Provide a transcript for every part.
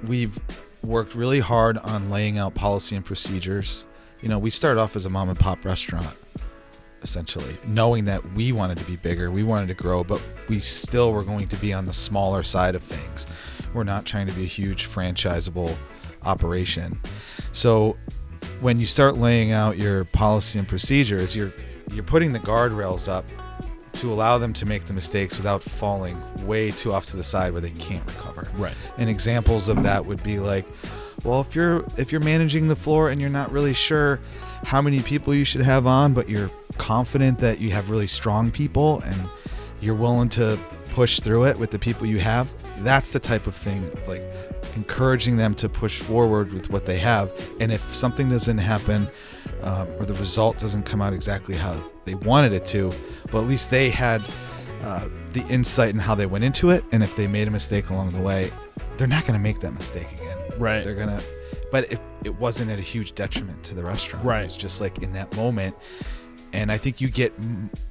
we've worked really hard on laying out policy and procedures. We started off as a mom and pop restaurant, essentially, knowing that we wanted to be bigger, we wanted to grow, but we still were going to be on the smaller side of things. We're not trying to be a huge franchisable operation. So when you start laying out your policy and procedures, you're putting the guardrails up to allow them to make the mistakes without falling way too off to the side where they can't recover. Right. And examples of that would be like, well, if you're managing the floor and you're not really sure how many people you should have on, but you're confident that you have really strong people and you're willing to push through it with the people you have, that's the type of thing, like encouraging them to push forward with what they have. And if something doesn't happen, or the result doesn't come out exactly how they wanted it to, but at least they had the insight in how they went into it. And if they made a mistake along the way, they're not going to make that mistake again. Right. They're going to, but it wasn't at a huge detriment to the restaurant. Right. It was just like in that moment. And I think you get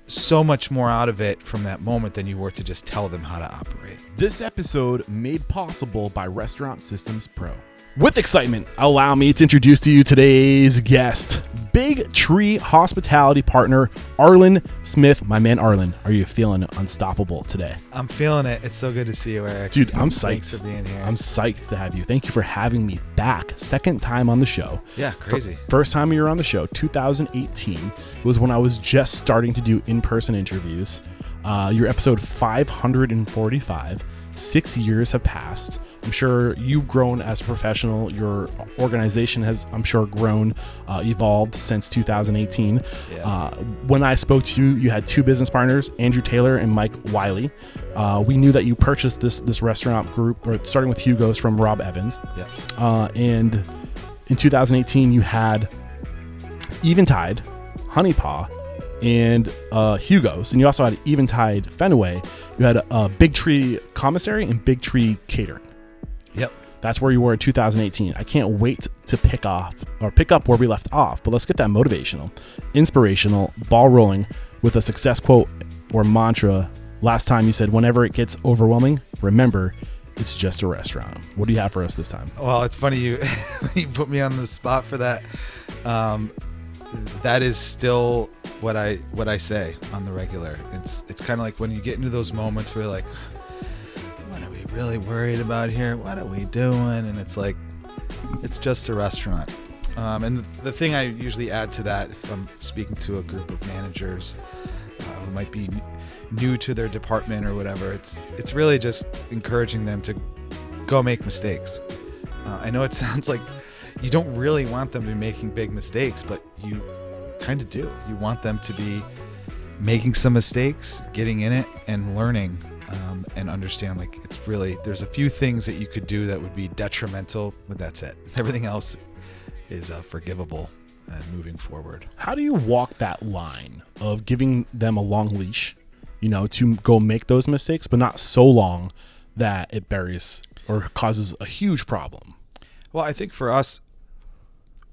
so much more out of it from that moment than you were to just tell them how to operate. This episode made possible by Restaurant Systems Pro. With excitement, allow me to introduce to you today's guest, Big Tree hospitality partner, Arlin Smith. My man, Arlin, are you feeling unstoppable today? I'm feeling it. It's so good to see you, Eric. Dude, I'm psyched. Thanks for being here. I'm psyched to have you. Thank you for having me back. Second time on the show. Yeah, crazy. First time you were on the show, 2018, was when I was just starting to do in-person interviews. You're episode 545. 6 years have passed. I'm sure you've grown as a professional. Your organization has, I'm sure, grown, evolved since 2018. Yeah. When I spoke to you, you had two business partners, Andrew Taylor and Mike Wiley. We knew that you purchased this restaurant group, or starting with Hugo's, from Rob Evans. Yeah. And in 2018, you had Eventide, Honey Paw, and Hugo's, and you also had Eventide Fenway. You had a Big Tree Commissary and Big Tree Catering. Yep. That's where you were in 2018. I can't wait to pick up where we left off, but let's get that motivational, inspirational, ball rolling with a success quote or mantra. Last time you said, whenever it gets overwhelming, remember, it's just a restaurant. What do you have for us this time? Well, it's funny you put me on the spot for that. That is still what I say on the regular. It's kind of like when you get into those moments where you're like, what are we really worried about here? What are we doing? And it's like, it's just a restaurant. And the thing I usually add to that, if I'm speaking to a group of managers who might be new to their department or whatever, it's really just encouraging them to go make mistakes. I know it sounds like you don't really want them to be making big mistakes, but you kind of do. You want them to be making some mistakes, getting in it, and learning, and understand, like, it's really, there's a few things that you could do that would be detrimental, but that's it. Everything else is forgivable and moving forward. How do you walk that line of giving them a long leash, to go make those mistakes, but not so long that it buries or causes a huge problem? Well, I think for us,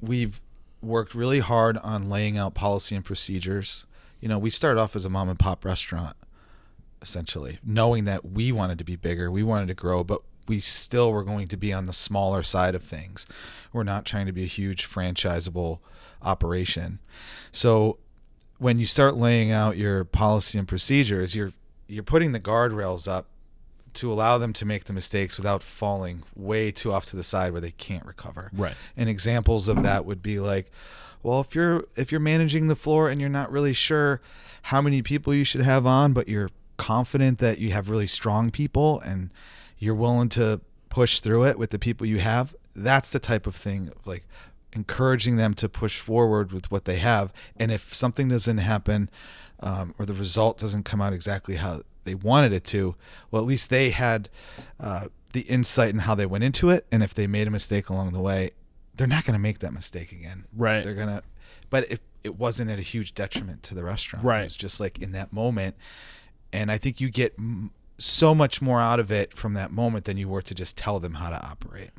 we've worked really hard on laying out policy and procedures. We started off as a mom and pop restaurant, essentially, knowing that we wanted to be bigger, we wanted to grow, but we still were going to be on the smaller side of things. We're not trying to be a huge franchisable operation. So when you start laying out your policy and procedures, you're putting the guardrails up to allow them to make the mistakes without falling way too off to the side where they can't recover. Right. And examples of that would be like, well, if you're managing the floor and you're not really sure how many people you should have on, but you're confident that you have really strong people and you're willing to push through it with the people you have, that's the type of thing, like encouraging them to push forward with what they have. And if something doesn't happen, or the result doesn't come out exactly how they wanted it to, well, at least they had the insight in how they went into it. And if they made a mistake along the way, they're not going to make that mistake again. Right. They're going to, but it wasn't at a huge detriment to the restaurant. Right. It was just like in that moment. And I think you get so much more out of it from that moment than you were to just tell them how to operate.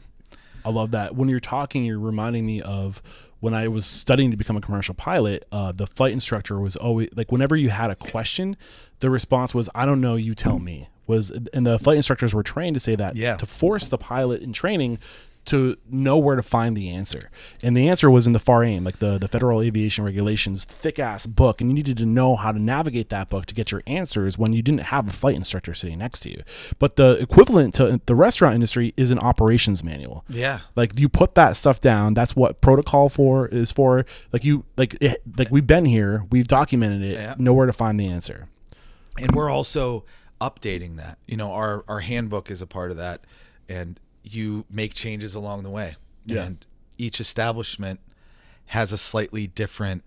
I love that. When you're talking, you're reminding me of when I was studying to become a commercial pilot. The flight instructor was always like, whenever you had a question, the response was, I don't know, you tell me. was, and the flight instructors were trained to say that to force the pilot in training to know where to find the answer. And the answer was in the FAR-AIM, like the Federal Aviation Regulations thick ass book, and you needed to know how to navigate that book to get your answers when you didn't have a flight instructor sitting next to you. But the equivalent to the restaurant industry is an operations manual. Yeah. Like you put that stuff down, that's what protocol is for. Like we've been here, we've documented it, know where to find the answer. And we're also updating that. You know, our handbook is a part of that, and you make changes along the way. And each establishment has a slightly different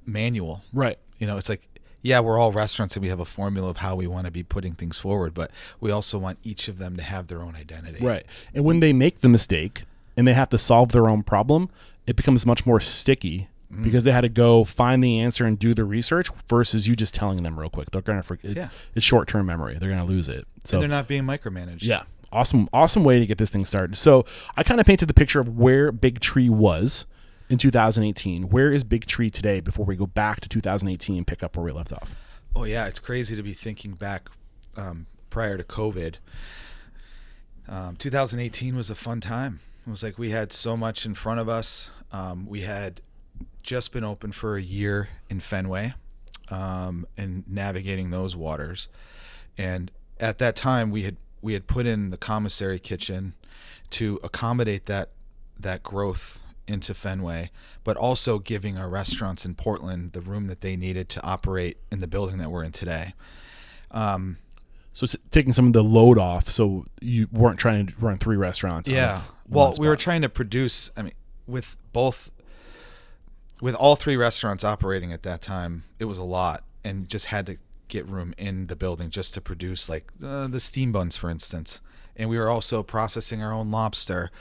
manual. Right. You know, it's like, yeah, we're all restaurants and we have a formula of how we want to be putting things forward, but we also want each of them to have their own identity. Right. And when they make the mistake and they have to solve their own problem, it becomes much more sticky because they had to go find the answer and do the research versus you just telling them real quick. They're going to forget. It's short-term memory. They're going to lose it. So and they're not being micromanaged. Yeah. Awesome way to get this thing started. So I kind of painted the picture of where Big Tree was in 2018. Where is Big Tree today before we go back to 2018 and pick up where we left off? Oh, yeah. It's crazy to be thinking back prior to COVID. 2018 was a fun time. It was like we had so much in front of us. We had just been open for a year in Fenway and navigating those waters. And at that time, we had put in the commissary kitchen to accommodate that growth into Fenway, but also giving our restaurants in Portland the room that they needed to operate in the building that we're in today. So it's taking some of the load off, so you weren't trying to run 3 restaurants. Yeah. Well, we were trying to produce, I mean, with all 3 restaurants operating at that time, it was a lot, and just had to get room in the building just to produce like the steam buns, for instance. And we were also processing our own lobster.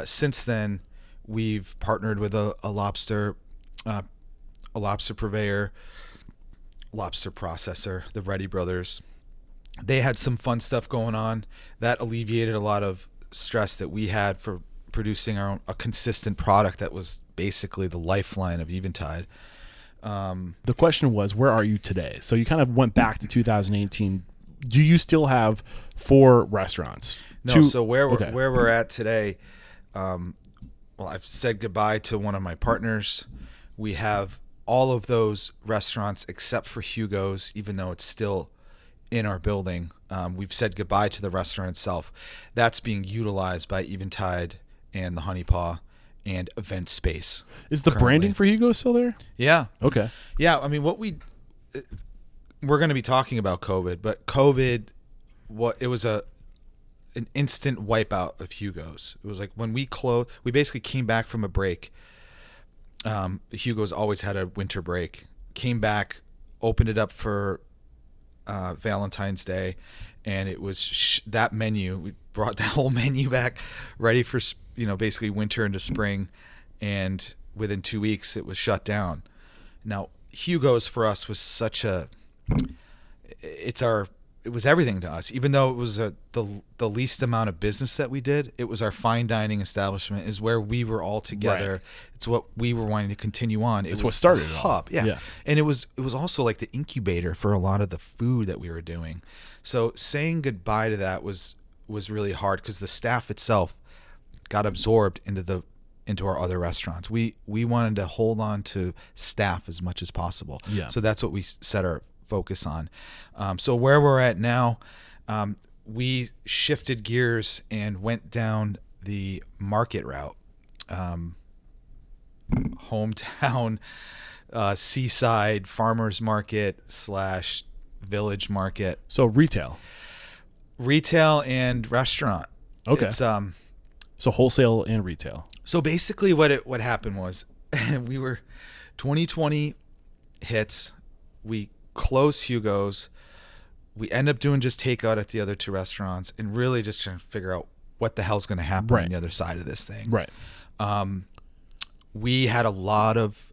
Since then, we've partnered with a lobster purveyor, lobster processor, the Reddy Brothers. They had some fun stuff going on that alleviated a lot of stress that we had for producing a consistent product that was basically the lifeline of Eventide. The question was, where are you today? So you kind of went back to 2018. Do you still have 4 restaurants? No. So where we're at today, well, I've said goodbye to one of my partners. We have all of those restaurants except for Hugo's, even though it's still in our building. We've said goodbye to the restaurant itself. That's being utilized by Eventide and the Honey Paw and Event Space. Is the branding for Hugo still there? Yeah. Okay. Yeah. I mean, we're going to be talking about COVID, but COVID, it was an instant wipeout of Hugo's. It was like when we closed, we basically came back from a break. Hugo's always had a winter break. Came back, opened it up for Valentine's Day, and it was that menu. We brought that whole menu back, ready for basically winter into spring, and within 2 weeks it was shut down. Now Hugo's for us was it was everything to us. Even though it was the least amount of business that we did, it was our fine dining establishment, is where we were all together. Right. It's what we were wanting to continue on. It's what started it all. Yeah. And it was also like the incubator for a lot of the food that we were doing. So saying goodbye to that was really hard, because the staff itself got absorbed into our other restaurants. We wanted to hold on to staff as much as possible. Yeah. So that's what we set our focus on. So where we're at now, we shifted gears and went down the market route. Hometown, seaside farmers market / village market. So retail and restaurant. Okay. It's so wholesale and retail. So basically what happened was we were 2020 hits. We closed Hugo's. We end up doing just takeout at the other 2 restaurants, and really just trying to figure out what the hell's going to happen on the other side of this thing. Right. We had a lot of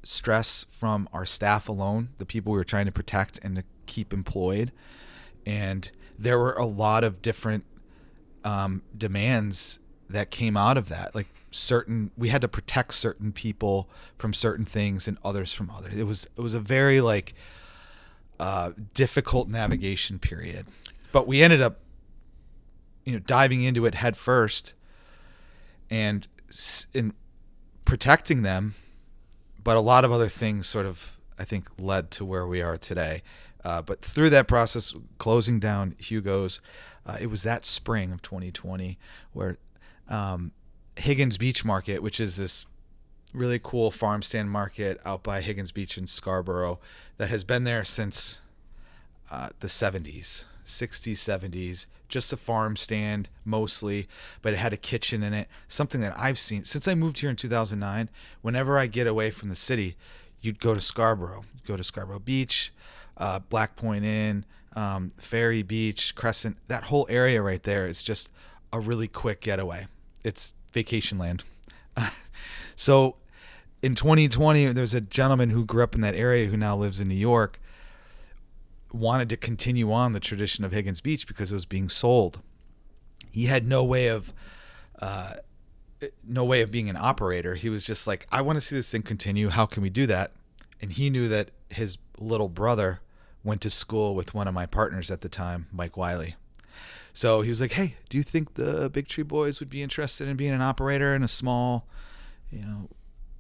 stress from our staff alone, the people we were trying to protect and to keep employed. And there were a lot of different demands that came out of that. Like we had to protect certain people from certain things and others from others. It was a very difficult navigation period. But we ended up, diving into it head first and in protecting them. But a lot of other things sort of, I think, led to where we are today. But through that process, closing down Hugo's, it was that spring of 2020 where Higgins Beach Market, which is this really cool farm stand market out by Higgins Beach in Scarborough that has been there since the 70s, 60s, 70s, just a farm stand mostly, but it had a kitchen in it. Something that I've seen since I moved here in 2009. Whenever I get away from the city, you'd go to Scarborough, Beach, Black Point Inn, Ferry Beach, Crescent. That whole area right there is just a really quick getaway. It's vacation land. So in 2020, there's a gentleman who grew up in that area who now lives in New York, wanted to continue on the tradition of Higgins Beach because it was being sold. He had no way of being an operator. He was just like, I want to see this thing continue. How can we do that? And he knew that his little brother went to school with one of my partners at the time, Mike Wiley. So he was like, hey, do you think the Big Tree Boys would be interested in being an operator in a small,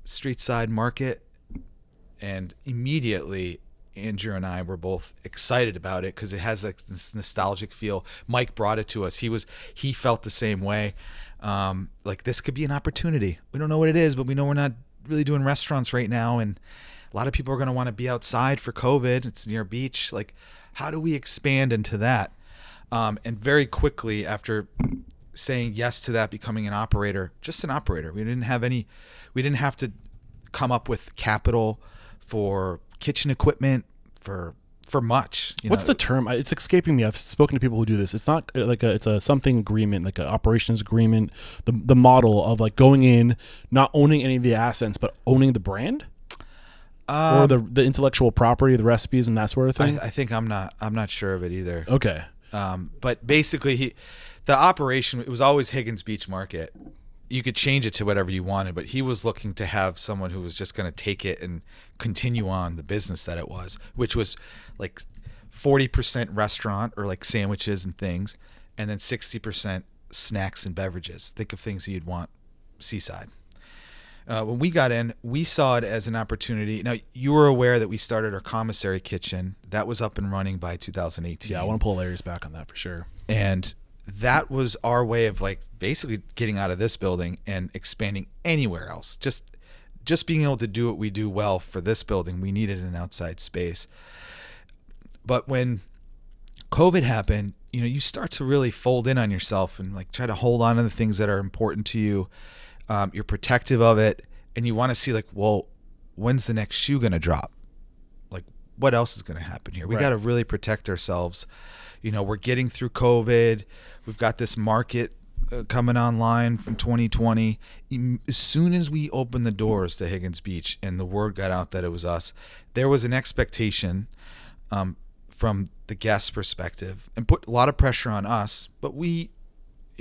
street side market? And immediately Andrew and I were both excited about it because it has like this nostalgic feel. Mike brought it to us. He felt the same way. Like this could be an opportunity. We don't know what it is, but we know we're not really doing restaurants right now. And a lot of people are going to want to be outside for COVID. It's near a beach. Like, how do we expand into that? And very quickly after saying yes to that, becoming an operator, just an operator. We didn't have to come up with capital for kitchen equipment, for much. What's the term? It's escaping me. I've spoken to people who do this. It's not like it's a something agreement, like an operations agreement. The model of like going in, not owning any of the assets, but owning the brand, or the intellectual property, the recipes, and that sort of thing. I think I'm not sure of it either. Okay. But basically, the operation, it was always Higgins Beach Market. You could change it to whatever you wanted, but he was looking to have someone who was just going to take it and continue on the business that it was, which was like 40% restaurant or like sandwiches and things, and then 60% snacks and beverages. Think of things that you'd want seaside. When we got in, we saw it as an opportunity. Now, you were aware that we started our commissary kitchen. That was up and running by 2018. Yeah, I want to pull Larry's back on that for sure. And that was our way of like basically getting out of this building and expanding anywhere else. Just being able to do what we do well for this building, we needed an outside space. But when COVID happened, you start to really fold in on yourself and like try to hold on to the things that are important to you. You're protective of it, and you want to see like, well, when's the next shoe going to drop? Like, what else is going to happen here? We got to really protect ourselves. We're getting through COVID. We've got this market coming online from 2020. As soon as we opened the doors to Higgins Beach and the word got out that it was us, there was an expectation from the guest perspective and put a lot of pressure on us. But we,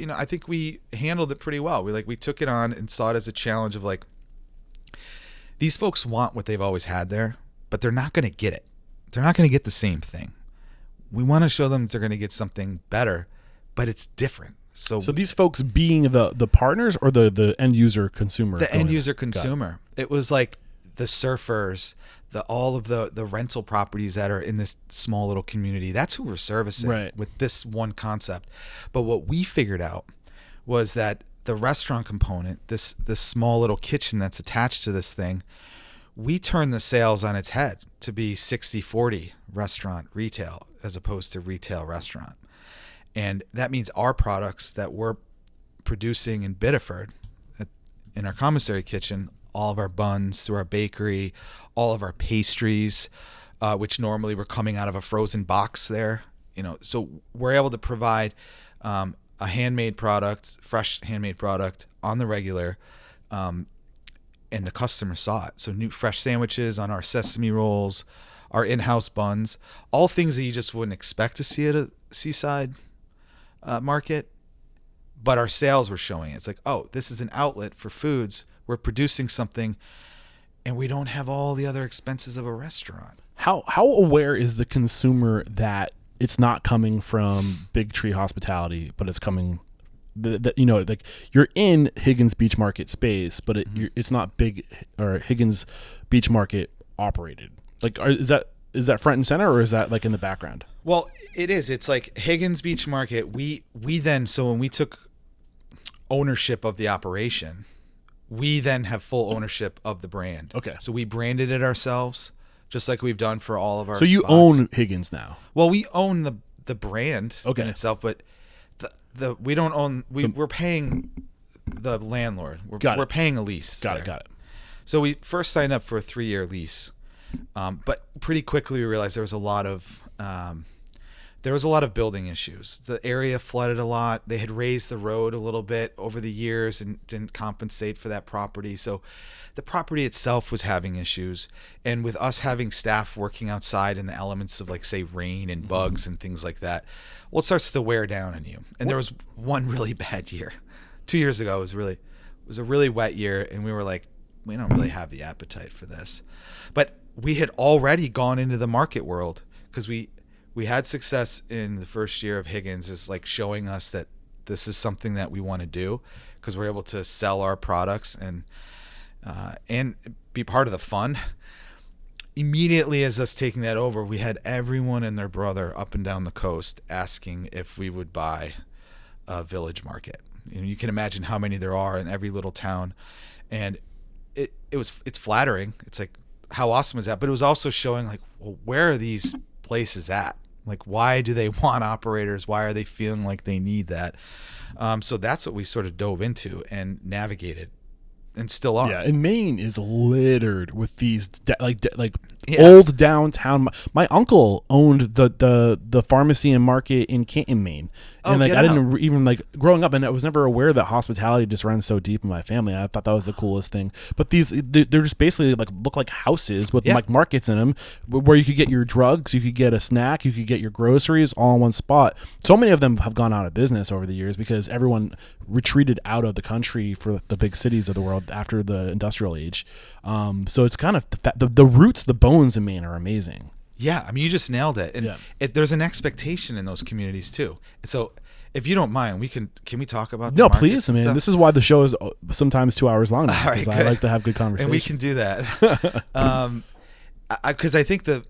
I think we handled it pretty well. We took it on and saw it as a challenge of like, these folks want what they've always had there, but they're not going to get it. They're not going to get the same thing. We want to show them that they're going to get something better, but it's different. So these folks being the partners or the end user consumer? The end user consumer. It was like the surfers, all of the rental properties that are in this small little community. That's who we're servicing with this one concept. But what we figured out was that the restaurant component, this small little kitchen that's attached to this thing, we turned the sales on its head to be 60-40 restaurant retail as opposed to retail restaurant. And that means our products that we're producing in Biddeford in our commissary kitchen, all of our buns through our bakery, all of our pastries, which normally were coming out of a frozen box there. So we're able to provide a handmade product, fresh handmade product on the regular, and the customer saw it. So new fresh sandwiches on our sesame rolls, our in-house buns, all things that you just wouldn't expect to see at a seaside market, but our sales were showing it. It's like, oh, this is an outlet for foods. We're producing something, and we don't have all the other expenses of a restaurant. How aware is the consumer that it's not coming from Big Tree Hospitality, but it's coming like you're in Higgins Beach Market space, but it's not big or Higgins Beach Market operated. Like, is that front and center, or is that like in the background? Well, it is. It's like Higgins Beach Market. We then, so when we took ownership of the operation, we then have full ownership of the brand. Okay. So we branded it ourselves, just like we've done for all of our So you spots. own Higgins now? Well, we own the brand Okay. in itself, but we don't own. We're paying the landlord. We're paying a lease. Got it. So we first signed up for a 3-year lease, but pretty quickly we realized there was a lot of building issues. The area flooded a lot. They had raised the road a little bit over the years and didn't compensate for that property. So the property itself was having issues. And with us having staff working outside in the elements of, like, say, rain and bugs and things like that, well, it starts to wear down on you. And there was one really bad year. 2 years ago it was a really wet year, and we were like, we don't really have the appetite for this. But we had already gone into the market world because we had success in the first year of Higgins, is like showing us that this is something that we want to do, because we're able to sell our products and be part of the fun. Immediately as us taking that over, we had everyone and their brother up and down the coast asking if we would buy a village market. You can imagine how many there are in every little town, and it's flattering. It's like, how awesome is that? But it was also showing, like, well, where are these places at? Like, why do they want operators? Why are they feeling like they need that? So that's what we sort of dove into and navigated, and still are. Yeah, and Maine is littered with these old downtown. My uncle owned the pharmacy and market in Canton, Maine, and I didn't even, like, growing up, and I was never aware that hospitality just runs so deep in my family. I thought that was the coolest thing. But they're just basically like look like houses with like markets in them, where you could get your drugs, you could get a snack, you could get your groceries all in one spot. So many of them have gone out of business over the years because everyone retreated out of the country for the big cities of the world after the industrial age. So it's kind of the roots, the bones in Maine are amazing. Yeah, I mean, you just nailed it. And there's an expectation in those communities too. So if you don't mind, can we talk about No, please, man. This is why the show is sometimes 2 hours long now, because I like to have good conversation. And we can do that. Because I think the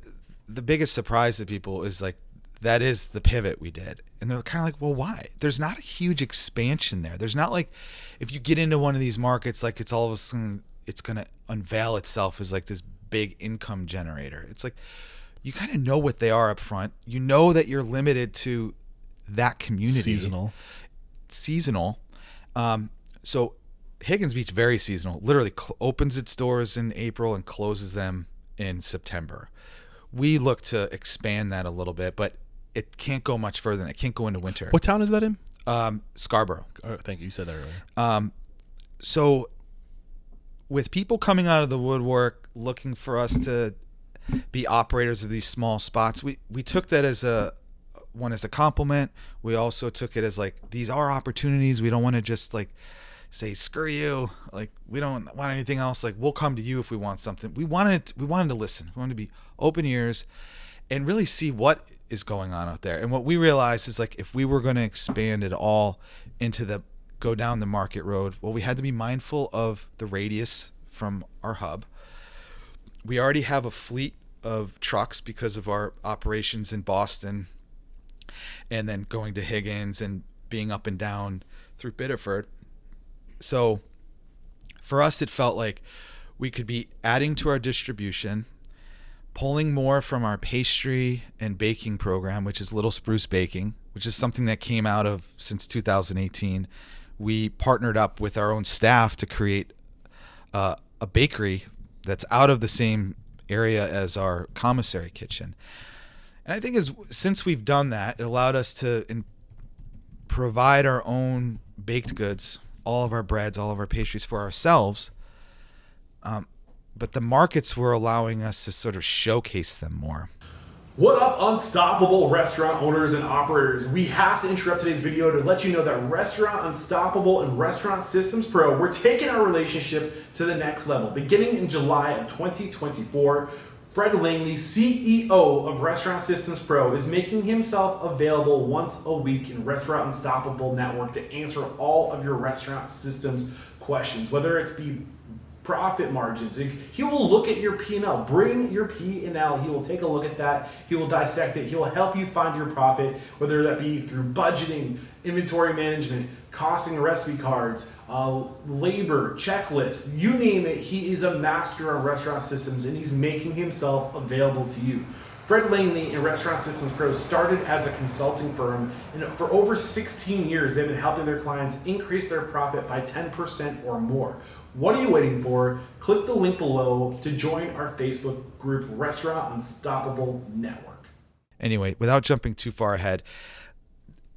biggest surprise to people is, like, that is the pivot we did. And they're kind of like, well, why? There's not a huge expansion there. There's not, like, if you get into one of these markets, like, it's all of a sudden it's going to unveil itself as like this big income generator. It's like, you kind of know what they are up front. You know that you're limited to that community. Seasonal. So Higgins Beach, very seasonal, literally opens its doors in April and closes them in September. We look to expand that a little bit, but it can't go much further than it. Can't go into winter. What town is that in? Scarborough. Oh, thank you. You said that earlier. So with people coming out of the woodwork looking for us to be operators of these small spots, we took that as a compliment. We also took it as, like, these are opportunities. We don't want to just, like, say screw you, like, we don't want anything else, like, we'll come to you if we want something. We wanted to listen. We wanted to be open ears and really see what is going on out there. And what we realized is, like, if we were going to expand it all into go down the market road, well, we had to be mindful of the radius from our hub. We already have a fleet of trucks because of our operations in Boston, and then going to Higgins and being up and down through Biddeford. So for us, it felt like we could be adding to our distribution, pulling more from our pastry and baking program, which is Little Spruce Baking, which is something that came out of since 2018. We partnered up with our own staff to create a bakery that's out of the same area as our commissary kitchen. And I think since we've done that, it allowed us to provide our own baked goods, all of our breads, all of our pastries for ourselves. But the markets were allowing us to sort of showcase them more. What up, Unstoppable restaurant owners and operators? We have to interrupt today's video to let you know that Restaurant Unstoppable and Restaurant Systems Pro, we're taking our relationship to the next level. Beginning in July of 2024, Fred Langley, CEO of Restaurant Systems Pro, is making himself available once a week in Restaurant Unstoppable Network to answer all of your restaurant systems questions, whether it's be profit margins. He will look at your P&L. Bring your P&L. He will take a look at that. He will dissect it. He will help you find your profit, whether that be through budgeting, inventory management, costing recipe cards, labor, checklists, you name it. He is a master on restaurant systems, and he's making himself available to you. Fred Langley and Restaurant Systems Pro started as a consulting firm, and for over 16 years, they've been helping their clients increase their profit by 10% or more. What are you waiting for? Click the link below to join our Facebook group, Restaurant Unstoppable Network. Anyway, without jumping too far ahead,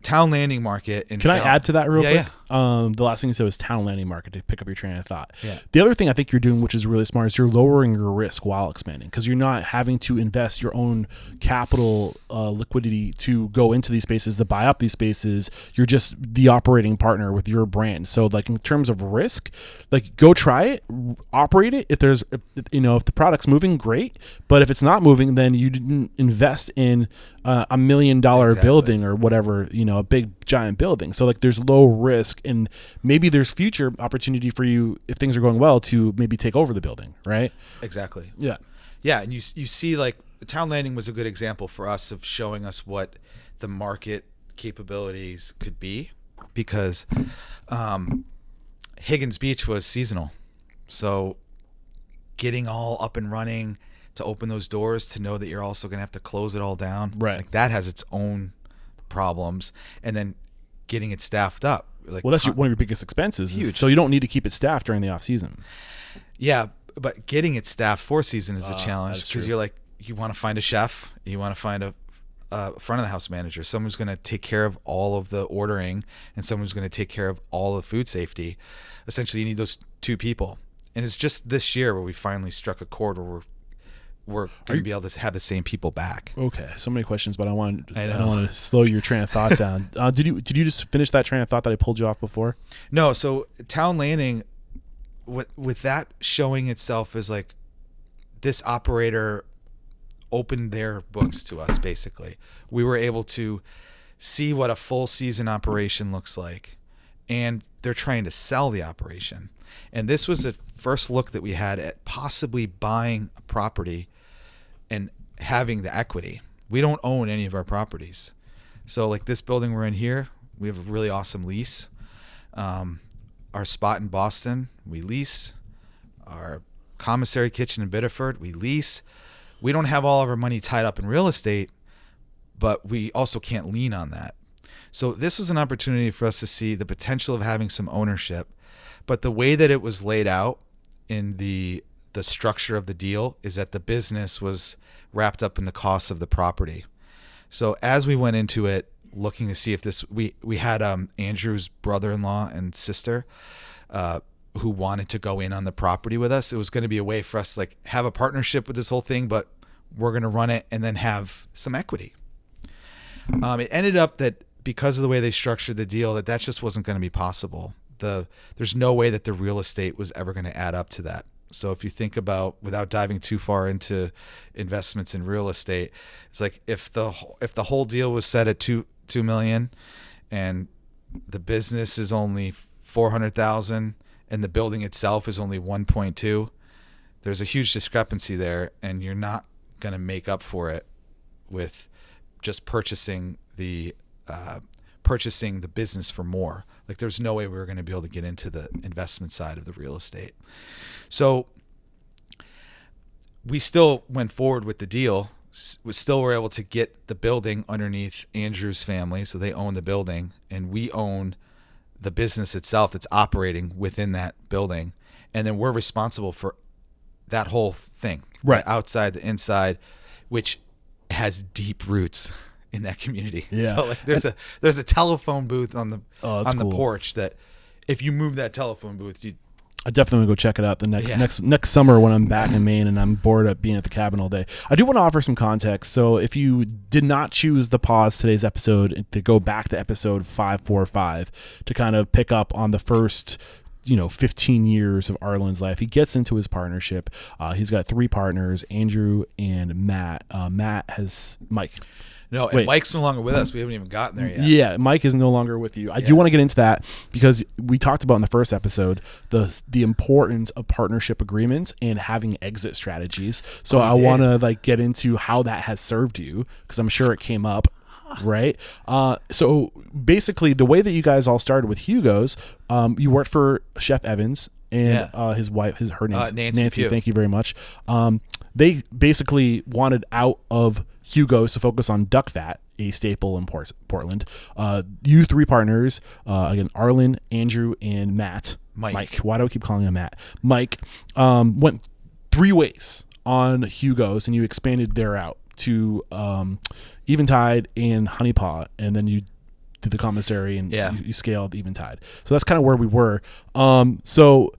Town Landing Market. Can I add to that real quick? Yeah. The last thing you said was Town Landing Market, to pick up your train of thought. Yeah. The other thing I think you're doing, which is really smart, is you're lowering your risk while expanding, because you're not having to invest your own capital liquidity to go into these spaces, to buy up these spaces. You're just the operating partner with your brand. So like in terms of risk, like go try it, operate it. If the product's moving, great. But if it's not moving, then you didn't invest in $1 million building or whatever, a big giant building. So like there's low risk, and maybe there's future opportunity for you, if things are going well, to maybe take over the building, right? Exactly. Yeah. And you see, like, Town Landing was a good example for us of showing us what the market capabilities could be, because Higgins Beach was seasonal. So getting all up and running to open those doors, to know that you're also going to have to close it all down, right? Like that has its own problems, and then getting it staffed up. Like, well, that's one of your biggest expenses. Huge. So you don't need to keep it staffed during the off season. Yeah, but getting it staffed for season is a challenge, that's because true. you're like, you want to find a chef, you want to find a front of the house manager, someone who's going to take care of all of the ordering, and someone who's going to take care of all the food safety. Essentially, you need those two people. And it's just this year where we finally struck a chord where we're going to be able to have the same people back. Okay, so many questions, but I don't want to slow your train of thought down. Did you just finish that train of thought that I pulled you off before? No, so Town Landing, with that showing itself as like this operator opened their books to us, basically. We were able to see what a full season operation looks like, and they're trying to sell the operation. And this was the first look that we had at possibly buying a property and having the equity. We don't own any of our properties. So like this building we're in here, we have a really awesome lease. Our spot in Boston, we lease. Our commissary kitchen in Biddeford, we lease. We don't have all of our money tied up in real estate, but we also can't lean on that. So this was an opportunity for us to see the potential of having some ownership. But the way that it was laid out in the structure of the deal is that the business was wrapped up in the cost of the property. So as we went into it, looking to see if this, we had Andrew's brother-in-law and sister who wanted to go in on the property with us. It was going to be a way for us to like have a partnership with this whole thing, but we're going to run it and then have some equity. It ended up that because of the way they structured the deal, that just wasn't going to be possible. There's no way that the real estate was ever going to add up to that. So if you think about, without diving too far into investments in real estate, it's like if the whole deal was set at $2 million and the business is only $400,000 and the building itself is only 1.2, there's a huge discrepancy there, and you're not going to make up for it with just purchasing the business for more. Like there's no way we were going to be able to get into the investment side of the real estate. So we still went forward with the deal. We still were able to get the building underneath Andrew's family. So they own the building, and we own the business itself that's operating within that building. And then we're responsible for that whole thing, right? The outside, the inside, which has deep roots in that community. Yeah. So like there's a telephone booth on the cool. porch that if you move that telephone booth, I definitely want to go check it out next summer when I'm back in Maine and I'm bored of being at the cabin all day. I do want to offer some context. So if you did not choose the pause today's episode to go back to episode 545 to kind of pick up on the first 15 years of Arlin's life. He gets into his partnership. He's got 3 partners, Andrew and Matt. Matt has Mike. No, and Mike's no longer with us. We haven't even gotten there yet. Yeah, Mike is no longer with you. I do want to get into that because we talked about in the first episode the importance of partnership agreements and having exit strategies. So I want to get into how that has served you because I'm sure it came up. Right. So basically, the way that you guys all started with Hugo's, you worked for Chef Evans and his wife, her name's Nancy. Thank you very much. They basically wanted out of Hugo's to focus on duck fat, a staple in Portland. You 3 partners, again, Arlin, Andrew, and Matt. Mike. Why do I keep calling him Matt? Mike went 3 ways on Hugo's, and you expanded there out to Eventide and Honey Pot, and then you did the commissary and you scaled Eventide. So that's kind of where we were. So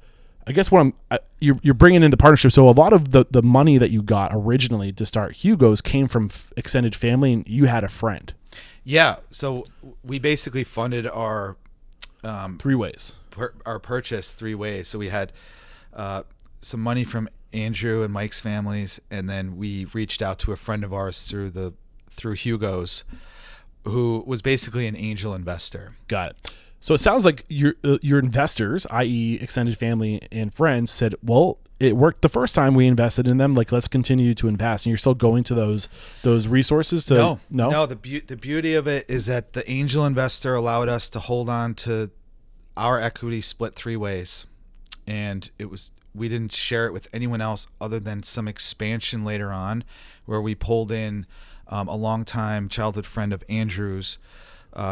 I guess you're bringing in the partnership. So a lot of the money that you got originally to start Hugo's came from extended family, and you had a friend. Yeah. So we basically funded our 3 ways. Our purchase 3 ways. So we had some money from Andrew and Mike's families, and then we reached out to a friend of ours through Hugo's, who was basically an angel investor. Got it. So it sounds like your investors, i.e. extended family and friends, said, well, it worked the first time we invested in them. Let's continue to invest. And you're still going to those resources to No. The beauty of it is that the angel investor allowed us to hold on to our equity split 3 ways. And we didn't share it with anyone else other than some expansion later on where we pulled in a longtime childhood friend of Andrew's,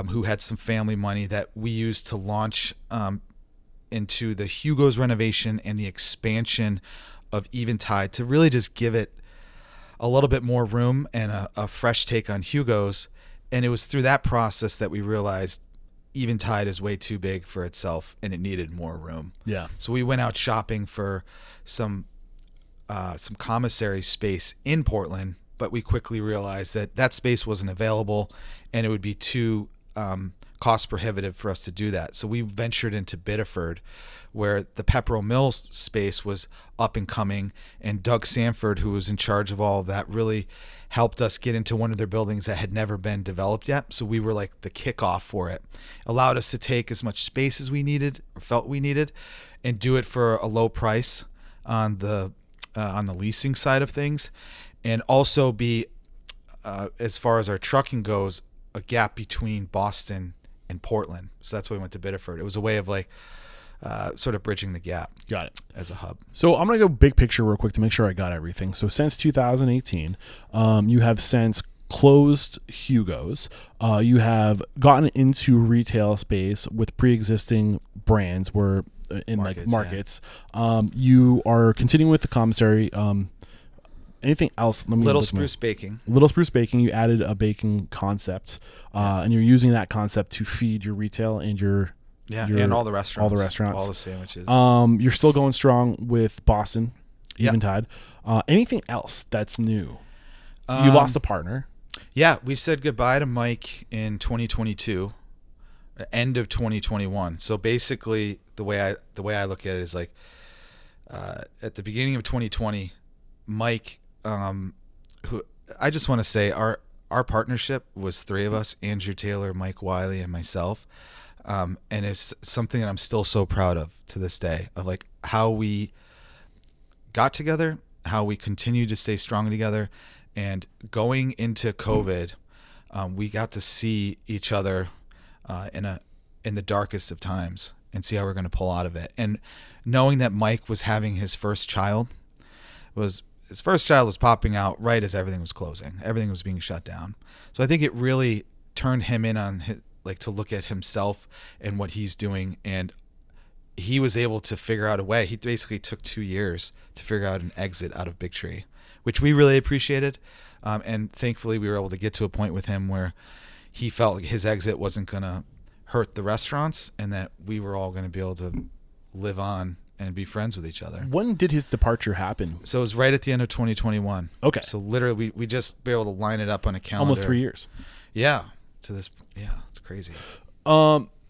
who had some family money that we used to launch into the Hugo's renovation and the expansion of Eventide to really just give it a little bit more room and a fresh take on Hugo's. And it was through that process that we realized Eventide is way too big for itself and it needed more room. Yeah. So we went out shopping for some commissary space in Portland, but we quickly realized that space wasn't available and it would be too cost prohibitive for us to do that. So we ventured into Biddeford, where the Pepperell Mills space was up and coming, and Doug Sanford, who was in charge of all of that, really helped us get into one of their buildings that had never been developed yet. So we were like the kickoff for it. Allowed us to take as much space as we needed or felt we needed and do it for a low price on the leasing side of things, and also be as far as our trucking goes, a gap between Boston and Portland. So that's why we went to Biddeford. It was a way of sort of bridging the gap. Got it. As a hub. So I'm going to go big picture real quick to make sure I got everything. So since 2018, you have since closed Hugo's. You have gotten into retail space with pre-existing brands where in markets. Yeah. You are continuing with the commissary. Anything else? Little Spruce Baking. Little Spruce Baking. You added a baking concept, and you're using that concept to feed your retail and and all the restaurants. All the restaurants. All the sandwiches. You're still going strong with Boston, Eventide. Anything else that's new? You lost a partner. Yeah, we said goodbye to Mike in 2022, end of 2021. So basically, the way I look at it is at the beginning of 2020, Mike, who I just want to say our partnership was 3 of us: Andrew Taylor, Mike Wiley, and myself. And it's something that I'm still so proud of to this day, of how we got together, how we continue to stay strong together. And going into COVID, we got to see each other in the darkest of times and see how we're going to pull out of it. And knowing that Mike was having his first child was popping out right as everything was closing. Everything was being shut down. So I think it really turned him in on to look at himself and what he's doing. And he was able to figure out a way. He basically took 2 years to figure out an exit out of Big Tree, which we really appreciated. And thankfully we were able to get to a point with him where he felt like his exit wasn't going to hurt the restaurants and that we were all going to be able to live on and be friends with each other. When did his departure happen? So it was right at the end of 2021. Okay. So literally we just be able to line it up on a calendar. Almost 3 years. Yeah. It's crazy.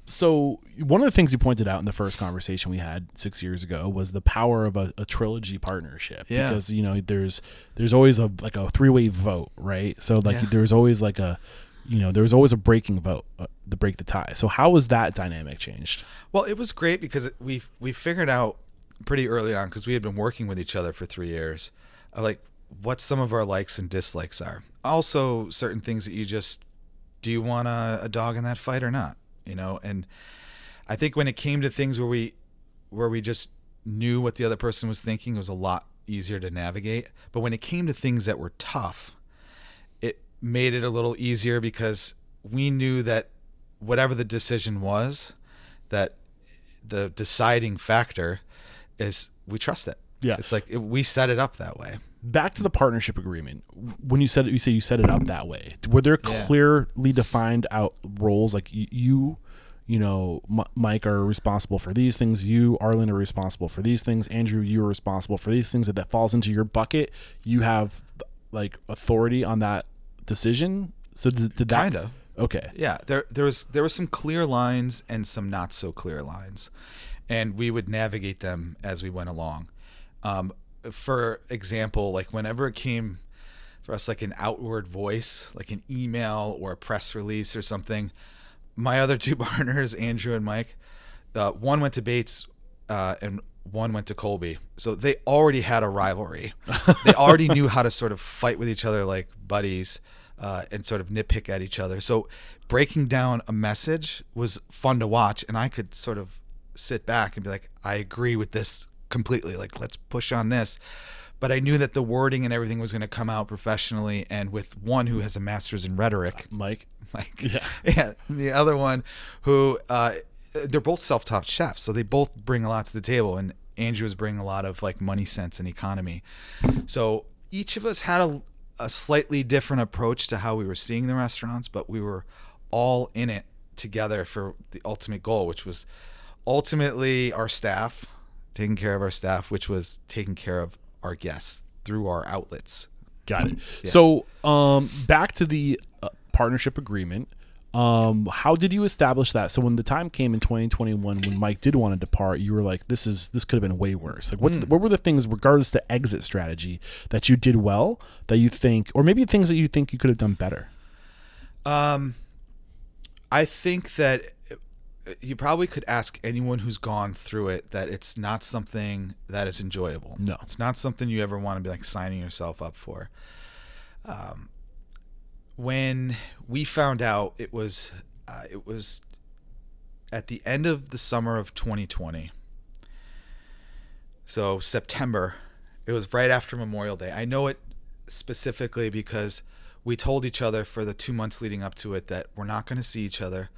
So one of the things you pointed out in the first conversation we had 6 years ago was the power of a trilogy partnership. Yeah. Because, there's always a 3-way vote, right? So there's always there's always a breaking vote to break the tie. So how was that dynamic changed? Well, it was great because we figured out pretty early on, because we had been working with each other for 3 years, like what some of our likes and dislikes are. Also, certain things that do you want a dog in that fight or not? And I think when it came to things where we just knew what the other person was thinking, it was a lot easier to navigate. But when it came to things that were tough, it made it a little easier because we knew that whatever the decision was, that the deciding factor is we trust it. Yeah. It's like we set it up that way. Back to the partnership agreement. When you said you set it up that way, were there clearly defined out roles? Like Mike are responsible for these things. You, Arlin, are responsible for these things. Andrew, you are responsible for these things. That falls into your bucket. You have authority on that decision. So did that kind of? Okay. Yeah. There was some clear lines and some not so clear lines, and we would navigate them as we went along. For example, whenever it came for us, an outward voice, like an email or a press release or something, my other two partners, Andrew and Mike, one went to Bates and one went to Colby. So they already had a rivalry. They already knew how to sort of fight with each other like buddies and sort of nitpick at each other. So breaking down a message was fun to watch, and I could sort of sit back and be like, I agree with this completely, let's push on this. But I knew that the wording and everything was going to come out professionally, and with one who has a master's in rhetoric, Mike, yeah, and the other one who they're both self-taught chefs, so they both bring a lot to the table, and Andrew was bringing a lot of money sense and economy. So each of us had a slightly different approach to how we were seeing the restaurants, but we were all in it together for the ultimate goal, which was ultimately taking care of our staff, which was taking care of our guests through our outlets. Got it. Yeah. So back to the partnership agreement. How did you establish that? So when the time came in 2021, when Mike did want to depart, you were like, this could have been way worse. What were the things, regardless to exit strategy, that you did well, that you think, or maybe things that you think you could have done better? I think that you probably could ask anyone who's gone through it that it's not something that is enjoyable. No. It's not something you ever want to be signing yourself up for. When we found out, it was at the end of the summer of 2020. So September, it was right after Memorial Day. I know it specifically because we told each other for the 2 months leading up to it that we're not going to see each other.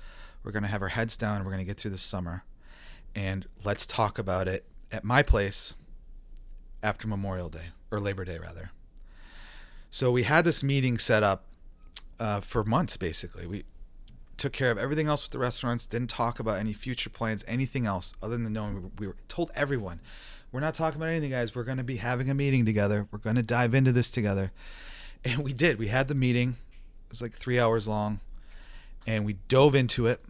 We're going to have our heads down. We're going to get through the summer, and let's talk about it at my place after Memorial Day, or Labor Day rather. So we had this meeting set up for months, basically. We took care of everything else with the restaurants, didn't talk about any future plans, anything else other than knowing we were told everyone, we're not talking about anything, guys. We're going to be having a meeting together. We're going to dive into this together. And we did. We had the meeting. It was 3 hours long, and we dove into it,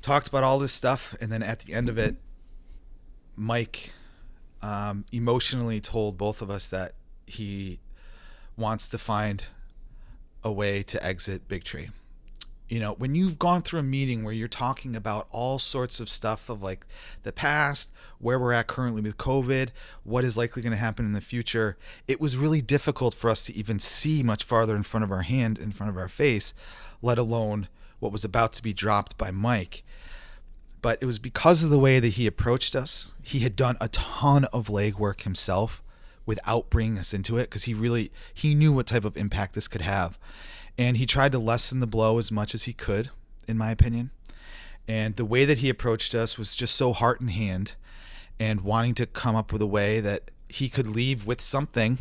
talked about all this stuff, and then at the end of it, Mike emotionally told both of us that he wants to find a way to exit Big Tree. When you've gone through a meeting where you're talking about all sorts of stuff of the past, where we're at currently with COVID, what is likely going to happen in the future, it was really difficult for us to even see much farther in front of our face, let alone what was about to be dropped by Mike. But it was because of the way that he approached us. He had done a ton of legwork himself without bringing us into it, because he knew what type of impact this could have. And he tried to lessen the blow as much as he could, in my opinion. And the way that he approached us was just so heart and hand, and wanting to come up with a way that he could leave with something,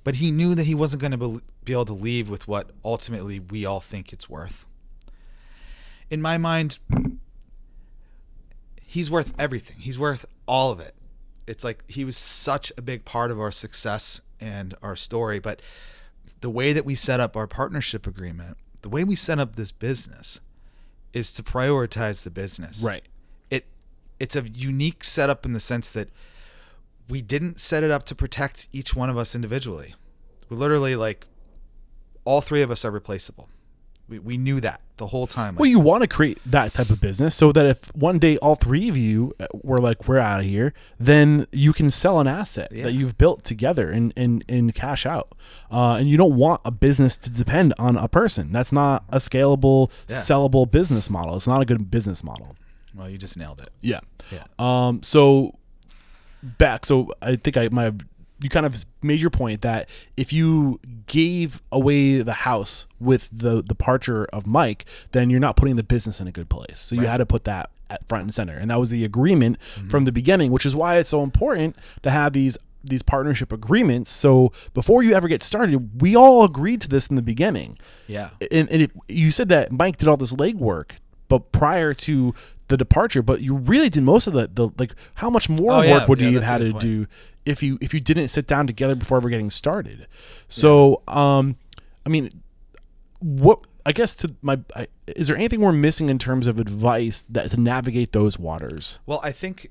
but he knew that he wasn't going to be able to leave with what ultimately we all think it's worth. In my mind, he's worth everything. He's worth all of it. It's he was such a big part of our success and our story, but the way that we set up our partnership agreement, the way we set up this business, is to prioritize the business. Right. It's a unique setup in the sense that we didn't set it up to protect each one of us individually. We literally, like, all three of us are replaceable. We knew that the whole time. Well, you want to create that type of business so that if one day all three of you were like, we're out of here, then you can sell an asset that you've built together and cash out. And you don't want a business to depend on a person. That's not a scalable, sellable business model. It's not a good business model. Well, you just nailed it. Yeah. So I think I might have, you kind of made your point that if you gave away the house with the departure of Mike, then you're not putting the business in a good place. So you had to put that at front and center. And that was the agreement from the beginning, which is why it's so important to have these partnership agreements. So before you ever get started, we all agreed to this in the beginning. Yeah. And you said that Mike did all this legwork, but prior to the departure, but you really did most of the like, how much more work would you have had to do if you didn't sit down together before ever getting started? So, I mean, what, I guess is there anything we're missing in terms of advice to navigate those waters? Well, I think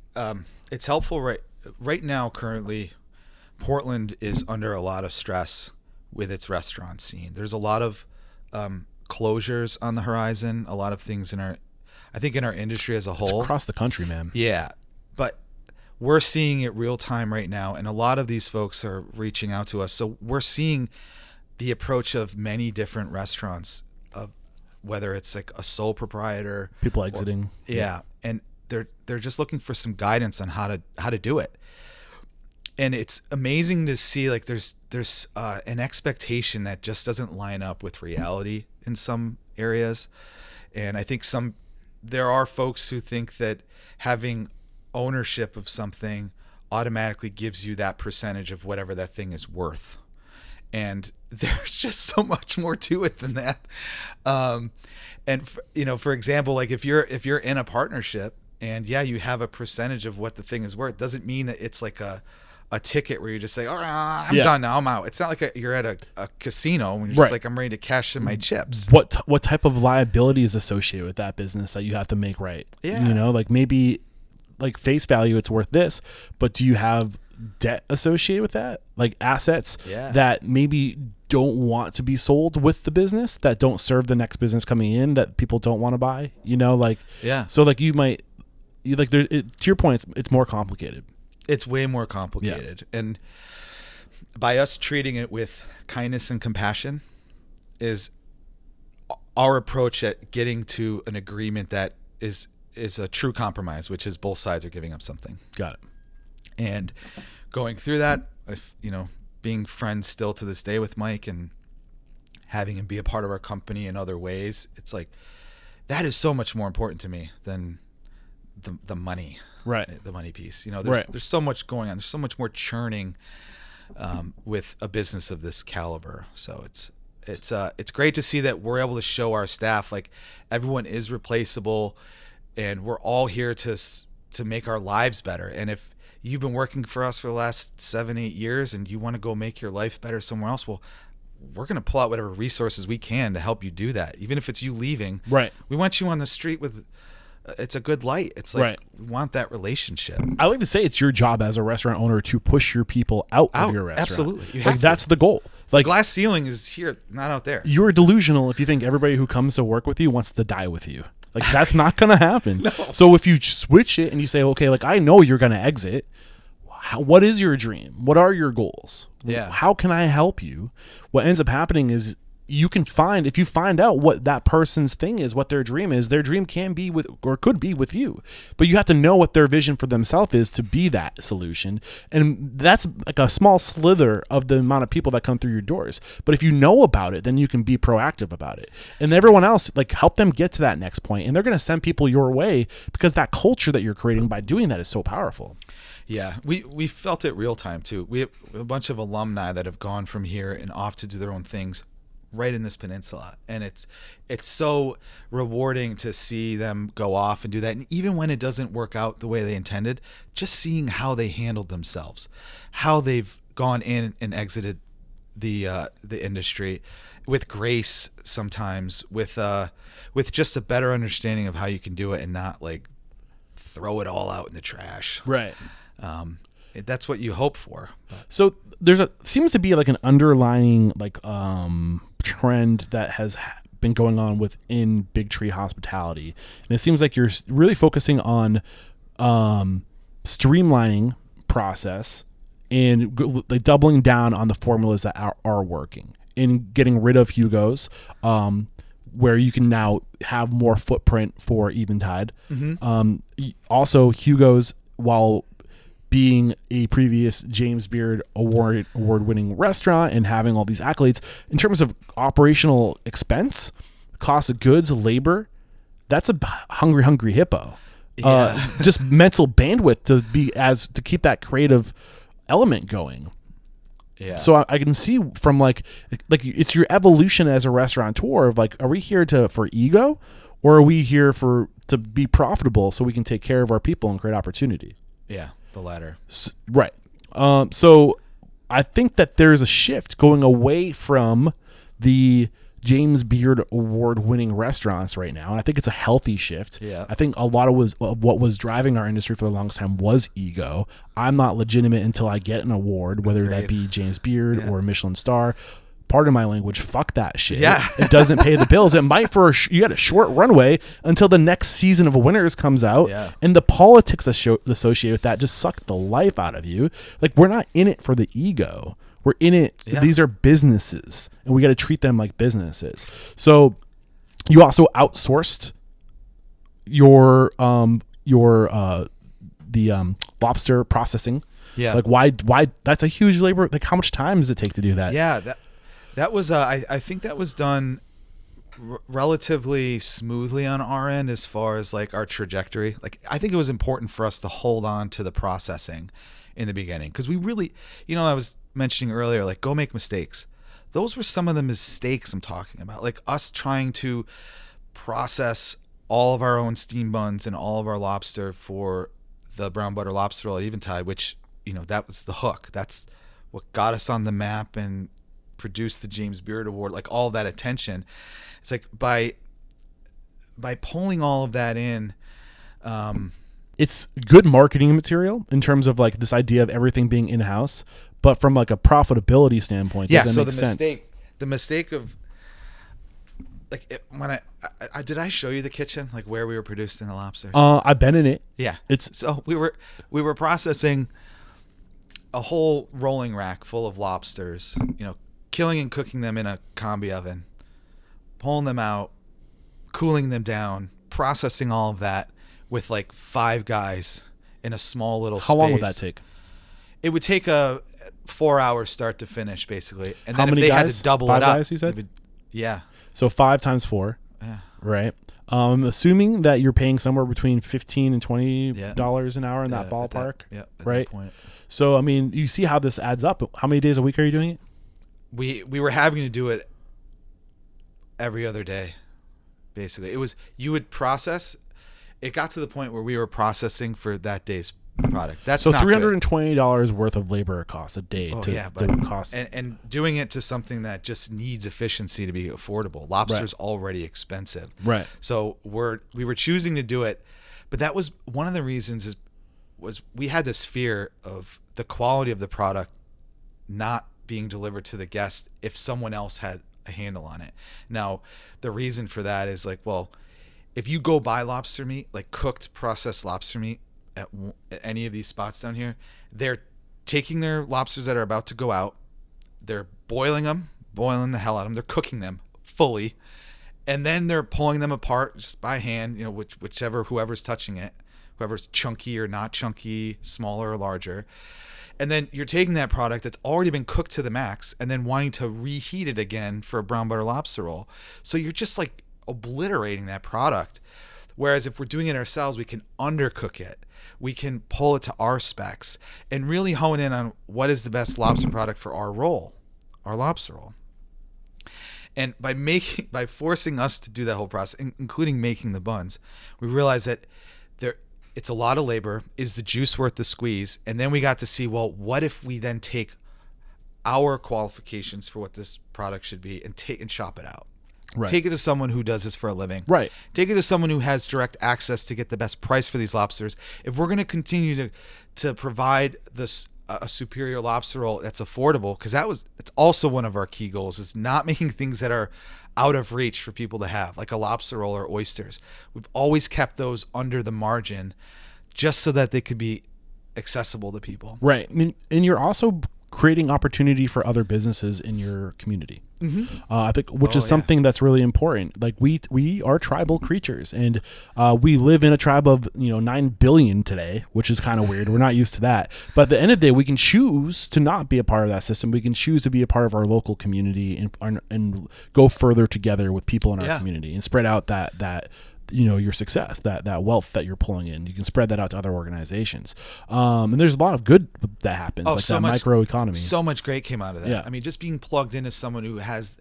it's helpful right now. Currently, Portland is under a lot of stress with its restaurant scene. There's a lot of closures on the horizon. A lot of things in our industry as a whole. It's across the country, man. Yeah, but we're seeing it real time right now, and a lot of these folks are reaching out to us. So we're seeing the approach of many different restaurants, of whether it's like a sole proprietor, people exiting. And they're just looking for some guidance on how to do it. And it's amazing to see, like, there's an expectation that just doesn't line up with reality in some areas, and I think there are folks who think that having ownership of something automatically gives you that percentage of whatever that thing is worth. And there's just so much more to it than that. For example, like if you're in a partnership and you have a percentage of what the thing is worth, doesn't mean that it's like a ticket where you just say, all right, I'm done now, I'm out. It's not like you're at a casino when you're just like, I'm ready to cash in my chips. What type of liability is associated with that business that you have to make right? Yeah. You know, like maybe like face value, it's worth this, but do you have debt associated with that? Like assets that maybe don't want to be sold with the business, that don't serve the next business coming in, that people don't want to buy, you know, like, so like to your point, it's more complicated. It's way more complicated. And by us treating it with kindness and compassion is our approach at getting to an agreement that is a true compromise, which is both sides are giving up something. Got it. And going through that, being friends still to this day with Mike and having him be a part of our company in other ways, it's like, that is so much more important to me than the money. Right. The money piece. There's so much going on. There's so much more churning with a business of this caliber. So it's great to see that we're able to show our staff, like, everyone is replaceable and we're all here to make our lives better. And if you've been working for us for the last 7-8 years and you want to go make your life better somewhere else, well, we're going to pull out whatever resources we can to help you do that. Even if it's you leaving, we want you on the street with, it's a good light. It's like, we want that relationship. I like to say it's your job as a restaurant owner to push your people out of your restaurant. Absolutely. That's the goal. Like, the glass ceiling is here, not out there. You're delusional if you think everybody who comes to work with you wants to die with you. Like, that's not going to happen. No. So if you switch it and you say, okay, like, I know you're going to exit. What is your dream? What are your goals? Yeah. How can I help you? What ends up happening is if you find out what that person's thing is, what their dream is, their dream can be with, or could be with you, but you have to know what their vision for themselves is to be that solution. And that's like a small slither of the amount of people that come through your doors. But if you know about it, then you can be proactive about it. And everyone else, like, help them get to that next point. And they're going to send people your way because that culture that you're creating by doing that is so powerful. Yeah, we felt it real time too. We have a bunch of alumni that have gone from here and off to do their own things right in this peninsula, and it's so rewarding to see them go off and do that. And even when it doesn't work out the way they intended, just seeing how they handled themselves, how they've gone in and exited the industry with grace sometimes, with just a better understanding of how you can do it and not like throw it all out in the trash. Right. That's what you hope for. So seems to be like an underlying like trend that has been going on within Big Tree Hospitality, and it seems like you're really focusing on streamlining process and like doubling down on the formulas that are working, and getting rid of Hugo's, where you can now have more footprint for Eventide. Also, Hugo's, while being a previous James Beard award-winning restaurant and having all these accolades, in terms of operational expense, cost of goods, labor, that's a hungry hippo. Yeah. Just mental bandwidth to keep that creative element going. Yeah. So I can see from like it's your evolution as a restaurateur of like, are we here for ego, or are we here to be profitable so we can take care of our people and create opportunity? Yeah. The latter. Right. So I think that there's a shift going away from the James Beard award-winning restaurants right now. And I think it's a healthy shift. Yeah. I think a lot of what was driving our industry for the longest time was ego. I'm not legitimate until I get an award, whether that be James Beard or a Michelin star. Pardon my language, fuck that shit. Yeah. It doesn't pay the bills. It might you got a short runway until the next season of Winners comes out, and the politics associated with that just suck the life out of you. Like, we're not in it for the ego. We're in it. Yeah. These are businesses, and we got to treat them like businesses. So you also outsourced your lobster processing. Yeah. Like, why that's a huge labor. Like, how much time does it take to do that? Yeah. That was I think that was done relatively smoothly on our end as far as like our trajectory. Like, I think it was important for us to hold on to the processing in the beginning, because we really, I was mentioning earlier, like, go make mistakes. Those were some of the mistakes I'm talking about, like us trying to process all of our own steam buns and all of our lobster for the brown butter lobster roll at Eventide, which, that was the hook. That's what got us on the map and produced the James Beard Award, like all that attention. It's like by pulling all of that in, it's good marketing material in terms of like this idea of everything being in-house, but from like a profitability standpoint, doesn't make sense. The mistake of like when I did I show you the kitchen, like where we were producing the lobsters? I've been in it. Yeah. It's so we were processing a whole rolling rack full of lobsters, killing and cooking them in a combi oven, pulling them out, cooling them down, processing all of that with like 5 guys in a small little space. How long would that take? It would take a 4 hours start to finish, basically. And How then many if they guys? had to double 5 it up, guys, you said? Yeah. So 5 times 4. Yeah. Right. Assuming that you're paying somewhere between $15 and $20 an hour in that ballpark. At right. that point. So I mean, you see how this adds up. How many days a week are you doing it? We were having to do it every other day, basically. It was, you would process. It got to the point where we were processing for that day's product. That's so not $320 worth of labor costs a day to cost. And doing it to something that just needs efficiency to be affordable. Lobster's already expensive. Right. So we were choosing to do it, but that was one of the reasons was we had this fear of the quality of the product not being delivered to the guest if someone else had a handle on it. Now, the reason for that is like, well, if you go buy lobster meat, like cooked processed lobster meat at any of these spots down here, they're taking their lobsters that are about to go out, they're boiling the hell out of them, they're cooking them fully, and then they're pulling them apart just by hand, whoever's touching it, whoever's chunky or not chunky, smaller or larger. And then you're taking that product that's already been cooked to the max and then wanting to reheat it again for a brown butter lobster roll. So you're just like obliterating that product. Whereas if we're doing it ourselves, we can undercook it. We can pull it to our specs and really hone in on what is the best lobster product for our roll, our lobster roll. And by forcing us to do that whole process, including making the buns, we realized that it's a lot of labor. Is the juice worth the squeeze? And then we got to see, well, what if we then take our qualifications for what this product should be and take and shop it out. Right. Take it to someone who does this for a living. Right. Take it to someone who has direct access to get the best price for these lobsters. If we're going to continue to provide this a superior lobster roll that's affordable, because it's also one of our key goals, is not making things that are out of reach for people to have, like a lobster roll or oysters. We've always kept those under the margin just so that they could be accessible to people. Right. I mean, and you're also creating opportunity for other businesses in your community. I think, which is something that's really important. Like we are tribal creatures, and we live in a tribe of 9 billion today, which is kind of weird. We're not used to that. But at the end of the day, we can choose to not be a part of that system. We can choose to be a part of our local community and go further together with people in our community and spread out that your success, that wealth that you're pulling in. You can spread that out to other organizations. And there's a lot of good that happens, like so that microeconomy. So much great came out of that. Yeah. I mean, just being plugged into someone who has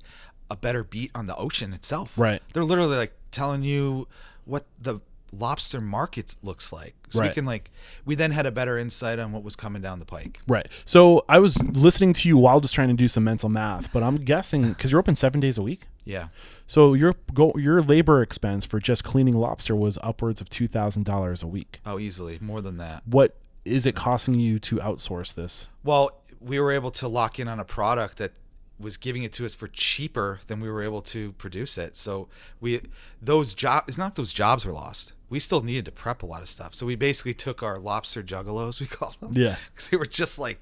a better beat on the ocean itself. Right. They're literally like telling you what the lobster market looks like. So we then had a better insight on what was coming down the pike. Right. So I was listening to you while just trying to do some mental math, but I'm guessing because you're open 7 days a week. Yeah. So your labor expense for just cleaning lobster was upwards of $2,000 a week. Oh, easily more than that. What is it costing you to outsource this? Well, we were able to lock in on a product that was giving it to us for cheaper than we were able to produce it. So it's not those jobs were lost. We still needed to prep a lot of stuff. So we basically took our lobster juggalos, we call them. Yeah. Because they were just like,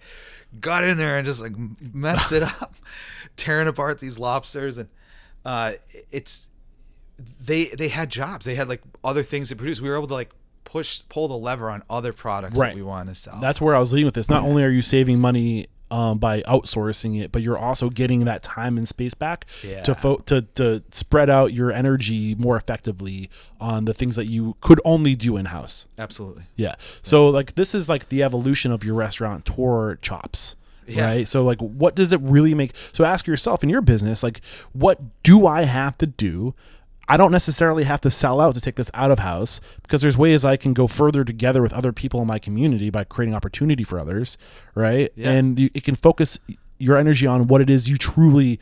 got in there and just like messed it up, tearing apart these lobsters. And they had jobs. They had like other things to produce. We were able to like pull the lever on other products that we want to sell. That's where I was leading with this. Not only are you saving money by outsourcing it, but you're also getting that time and space back to spread out your energy more effectively on the things that you could only do in-house. Absolutely. Yeah. So like this is like the evolution of your restaurateur chops. Yeah. Right. So like, what does it really make? So ask yourself in your business, like, what do I have to do? I don't necessarily have to sell out to take this out of house, because there's ways I can go further together with other people in my community by creating opportunity for others. Right. Yeah. And it can focus your energy on what it is you truly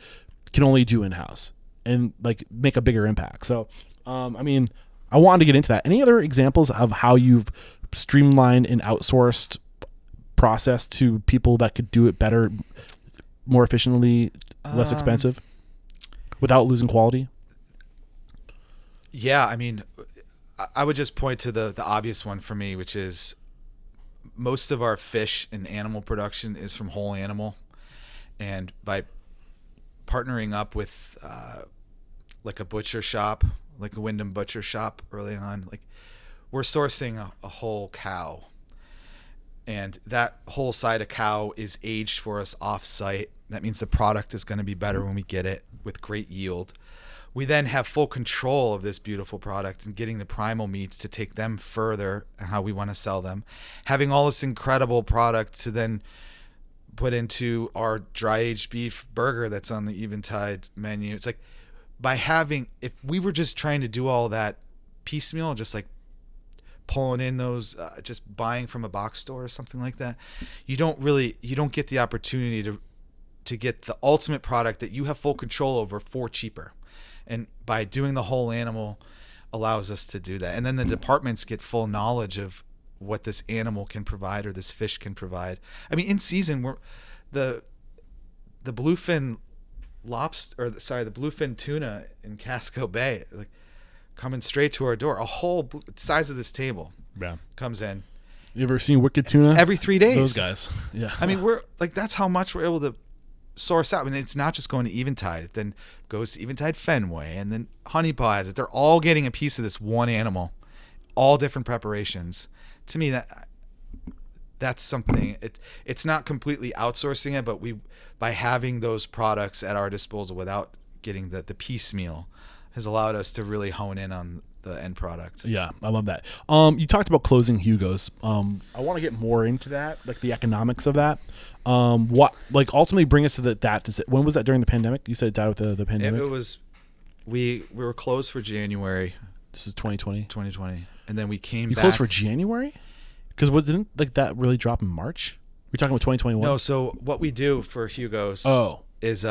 can only do in house and like make a bigger impact. So, I mean, I wanted to get into that. Any other examples of how you've streamlined and outsourced process to people that could do it better, more efficiently, less expensive, without losing quality? Yeah, I mean, I would just point to the obvious one for me, which is most of our fish and animal production is from whole animal, and by partnering up with like a butcher shop, like a Wyndham butcher shop early on, like we're sourcing a whole cow. And that whole side of cow is aged for us off-site. That means the product is going to be better when we get it with great yield. We then have full control of this beautiful product and getting the primal meats to take them further and how we want to sell them. Having all this incredible product to then put into our dry-aged beef burger that's on the Eventide menu. It's like if we were just trying to do all that piecemeal, just like pulling in those, just buying from a box store or something like that, you don't get the opportunity to get the ultimate product that you have full control over for cheaper. And by doing the whole animal allows us to do that. And then the departments get full knowledge of what this animal can provide or this fish can provide. I mean, in season, the bluefin the bluefin tuna in Casco Bay, like coming straight to our door, a whole size of this table comes in. You ever seen Wicked Tuna? Every 3 days. Those guys. Yeah. I mean, we're like, that's how much we're able to source out. I mean, it's not just going to Eventide. It then goes to Eventide Fenway, and then Honey Paw has it. They're all getting a piece of this one animal, all different preparations. To me, that's something. It's not completely outsourcing it, but by having those products at our disposal without getting the piecemeal has allowed us to really hone in on the end product. Yeah, I love that. You talked about closing Hugo's. I want to get more into that, like the economics of that. What like ultimately bring us to that? When was that during the pandemic? You said it died with the pandemic. It was. We were closed for January. This is 2020. 2020, and then we came. You back. Closed for January? Because didn't like that really drop in March? We're talking about 2021. No, so what we do for Hugo's is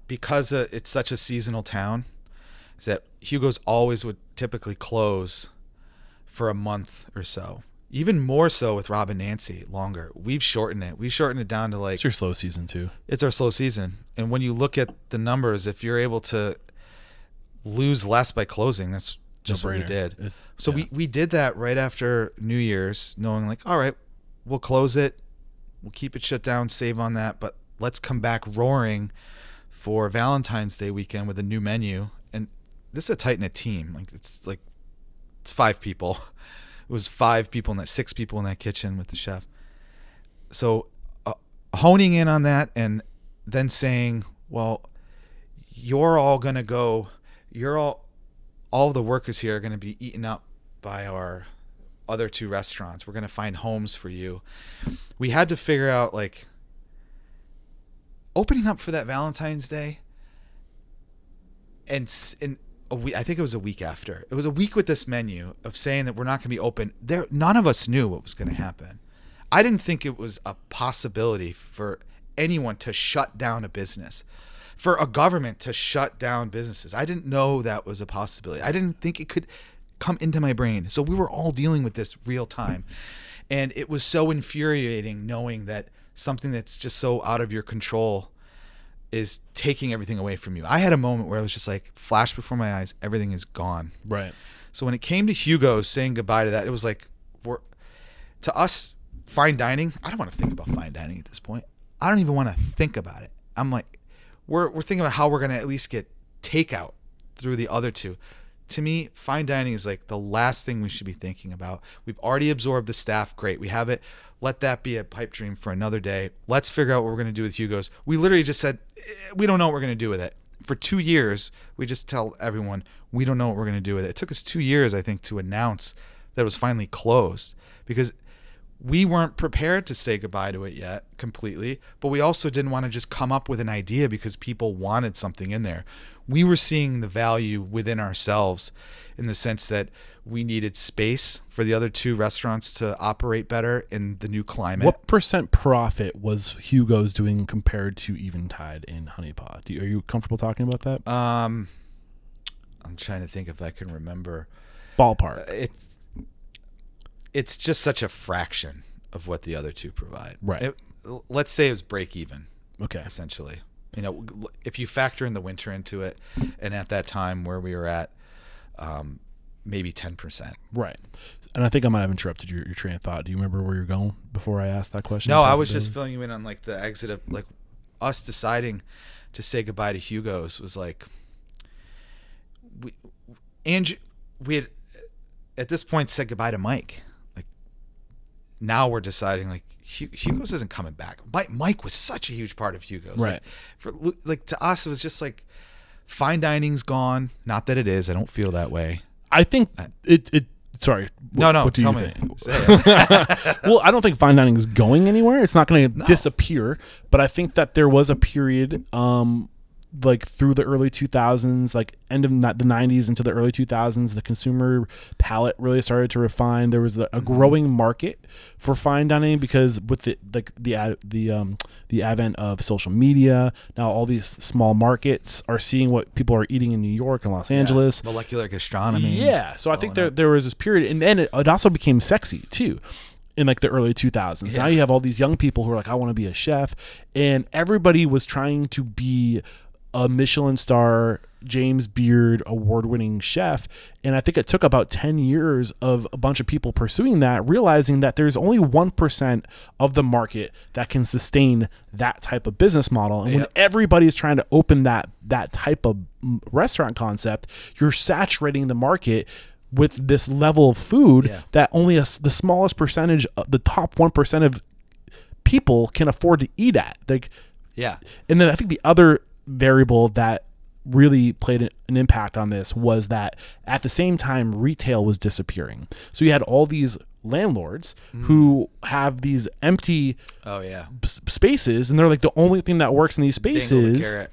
because it's such a seasonal town, is that Hugo's always would typically close for a month or so. Even more so with Rob and Nancy, longer. We've shortened it. We've shortened it down to like... It's your slow season too. It's our slow season. And when you look at the numbers, if you're able to lose less by closing, that's just what we did. So we did that right after New Year's, knowing like, all right, we'll close it. We'll keep it shut down, save on that. But let's come back roaring for Valentine's Day weekend with a new menu. And this is a tight-knit team. It's 5 people. It was 5 people in that, 6 people in that kitchen with the chef. So honing in on that and then saying, well, you're all going to go, all the workers here are going to be eaten up by our other 2 restaurants. We're going to find homes for you. We had to figure out like opening up for that Valentine's Day and I think it was a week after. It was a week with this menu of saying that we're not going to be open. None of us knew what was going to happen. I didn't think it was a possibility for anyone to shut down a business, for a government to shut down businesses. I didn't know that was a possibility. I didn't think it could come into my brain. So we were all dealing with this real time. And it was so infuriating knowing that something that's just so out of your control is taking everything away from you. I had a moment where I was just like, flash before my eyes, everything is gone. Right. So when it came to Hugo's saying goodbye to that, it was like, to us, fine dining, I don't want to think about fine dining at this point. I don't even want to think about it. I'm like, we're thinking about how we're going to at least get takeout through the other 2. To me, fine dining is like the last thing we should be thinking about. We've already absorbed the staff. Great. We have it. Let that be a pipe dream for another day. Let's figure out what we're going to do with Hugo's. We literally just said, we don't know what we're going to do with it. For 2 years, we just tell everyone, we don't know what we're going to do with it. It took us 2 years, I think, to announce that it was finally closed because we weren't prepared to say goodbye to it yet completely, but we also didn't want to just come up with an idea because people wanted something in there. We were seeing the value within ourselves in the sense that we needed space for the other 2 restaurants to operate better in the new climate. What % profit was Hugo's doing compared to Eventide and Honey Pot? Are you comfortable talking about that? I'm trying to think if I can remember. Ballpark. It's just such a fraction of what the other 2 provide. Right. Let's say it was break even. Okay. Essentially. You know, if you factor in the winter into it, and at that time where we were at, maybe 10%. Right. And I think I might have interrupted your train of thought. Do you remember where you're going before I asked that question? No, I was just filling you in on like the exit of like us deciding to say goodbye to Hugo's was like, we had at this point said goodbye to Mike. Like now we're deciding like Hugo's isn't coming back. Mike was such a huge part of Hugo's. Right. Like to us, it was just like fine dining's gone. Not that it is. I don't feel that way. I think it sorry. No. What do tell you me. think? Say it. Well, I don't think fine dining is going anywhere. It's not going to disappear. But I think that there was a period, like through the early 2000s, like end of the 90s into the early 2000s, the consumer palate really started to refine. There was a growing market for fine dining because with the advent of social media, now all these small markets are seeing what people are eating in New York and Los Angeles. Molecular gastronomy. Yeah. So I think there was this period, and then it also became sexy too. In like the early 2000s. Now you have all these young people who are like, I want to be a chef, and everybody was trying to be a Michelin star, James Beard award-winning chef. And I think it took about 10 years of a bunch of people pursuing that, realizing that there's only 1% of the market that can sustain that type of business model. And when everybody's trying to open that type of restaurant concept, you're saturating the market with this level of food that only the smallest percentage, the top 1% of people can afford to eat at. And then I think the other variable that really played an impact on this was that at the same time retail was disappearing. So you had all these landlords who have these empty spaces, and they're like, the only thing that works in these spaces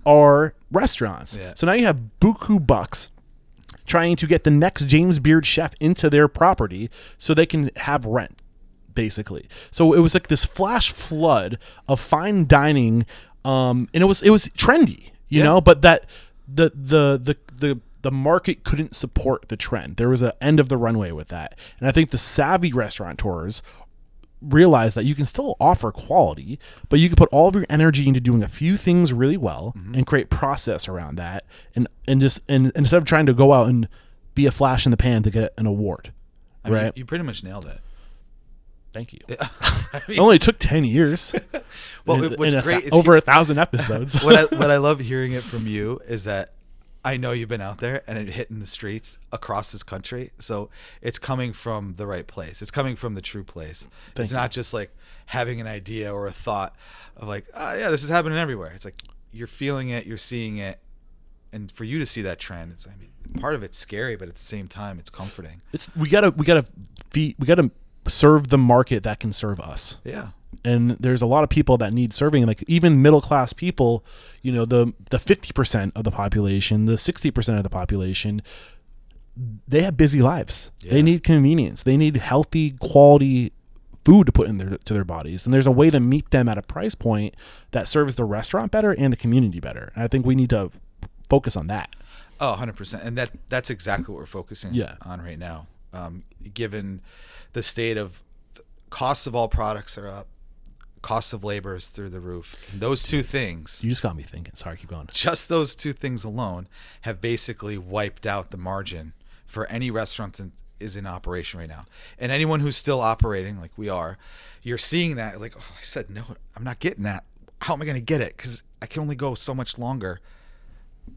are restaurants. So now you have buku bucks trying to get the next James Beard chef into their property so they can have rent. basically. So it was like this flash flood of fine dining, and it was trendy, you know, but that the market couldn't support the trend. There was an end of the runway with that. And I think the savvy restaurateurs realize that you can still offer quality, but you can put all of your energy into doing a few things really well and create process around that, and instead of trying to go out and be a flash in the pan to get an award. I mean, right? you pretty much nailed it. Thank you. I mean, It only took 10 years. well, what's great is over 1,000 episodes. what I love hearing it from you is that I know you've been out there and it hitting the streets across this country. So it's coming from the right place. It's coming from the true place. It's not just like having an idea or a thought of like, oh yeah, this is happening everywhere. It's like you're feeling it, you're seeing it. And for you to see that trend, it's, I mean, part of it's scary, but at the same time, it's comforting. We gotta serve the market that can serve us. Yeah. And there's a lot of people that need serving, like even middle class people, you know, the 50% of the population, the 60% of the population, they have busy lives. Yeah. They need convenience. They need healthy, quality food to put in their bodies. And there's a way to meet them at a price point that serves the restaurant better and the community better. And I think we need to focus on that. Oh, 100%. And that's exactly what we're focusing on right now. Given the state of costs of all products are up, costs of labor is through the roof. And those two things. You just got me thinking. Sorry, keep going. Just those two things alone have basically wiped out the margin for any restaurant that is in operation right now. And anyone who's still operating like we are, you're seeing that like, oh, I said, no, I'm not getting that. How am I going to get it? Because I can only go so much longer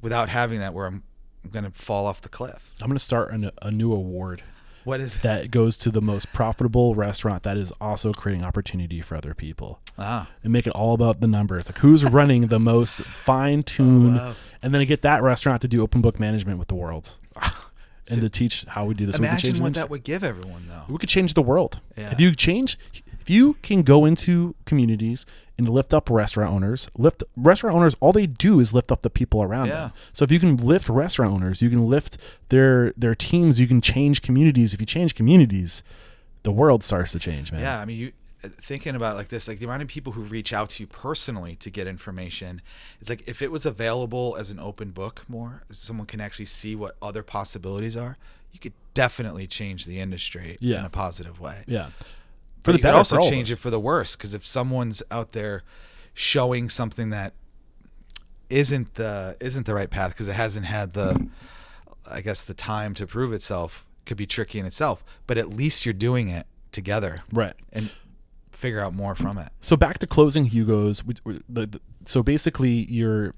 without having that where I'm going to fall off the cliff. I'm going to start a new award. What is it? That goes to the most profitable restaurant that is also creating opportunity for other people. And make it all about the numbers. Like who's running the most fine-tuned, and then I get that restaurant to do open book management with the world. And to teach how we do this. Imagine what that would give everyone, though. We could change the world. Yeah. If you can go into communities and lift up restaurant owners, all they do is lift up the people around them. So if you can lift restaurant owners, you can lift their teams, you can change communities. If you change communities, the world starts to change, man. Yeah, I mean, thinking about it like this, like the amount of people who reach out to you personally to get information, it's like if it was available as an open book more, someone can actually see what other possibilities are, you could definitely change the industry in a positive way. Yeah. For the better, you could also change it for the worse, because if someone's out there showing something that isn't the right path because it hasn't had the time to prove itself, could be tricky in itself. But at least you're doing it together, right? And figure out more from it. So back to closing Hugo's. So basically, you're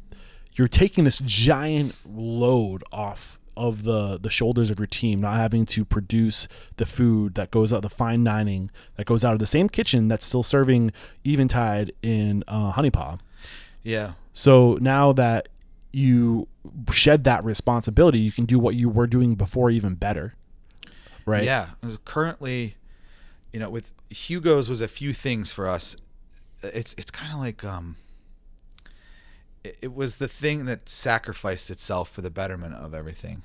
taking this giant load off of the shoulders of your team, not having to produce the food that goes out, the fine dining that goes out of the same kitchen that's still serving Eventide in Honey Paw. Yeah. So now that you shed that responsibility, you can do what you were doing before even better, right? Yeah. Currently, with Hugo's was a few things for us. It's kind of like it was the thing that sacrificed itself for the betterment of everything.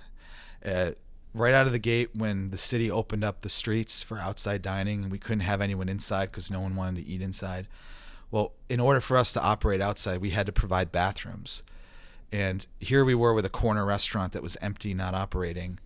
Right out of the gate, when the city opened up the streets for outside dining and we couldn't have anyone inside because no one wanted to eat inside. Well, in order for us to operate outside, we had to provide bathrooms. And here we were with a corner restaurant that was empty, not operating,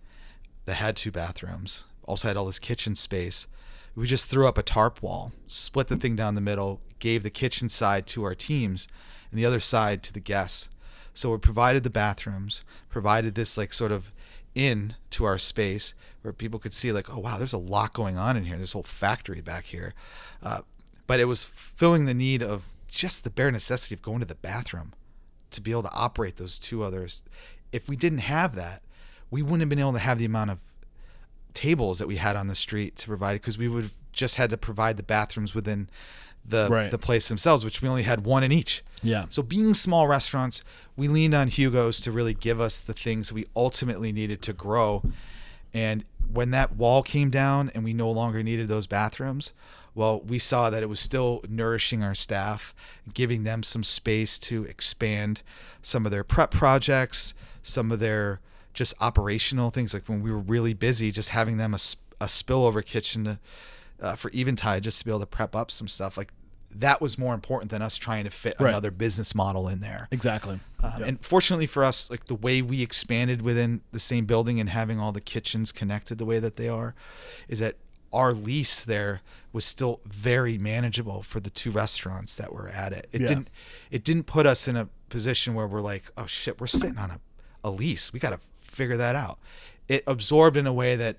that had 2 bathrooms, also had all this kitchen space. We just threw up a tarp wall, split the thing down the middle, gave the kitchen side to our teams and the other side to the guests. So we provided the bathrooms, provided this like sort of in to our space where people could see like, oh wow, there's a lot going on in here. This whole factory back here. But it was filling the need of just the bare necessity of going to the bathroom to be able to operate those 2 others. If we didn't have that, we wouldn't have been able to have the amount of tables that we had on the street to provide, because we would have just had to provide the bathrooms within the place themselves, which we only had 1 in each. Yeah. So being small restaurants, we leaned on Hugo's to really give us the things that we ultimately needed to grow. And when that wall came down and we no longer needed those bathrooms, well, we saw that it was still nourishing our staff, giving them some space to expand some of their prep projects, some of their just operational things. Like when we were really busy, just having them a spillover kitchen for Eventide, just to be able to prep up some stuff, like that was more important than us trying to fit another business model in there. Exactly. And fortunately for us, like the way we expanded within the same building and having all the kitchens connected the way that they are, is that our lease there was still very manageable for the 2 restaurants that were at it. It didn't put us in a position where we're like, oh shit, we're sitting on a lease. We got to figure that out. It absorbed in a way that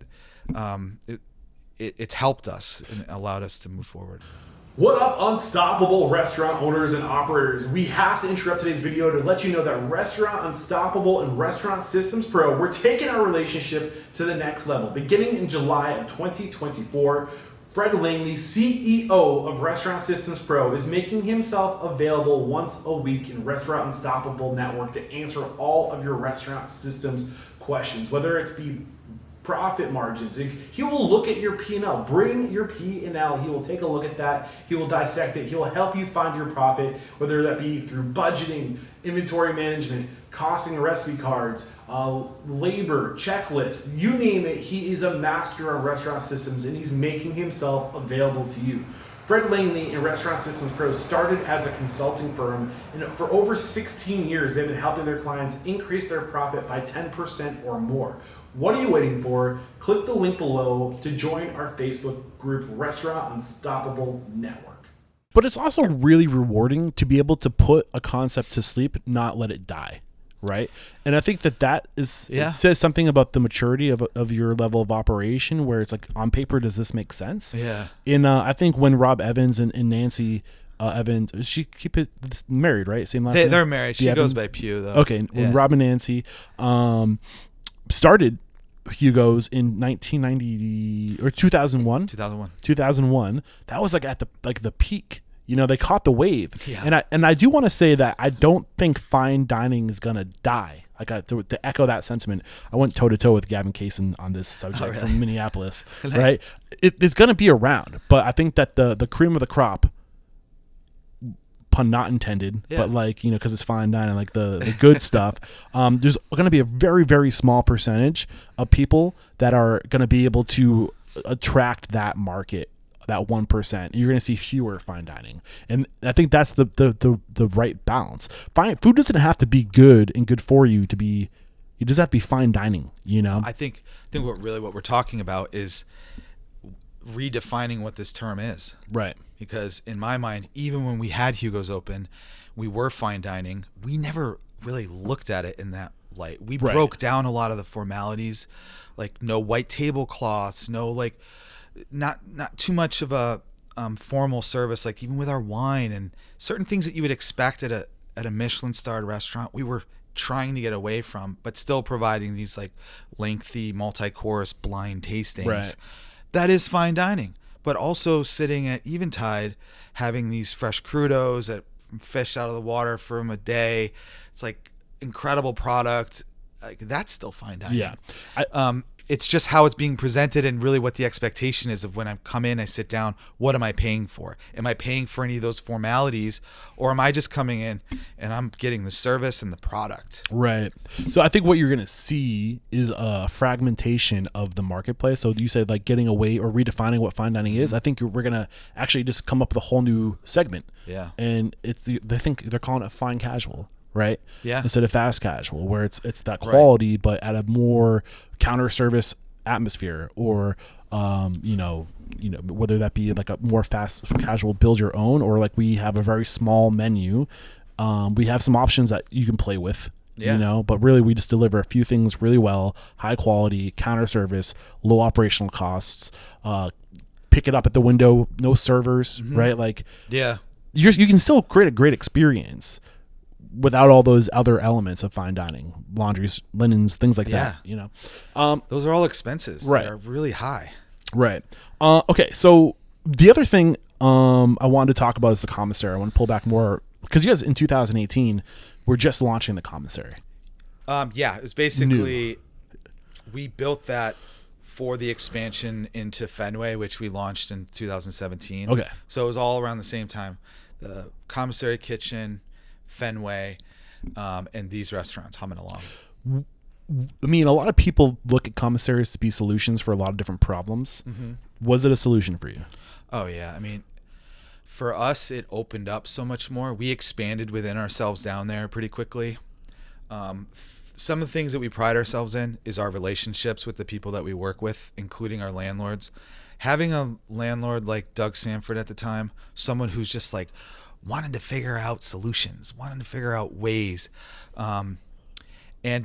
it's helped us and allowed us to move forward. What up, Unstoppable restaurant owners and operators? We have to interrupt today's video to let you know that Restaurant Unstoppable and Restaurant Systems Pro, we're taking our relationship to the next level. Beginning in July of 2024, Fred Langley, CEO of Restaurant Systems Pro, is making himself available once a week in Restaurant Unstoppable Network to answer all of your restaurant systems questions, whether it's the profit margins. He will look at your P&L. Bring your P&L. He will take a look at that. He will dissect it. He will help you find your profit, whether that be through budgeting, inventory management, costing recipe cards, labor, checklists, you name it. He is a master on restaurant systems, and he's making himself available to you. Fred Langley and Restaurant Systems Pro started as a consulting firm, and for over 16 years, they've been helping their clients increase their profit by 10% or more. What are you waiting for? Click the link below to join our Facebook group, Restaurant Unstoppable Network. But it's also really rewarding to be able to put a concept to sleep, not let it die, right? And I think that is it says something about the maturity of your level of operation, where it's like, on paper, does this make sense? Yeah. In I think when Rob Evans and Nancy Evans, she keep it married, right? Same last name? They're married. She goes by Pew, though. Okay. When Rob and Nancy started Hugo's in 1990 or 2001. 2001. That was like at the peak. You know, they caught the wave. Yeah. And I do want to say that I don't think fine dining is gonna die. Like to echo that sentiment, I went toe to toe with Gavin Kaysen on this subject from Minneapolis. Right? It's gonna be around, but I think that the cream of the crop, pun not intended, but like, you know, because it's fine dining, like the good stuff, there's going to be a very, very small percentage of people that are going to be able to attract that market, that 1%. You're going to see fewer fine dining, and I think that's the right balance. Food doesn't have to be good and good for you to be. It does have to be fine dining, you know. I think what we're talking about is redefining what this term is. Right. Because in my mind, even when we had Hugo's open, we were fine dining. We never really looked at it in that light. We broke down a lot of the formalities, like no white tablecloths, no like not too much of a formal service, like even with our wine and certain things that you would expect at a Michelin-starred restaurant. We were trying to get away from, but still providing these like lengthy multi-course blind tastings. Right. That is fine dining. But also sitting at Eventide, having these fresh crudos that fish out of the water from a day. It's like incredible product. Like that's still fine dining. Yeah. It's just how it's being presented and really what the expectation is of when I come in, I sit down, what am I paying for? Am I paying for any of those formalities, or am I just coming in and I'm getting the service and the product? Right. So I think what you're going to see is a fragmentation of the marketplace. So you said like getting away or redefining what fine dining is. I think we're going to actually just come up with a whole new segment. Yeah. And they think they're calling it fine casual. Right. Yeah. Instead of fast casual, where it's that quality, but at a more counter service atmosphere, or you know, whether that be like a more fast casual build your own, or like we have a very small menu. We have some options that you can play with. You know, but really we just deliver a few things really well, high quality, counter service, low operational costs. Pick it up at the window, no servers, right? Like, you can still create a great experience without all those other elements of fine dining, laundries, linens, things like that, you know. Those are all expenses that are really high. Right. Okay, so the other thing I wanted to talk about is the commissary. I want to pull back more, because you guys in 2018 were just launching the commissary. It was basically, we built that for the expansion into Fenway, which we launched in 2017. Okay. So it was all around the same time. The commissary kitchen, Fenway, and these restaurants humming along. I mean, a lot of people look at commissaries to be solutions for a lot of different problems. Was it a solution for you? Oh yeah. I mean, for us, it opened up so much more. We expanded within ourselves down there pretty quickly. Some of the things that we pride ourselves in is our relationships with the people that we work with, including our landlords. Having a landlord like Doug Sanford at the time, someone who's just like wanting to figure out solutions, wanting to figure out ways, and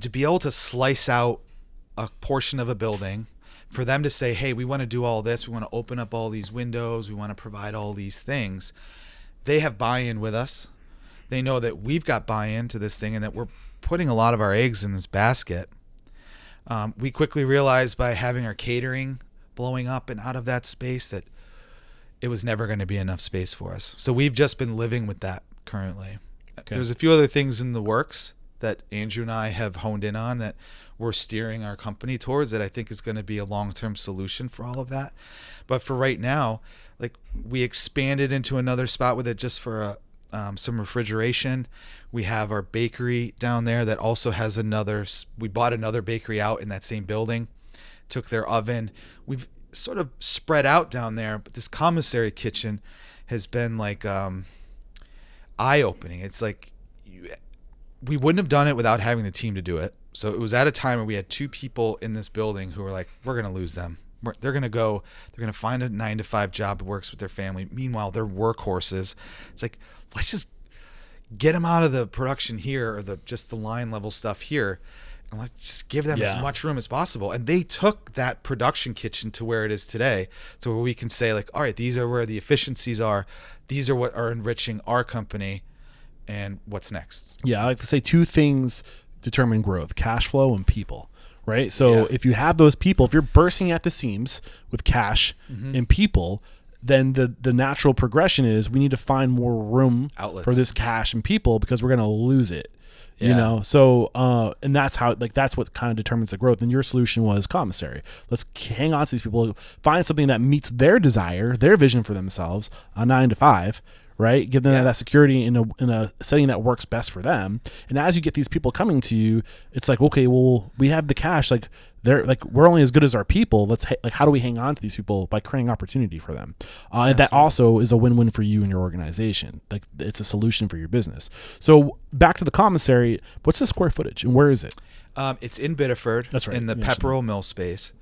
to be able to slice out a portion of a building, for them to say, hey, we want to do all this, we want to open up all these windows, we want to provide all these things. They have buy-in with us. They know that we've got buy-in to this thing and that we're putting a lot of our eggs in this basket. We quickly realized by having our catering blowing up and out of that space that it was never going to be enough space for us. So we've just been living with that currently. Okay. There's a few other things in the works that Andrew and I have honed in on that we're steering our company towards that I think is going to be a long-term solution for all of that. But for right now, like, we expanded into another spot with it just for some refrigeration. We have our bakery down there that also has we bought another bakery out in that same building, took their oven. We've sort of spread out down there, but this commissary kitchen has been like eye-opening. It's like we wouldn't have done it without having the team to do it. So it was at a time where we had 2 people in this building who were like, we're going to lose them. They're going to find a 9-to-5 job that works with their family. Meanwhile, they're workhorses. It's like, let's just get them out of the production here, or just the line level stuff here, and let's just give them as much room as possible. And they took that production kitchen to where it is today, to where we can say, like, all right, these are where the efficiencies are. These are what are enriching our company, and what's next. Yeah, I like to say 2 things determine growth: cash flow and people. Right. So if you have those people, if you're bursting at the seams with cash and people, then the natural progression is we need to find more room outlets for this cash and people, because we're going to lose it. You know, so and that's how, like, that's what kind of determines the growth. And your solution was commissary. Let's hang on to these people, find something that meets their desire, their vision for themselves, a 9-to-5. Right, give them that security in a setting that works best for them. And as you get these people coming to you, it's like, okay, well, we have the cash. Like, we're only as good as our people. How do we hang on to these people by creating opportunity for them? And that also is a win-win for you and your organization. Like, it's a solution for your business. So back to the commissary. What's the square footage and where is it? It's in Biddeford. That's right. In the Pepperell Mill space.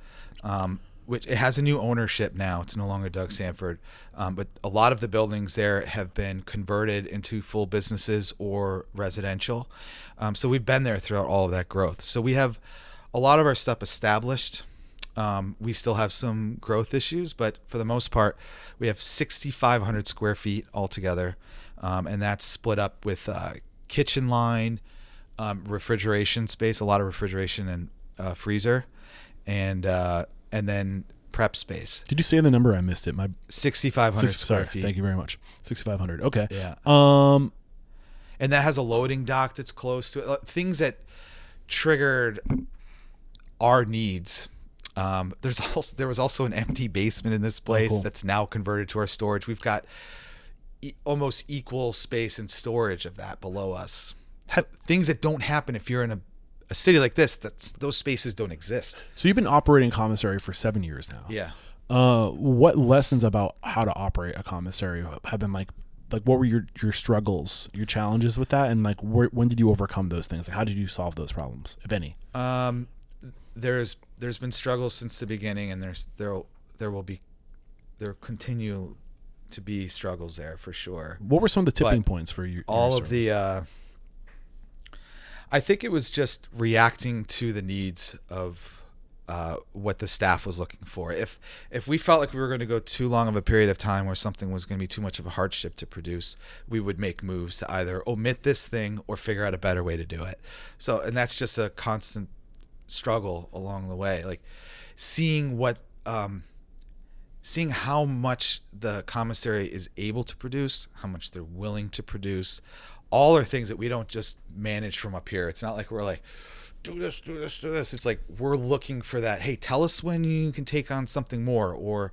Which it has a new ownership now. It's no longer Doug Sanford. But a lot of the buildings there have been converted into full businesses or residential. So we've been there throughout all of that growth. So we have a lot of our stuff established. We still have some growth issues, but for the most part, we have 6,500 square feet altogether. And that's split up with kitchen line, refrigeration space, a lot of refrigeration and freezer, and then prep space. Did you say the number? I missed it. 6,500 square feet. Thank you very much. 6,500. Okay. Yeah. And that has a loading dock that's close to it. Things that triggered our needs. There was also an empty basement in this place that's now converted to our storage. We've got almost equal space and storage of that below us. So things that don't happen if you're in a city like this, those spaces don't exist. So you've been operating commissary for 7 years now. Yeah. What lessons about how to operate a commissary have been like what were your struggles, your challenges with that, and like when did you overcome those things? Like, how did you solve those problems, if any? There's been struggles since the beginning, and there continue to be struggles there for sure. What were some of the tipping points for you? All of the I think it was just reacting to the needs of what the staff was looking for. If we felt like we were going to go too long of a period of time where something was going to be too much of a hardship to produce, we would make moves to either omit this thing or figure out a better way to do it. So, and that's just a constant struggle along the way. Like seeing how much the commissary is able to produce, how much they're willing to produce. All are things that we don't just manage from up here. It's not like we're like, do this. It's like we're looking for that. Hey, tell us when you can take on something more, or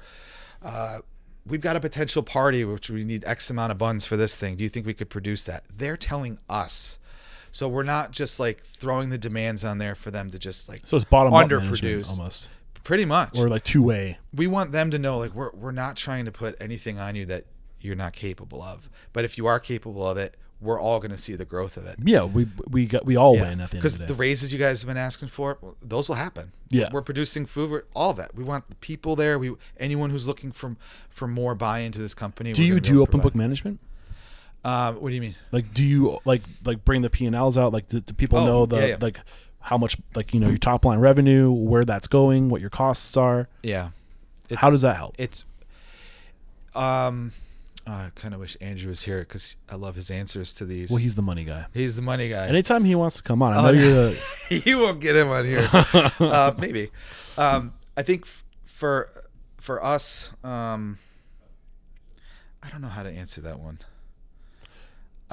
we've got a potential party which we need X amount of buns for this thing. Do you think we could produce that? They're telling us. So we're not just like throwing the demands on there for them to just like so it's bottom underproduce. Almost. Pretty much. or like two-way. We want them to know, like, we're not trying to put anything on you that you're not capable of. But if you are capable of it, we're all going to see the growth of it. Yeah, we all win at the end of Because the day. the raises you guys have been asking for, those will happen. Yeah. We're producing food, all of that. We want the people there. Anyone who's looking for more buy-in to this company. Do you do open book management? What do you mean? Like, do you like bring the P&Ls out? Like, do people know like how much, like, your top line revenue, where that's going, what your costs are? Yeah. How does that help? It's I kind of wish Andrew was here because I love his answers to these. Well, he's the money guy. He's the money guy. Anytime he wants to come on, I know you're the... You won't get him on here. Maybe. I think for us, I don't know how to answer that one.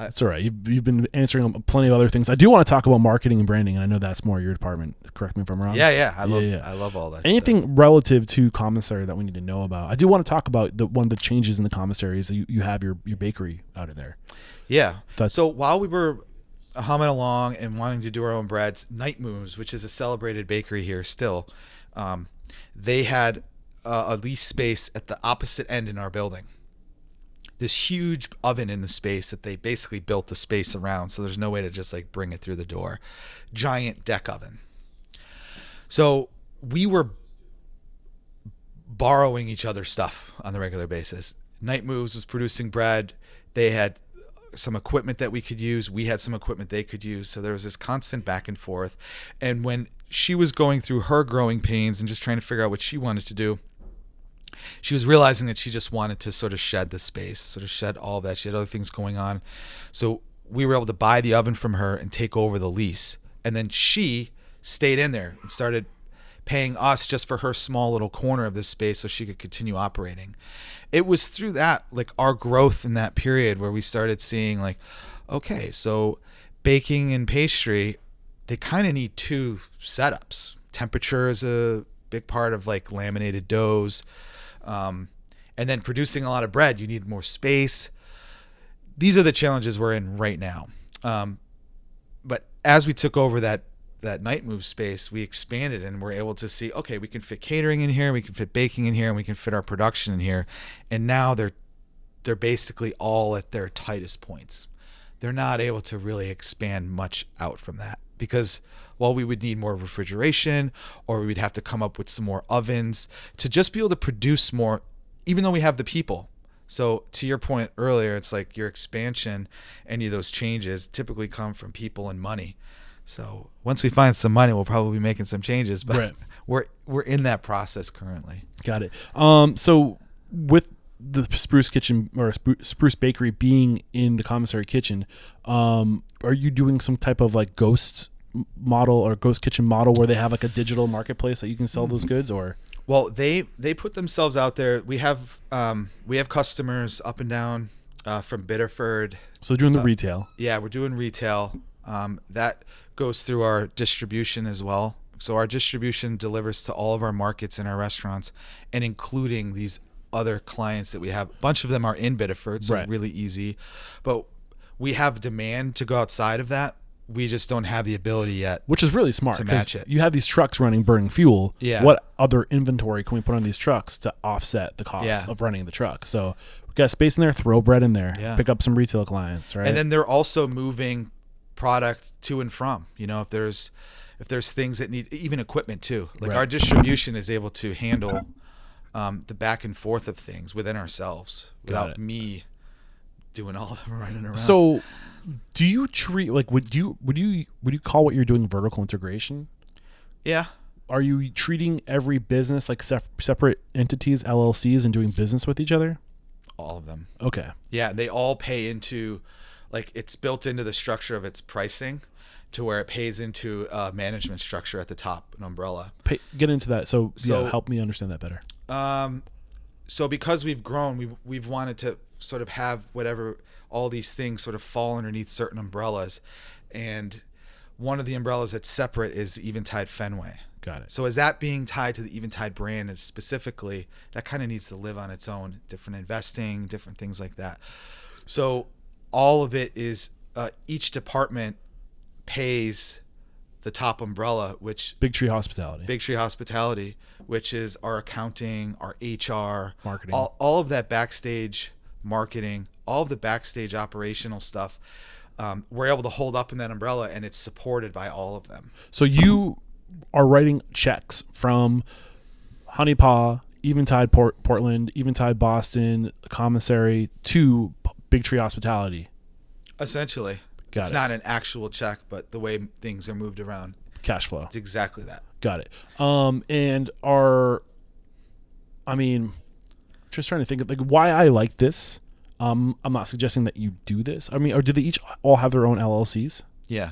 It's all right. You've been answering plenty of other things. I do want to talk about marketing and branding, and I know that's more your department. Correct me if I'm wrong. Yeah. I love all that. Anything stuff. relative to commissary that we need to know about? I do want to talk about one of the changes in the commissary is you have your bakery out of there. Yeah. So while we were humming along and wanting to do our own breads, Night Moves, which is a celebrated bakery here still, they had a lease space at the opposite end in our building. This huge oven in the space that they basically built the space around, so there's no way to just like bring it through the door. Giant deck oven. So we were borrowing each other's stuff on the regular basis. Night Moves was producing bread. They had some equipment that we could use. We had some equipment they could use. So there was this constant back and forth. And when she was going through her growing pains and just trying to figure out what she wanted to do, she was realizing that she just wanted to sort of shed the space, sort of shed all of that. She had other things going on. So we were able to buy the oven from her and take over the lease. And then she stayed in there and started paying us just for her small little corner of this space so she could continue operating. It was through that, like our growth in that period, where we started seeing like, okay, so baking and pastry, they kind of need two setups. Temperature is a big part of like laminated doughs. And then producing a lot of bread, you need more space. These are the challenges we're in right now. But as we took over that Night Move space, we expanded and we're able to see, okay, we can fit catering in here, we can fit baking in here, and we can fit our production in here. And now they're basically all at their tightest points. They're not able to really expand much out from that because while we would need more refrigeration, or we'd have to come up with some more ovens to just be able to produce more, even though we have the people. So to your point earlier, it's like your expansion, any of those changes typically come from people and money. So once we find some money, we'll probably be making some changes, but right. we're in that process currently. Got it. So with the Spruce Kitchen or Spruce Bakery being in the commissary kitchen, are you doing some type of like ghost model or ghost kitchen model where they have like a digital marketplace that you can sell those goods? Or well, they put themselves out there. We have customers up and down from Biddeford. So doing the retail. Yeah, we're doing retail. That goes through our distribution as well. So our distribution delivers to all of our markets and our restaurants, and including these other clients that we have. A bunch of them are in Biddeford, so really easy. But we have demand to go outside of that. We just don't have the ability yet, which is really smart to match it. You have these trucks running, burning fuel. Yeah. What other inventory can we put on these trucks to offset the cost of running the truck? So we got space in there, throw bread in there, pick up some retail clients, right? And then they're also moving product to and from. You know, if there's things that need even equipment too. Like our distribution is able to handle the back and forth of things within ourselves without me doing all the running around. So do you treat like would you call what you're doing vertical integration? Yeah. Are you treating every business like separate entities, LLCs, and doing business with each other? All of them. Okay. Yeah, they all pay into, like, it's built into the structure of its pricing to where it pays into a management structure at the top, an umbrella. Get into that. So help me understand that better. So because we've grown, we've wanted to sort of have whatever, all these things sort of fall underneath certain umbrellas. And one of the umbrellas that's separate is Eventide Fenway. Got it. So as that being tied to the Eventide brand is specifically, that kind of needs to live on its own, different investing, different things like that. So all of it is, each department pays the top umbrella, which Big Tree Hospitality. Big Tree Hospitality, which is our accounting, our HR, Marketing. all of that backstage marketing, all of the backstage operational stuff. We're able to hold up in that umbrella, and it's supported by all of them. So you are writing checks from Honey Paw, Eventide Portland, Eventide Boston, Commissary to Big Tree Hospitality. Essentially. It's not an actual check, but the way things are moved around. Cash flow. It's exactly that. Got it. Just trying to think of like why I like this. I'm not suggesting that you do this. I mean, or do they each all have their own LLCs? Yeah.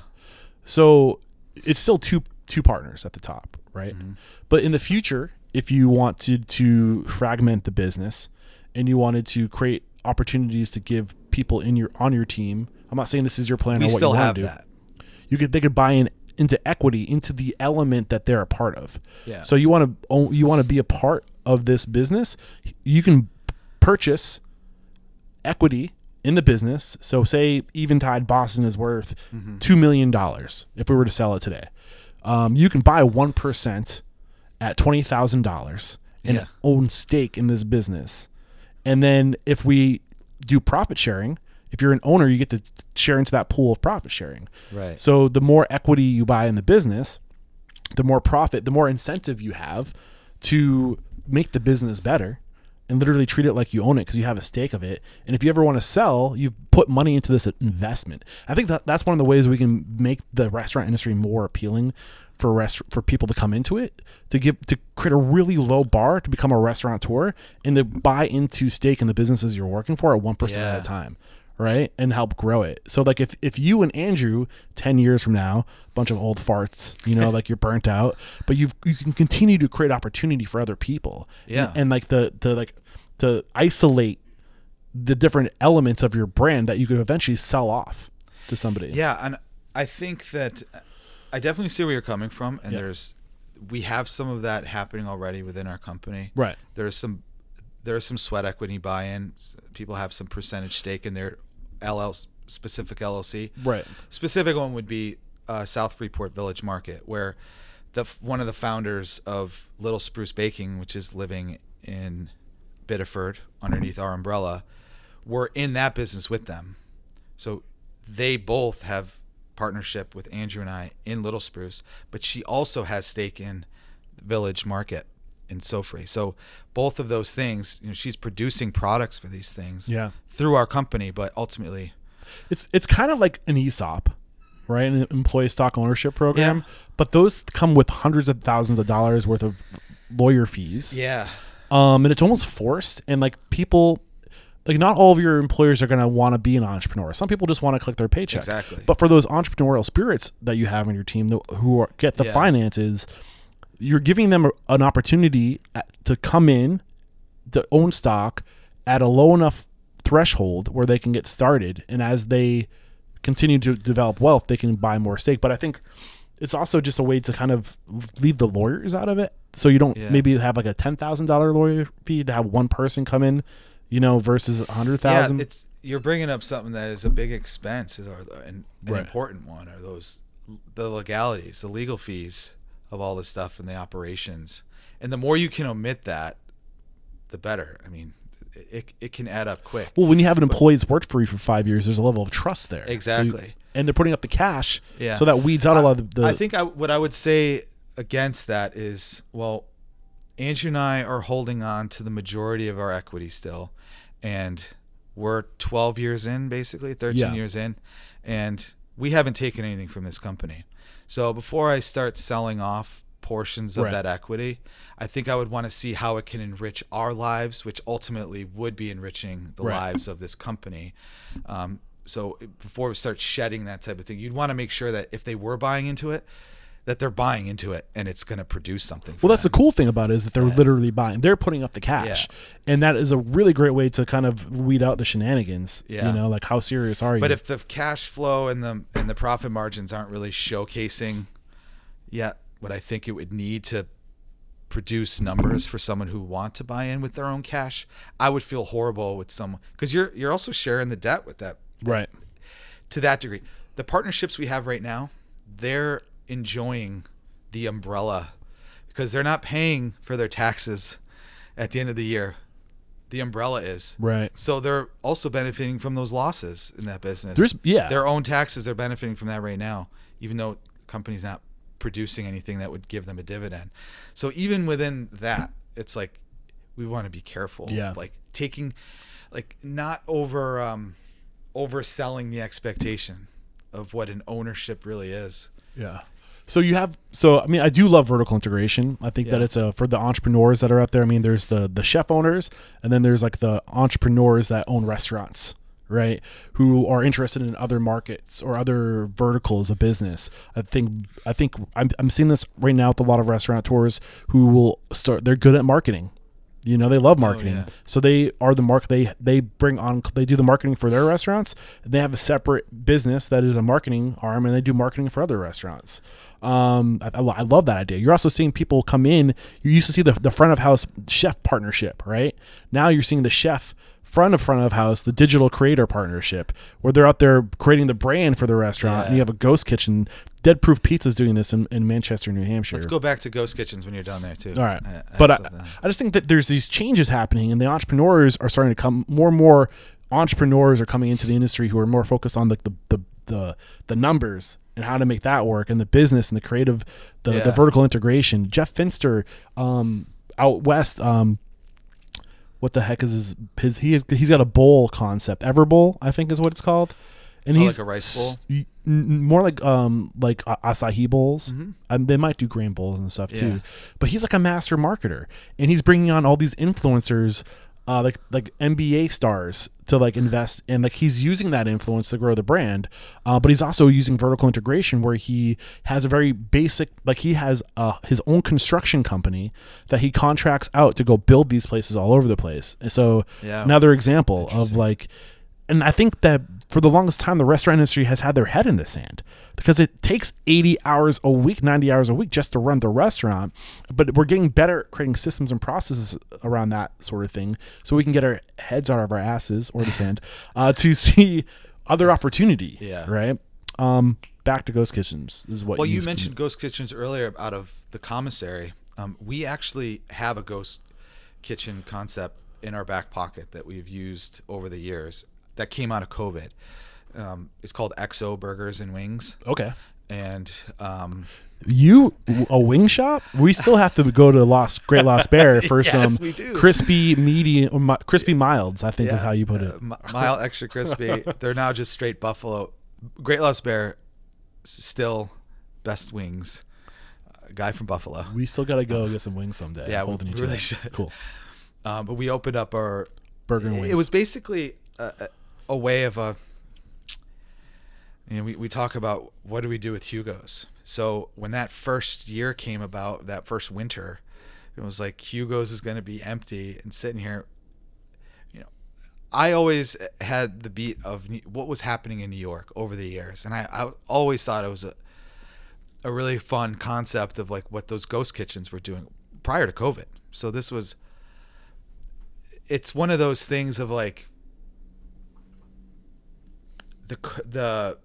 So it's still two partners at the top, right? Mm-hmm. But in the future, if you wanted to fragment the business and you wanted to create opportunities to give people on your team, I'm not saying this is your plan or what you want to do. That. They could buy into equity into the element that they're a part of. Yeah. So you want to be a part of this business, you can purchase equity in the business. So say Eventide Boston is worth $2 million if we were to sell it today. You can buy 1% at $20,000 and own stake in this business. And then if we do profit sharing, if you're an owner, you get to share into that pool of profit sharing. Right. So the more equity you buy in the business, the more profit, the more incentive you have to make the business better and literally treat it like you own it because you have a stake of it. And if you ever want to sell, you've put money into this investment. I think that's one of the ways we can make the restaurant industry more appealing for people to come into it, to create a really low bar to become a restaurateur and to buy into stake in the businesses you're working for at 1% at a time. Right. And help grow it. So like if you and Andrew 10 years from now, a bunch of old farts, like you're burnt out, but you can continue to create opportunity for other people. Yeah. And like to isolate the different elements of your brand that you could eventually sell off to somebody. Yeah. And I think that I definitely see where you're coming from. And we have some of that happening already within our company. Right. There's some sweat equity buy-in. People have some percentage stake in their specific LLC. Right. Specific one would be South Freeport Village Market, where one of the founders of Little Spruce Baking, which is living in Biddeford underneath our umbrella, we're in that business with them. So they both have partnership with Andrew and I in Little Spruce, but she also has stake in Village Market in Sofrey. So both of those things, she's producing products for these things through our company, but ultimately it's kind of like an ESOP, right? An employee stock ownership program, but those come with hundreds of thousands of dollars worth of lawyer fees. Yeah. And it's almost forced, and like people, like not all of your employers are going to want to be an entrepreneur. Some people just want to collect their paycheck. Exactly. But for those entrepreneurial spirits that you have on your team who get the finances, you're giving them an opportunity to come in, to own stock at a low enough threshold where they can get started. And as they continue to develop wealth, they can buy more stake. But I think it's also just a way to kind of leave the lawyers out of it. So you don't maybe have like a $10,000 lawyer fee to have one person come in, versus $100,000. Yeah, you're bringing up something that is a big expense, an important one, are the legalities, the legal fees of all this stuff and the operations. And the more you can omit that, the better. I mean, it can add up quick. Well, when you have an employee that's worked for you for 5 years, there's a level of trust there. Exactly. And they're putting up the cash, so that weeds out a lot of the... I think what I would say against that is, well, Andrew and I are holding on to the majority of our equity still, and we're 12 years in, basically, 13 years in, and we haven't taken anything from this company. So before I start selling off portions of that equity, I think I would want to see how it can enrich our lives, which ultimately would be enriching the lives of this company. So before we start shedding that type of thing, you'd want to make sure that if they were buying into it, that they're buying into it and it's going to produce something for Well, that's them. the cool thing about it, is that they're literally buying. They're putting up the cash. And that is a really great way to kind of weed out the shenanigans. Like how serious are you? But if the cash flow and the profit margins aren't really showcasing yet what I think it would need to produce numbers for someone who want to buy in with their own cash, I would feel horrible with someone, because you're also sharing the debt with that. Right. To that degree. The partnerships we have right now, they're enjoying the umbrella, because they're not paying for their taxes at the end of the year. The umbrella is. Right. So they're also benefiting from those losses in that business. Their own taxes, they're benefiting from that right now, even though the company's not producing anything that would give them a dividend. So even within that, it's like we want to be careful. Yeah. Like taking, like not overselling the expectation of what an ownership really is. Yeah. So I mean, I do love vertical integration. I think that it's for the entrepreneurs that are out there. I mean, there's the chef owners, and then there's like the entrepreneurs that own restaurants, right? Who are interested in other markets or other verticals of business. I think I'm seeing this right now with a lot of restaurateurs who will start. They're good at marketing. You know, they love marketing. Oh, yeah. So they are the they do the marketing for their restaurants. They have a separate business that is a marketing arm, and they do marketing for other restaurants. I love that idea. You're also seeing people come in. You used to see the front of house chef partnership, right? Now you're seeing the chef front of house, the digital creator partnership, where they're out there creating the brand for the restaurant. And you have a ghost kitchen. Dead Proof Pizza's doing this in Manchester, New Hampshire. Let's go back to ghost kitchens when you're done there too. All right. But I just think that there's these changes happening, and the entrepreneurs are starting to come. More and more entrepreneurs are coming into the industry who are more focused on like the numbers and how to make that work, and the business and the creative, the vertical integration. Jeff Finster out west, what the heck is he's got a bowl concept, Everbowl, I think is what it's called. And he's like a rice bowl, more like acai bowls. Mm-hmm. They might do grain bowls and stuff too. But he's like a master marketer, and he's bringing on all these influencers, like NBA stars, to like invest, and like he's using that influence to grow the brand. But he's also using vertical integration, where he has a very basic, like he has his own construction company that he contracts out to go build these places all over the place. And so another example of like. And I think that for the longest time, the restaurant industry has had their head in the sand, because it takes 80 hours a week, 90 hours a week just to run the restaurant. But we're getting better at creating systems and processes around that sort of thing, so we can get our heads out of our asses or the sand to see other opportunity. Yeah. Right. Back to ghost kitchens is what. Well, you mentioned ghost kitchens earlier out of the commissary. We actually have a ghost kitchen concept in our back pocket that we've used over the years. That came out of COVID. It's called XO Burgers and Wings. Okay. And a wing shop? We still have to go to Great Lost Bear for some crispy milds, I think is how you put it. Mild, extra crispy. They're now just straight buffalo. Great Lost Bear, still best wings. Guy from Buffalo. We still got to go get some wings someday. Yeah, we really should. Cool. But we opened up our burger and wings. It was basically a way of we talk about what do we do with Hugo's. So when that first year came about, that first winter, it was like Hugo's is going to be empty, and sitting here, I always had the beat of what was happening in New York over the years, and I always thought it was a really fun concept of like what those ghost kitchens were doing prior to COVID. So it's one of those things of like the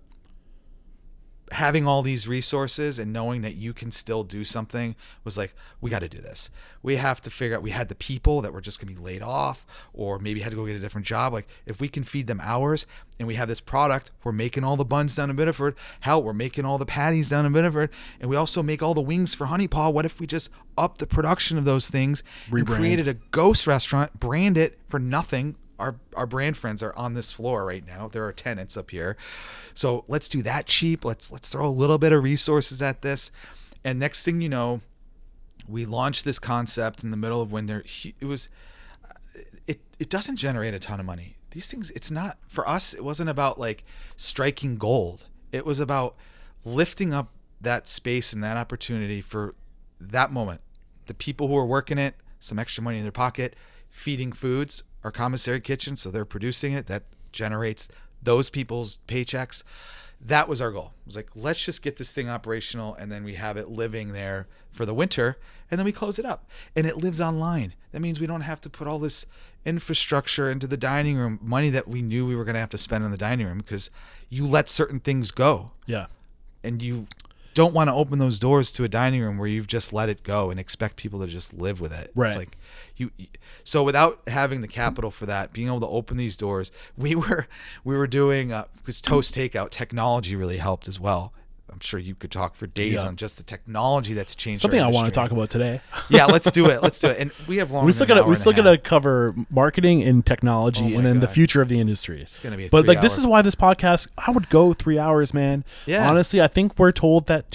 having all these resources and knowing that you can still do something was like, we got to do this. We have to figure out, we had the people that were just going to be laid off or maybe had to go get a different job. Like if we can feed them hours and we have this product, we're making all the buns down in Biddeford. Hell, we're making all the patties down in Biddeford. And we also make all the wings for Honey Paw. What if we just up the production of those things and created a ghost restaurant, brand it for nothing? Our brand friends are on this floor right now. There are tenants up here. So let's do that cheap. Let's throw a little bit of resources at this. And next thing you know, we launched this concept in the middle of when it doesn't generate a ton of money. These things, it's not, for us, it wasn't about like striking gold. It was about lifting up that space and that opportunity for that moment. The people who are working it, some extra money in their pocket, feeding foods, our commissary kitchen, so they're producing it. That generates those people's paychecks. That was our goal. It was like, let's just get this thing operational, and then we have it living there for the winter, and then we close it up. And it lives online. That means we don't have to put all this infrastructure into the dining room, money that we knew we were going to have to spend on the dining room, because you let certain things go. Yeah. And you don't want to open those doors to a dining room where you've just let it go and expect people to just live with it. Right. It's like so without having the capital for that, being able to open these doors, we were doing because Toast Takeout technology really helped as well. I'm sure you could talk for days on just the technology that's changed. Something our I want to industry. talk about today. Yeah, let's do it. And we have long. We still gotta cover marketing and technology, and then the future of the industry. It's gonna be. But like this is why this podcast, I would go 3 hours, man. Yeah. Honestly, I think we're told that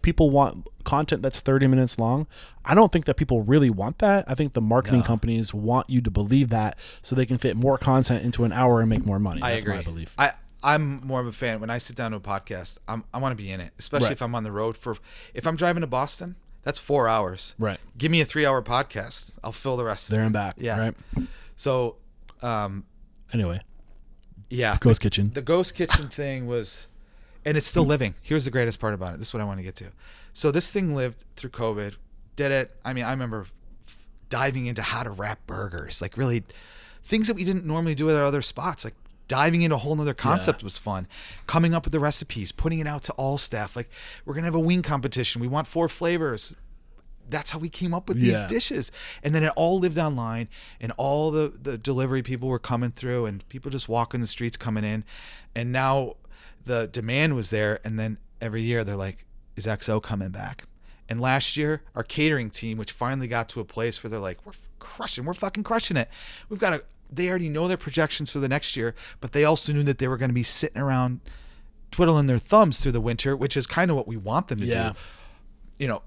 people want content that's 30 minutes long. I don't think that people really want that. I think the marketing companies want you to believe that so they can fit more content into an hour and make more money. That's agree. my belief. I'm more of a fan. When I sit down to a podcast, I want to be in it, especially if I'm on the road. If I'm driving to Boston, that's 4 hours. Right. Give me a 3-hour podcast. I'll fill the rest of it. There and back. Yeah. Right. So, anyway. yeah. Ghost Kitchen. The Ghost Kitchen thing was, and it's still living. Here's the greatest part about it. This is what I want to get to. So this thing lived through COVID. Did it. I mean, I remember diving into how to wrap burgers, like really things that we didn't normally do at our other spots, like diving into a whole nother concept was fun. Coming up with the recipes, putting it out to all staff. Like, we're going to have a wing competition. We want 4 flavors. That's how we came up with these dishes. And then it all lived online, and all the delivery people were coming through, and people just walking the streets coming in. And now the demand was there. And then every year they're like, is XO coming back? And last year, our catering team, which finally got to a place where they're like, we're fucking crushing it. They already know their projections for the next year, but they also knew that they were going to be sitting around twiddling their thumbs through the winter, which is kind of what we want them to do.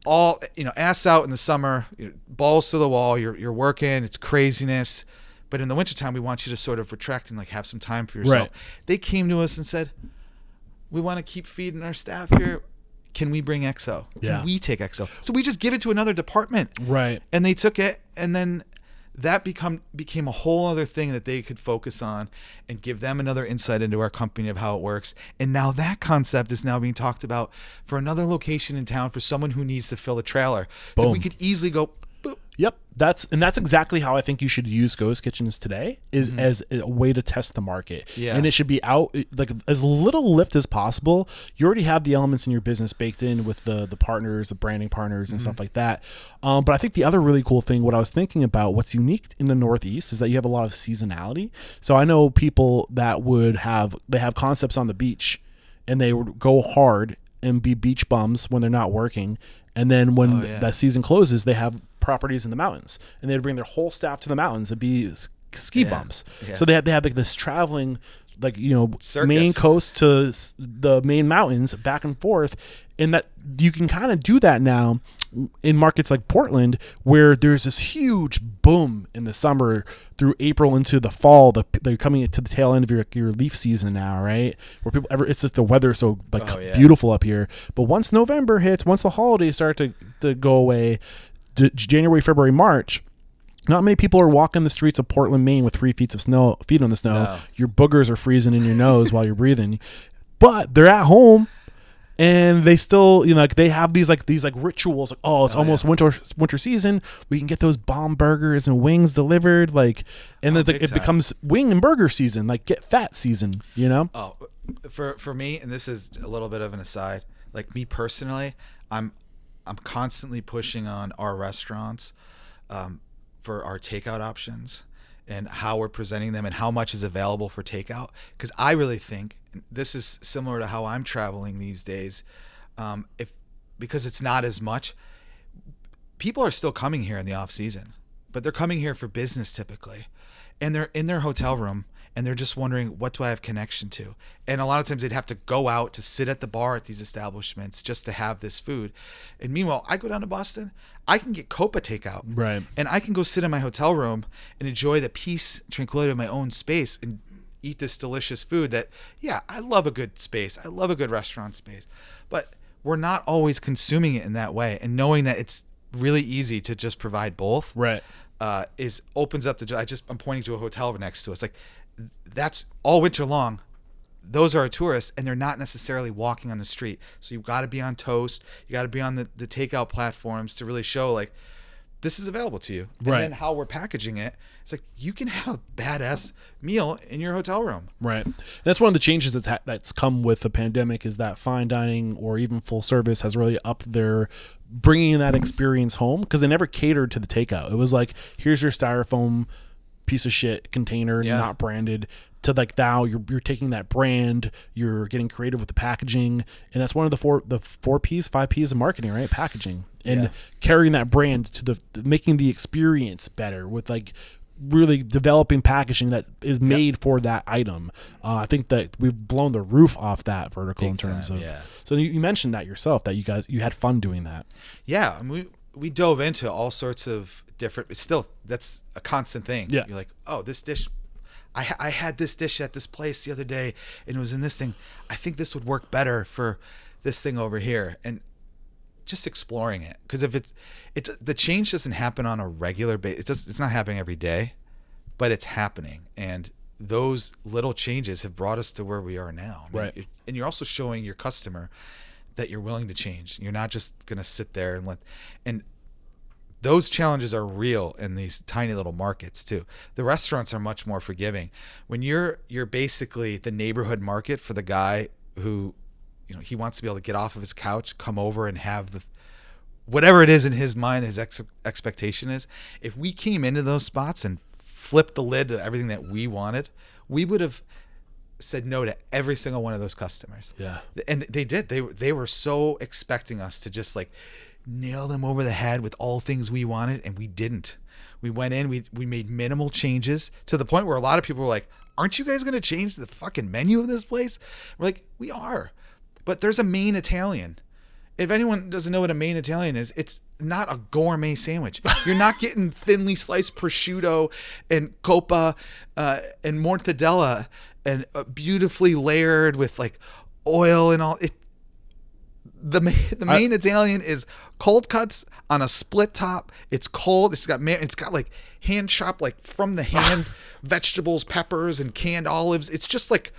Ass out in the summer, balls to the wall, you're working, it's craziness. But in the wintertime, we want you to sort of retract and like have some time for yourself. Right. They came to us and said, we want to keep feeding our staff here. Can we bring XO? Can we take XO? So we just give it to another department. Right. And they took it, and then that became a whole other thing that they could focus on and give them another insight into our company of how it works. And now that concept is now being talked about for another location in town for someone who needs to fill a trailer. Boom. So we could easily go, boop. Yep. That's exactly how I think you should use ghost kitchens today, is as a way to test the market. Yeah. And it should be out like as little lift as possible. You already have the elements in your business baked in with the partners, the branding partners and stuff like that. But I think the other really cool thing, what I was thinking about, what's unique in the Northeast is that you have a lot of seasonality. So I know people that they have concepts on the beach, and they would go hard and be beach bums when they're not working. And then when that season closes, they have properties in the mountains, and they'd bring their whole staff to the mountains and be ski bums. Yeah. So they had like this traveling, like, circus. Maine coast to the Maine mountains back and forth. And that you can kind of do that now in markets like Portland, where there's this huge boom in the summer through April into the fall. They're coming to the tail end of your leaf season now, right? Where it's just the weather so beautiful up here. But once November hits, once the holidays start to go away, January, February, March, not many people are walking the streets of Portland, Maine with 3 feet on the snow. No. Your boogers are freezing in your nose while you're breathing, but they're at home. And they still, they have these rituals. Like, it's almost winter season. We can get those bomb burgers and wings delivered. And it becomes wing and burger season. Like, get fat season. Oh, for me, and this is a little bit of an aside. Like, me personally, I'm constantly pushing on our restaurants for our takeout options and how we're presenting them and how much is available for takeout. Because I really think, and this is similar to how I'm traveling these days, because it's not as much, people are still coming here in the off season, but they're coming here for business typically. And they're in their hotel room, and they're just wondering, what do I have connection to? And a lot of times they'd have to go out to sit at the bar at these establishments just to have this food. And meanwhile, I go down to Boston, I can get Copa takeout. Right. And I can go sit in my hotel room and enjoy the peace, tranquility of my own space and eat this delicious food that, I love a good space. I love a good restaurant space. But we're not always consuming it in that way. And knowing that it's really easy to just provide both. Right. Opens up I'm pointing to a hotel next to us. Like, that's all winter long. Those are our tourists, and they're not necessarily walking on the street. So you've got to be on Toast. You got to be on the takeout platforms to really show, like, this is available to you. And Right. then how we're packaging it, it's like you can have a badass meal in your hotel room. Right. And that's one of the changes that's come with the pandemic, is that fine dining or even full service has really upped their bringing that experience home, because they never catered to the takeout. It was like, here's your styrofoam piece of shit container, not branded, to like now you're taking that brand, you're getting creative with the packaging, and that's one of the five P's of marketing, right? Packaging and carrying that brand to the making the experience better with like really developing packaging that is made for that item. I think that we've blown the roof off that vertical in terms of. So you mentioned that yourself, that you had fun doing that. Yeah, and we dove into all sorts of different. It's still, that's a constant thing. Yeah, you're like, oh, this dish. I had this dish at this place the other day, and it was in this thing. I think this would work better for this thing over here, and just exploring it. Because if the change doesn't happen on a regular basis, it's not happening every day, but it's happening. And those little changes have brought us to where we are now. I mean, right. And you're also showing your customer that you're willing to change. You're not just going to sit there and those challenges are real in these tiny little markets too. The restaurants are much more forgiving. When you're basically the neighborhood market for the guy who, he wants to be able to get off of his couch, come over and have whatever it is in his mind, his expectation is. If we came into those spots and flipped the lid to everything that we wanted, we would have said no to every single one of those customers. Yeah. And they did. They were so expecting us to just like nail them over the head with all things we wanted, and we didn't. We went in, we made minimal changes to the point where a lot of people were like, aren't you guys going to change the fucking menu of this place? We're like, we are. But there's a Maine Italian. If anyone doesn't know what a Maine Italian is, it's not a gourmet sandwich. You're not getting thinly sliced prosciutto and coppa and mortadella and beautifully layered with like oil and all. The Maine Italian is cold cuts on a split top. It's cold. It's got like hand chopped, like from the hand, vegetables, peppers, and canned olives. It's just like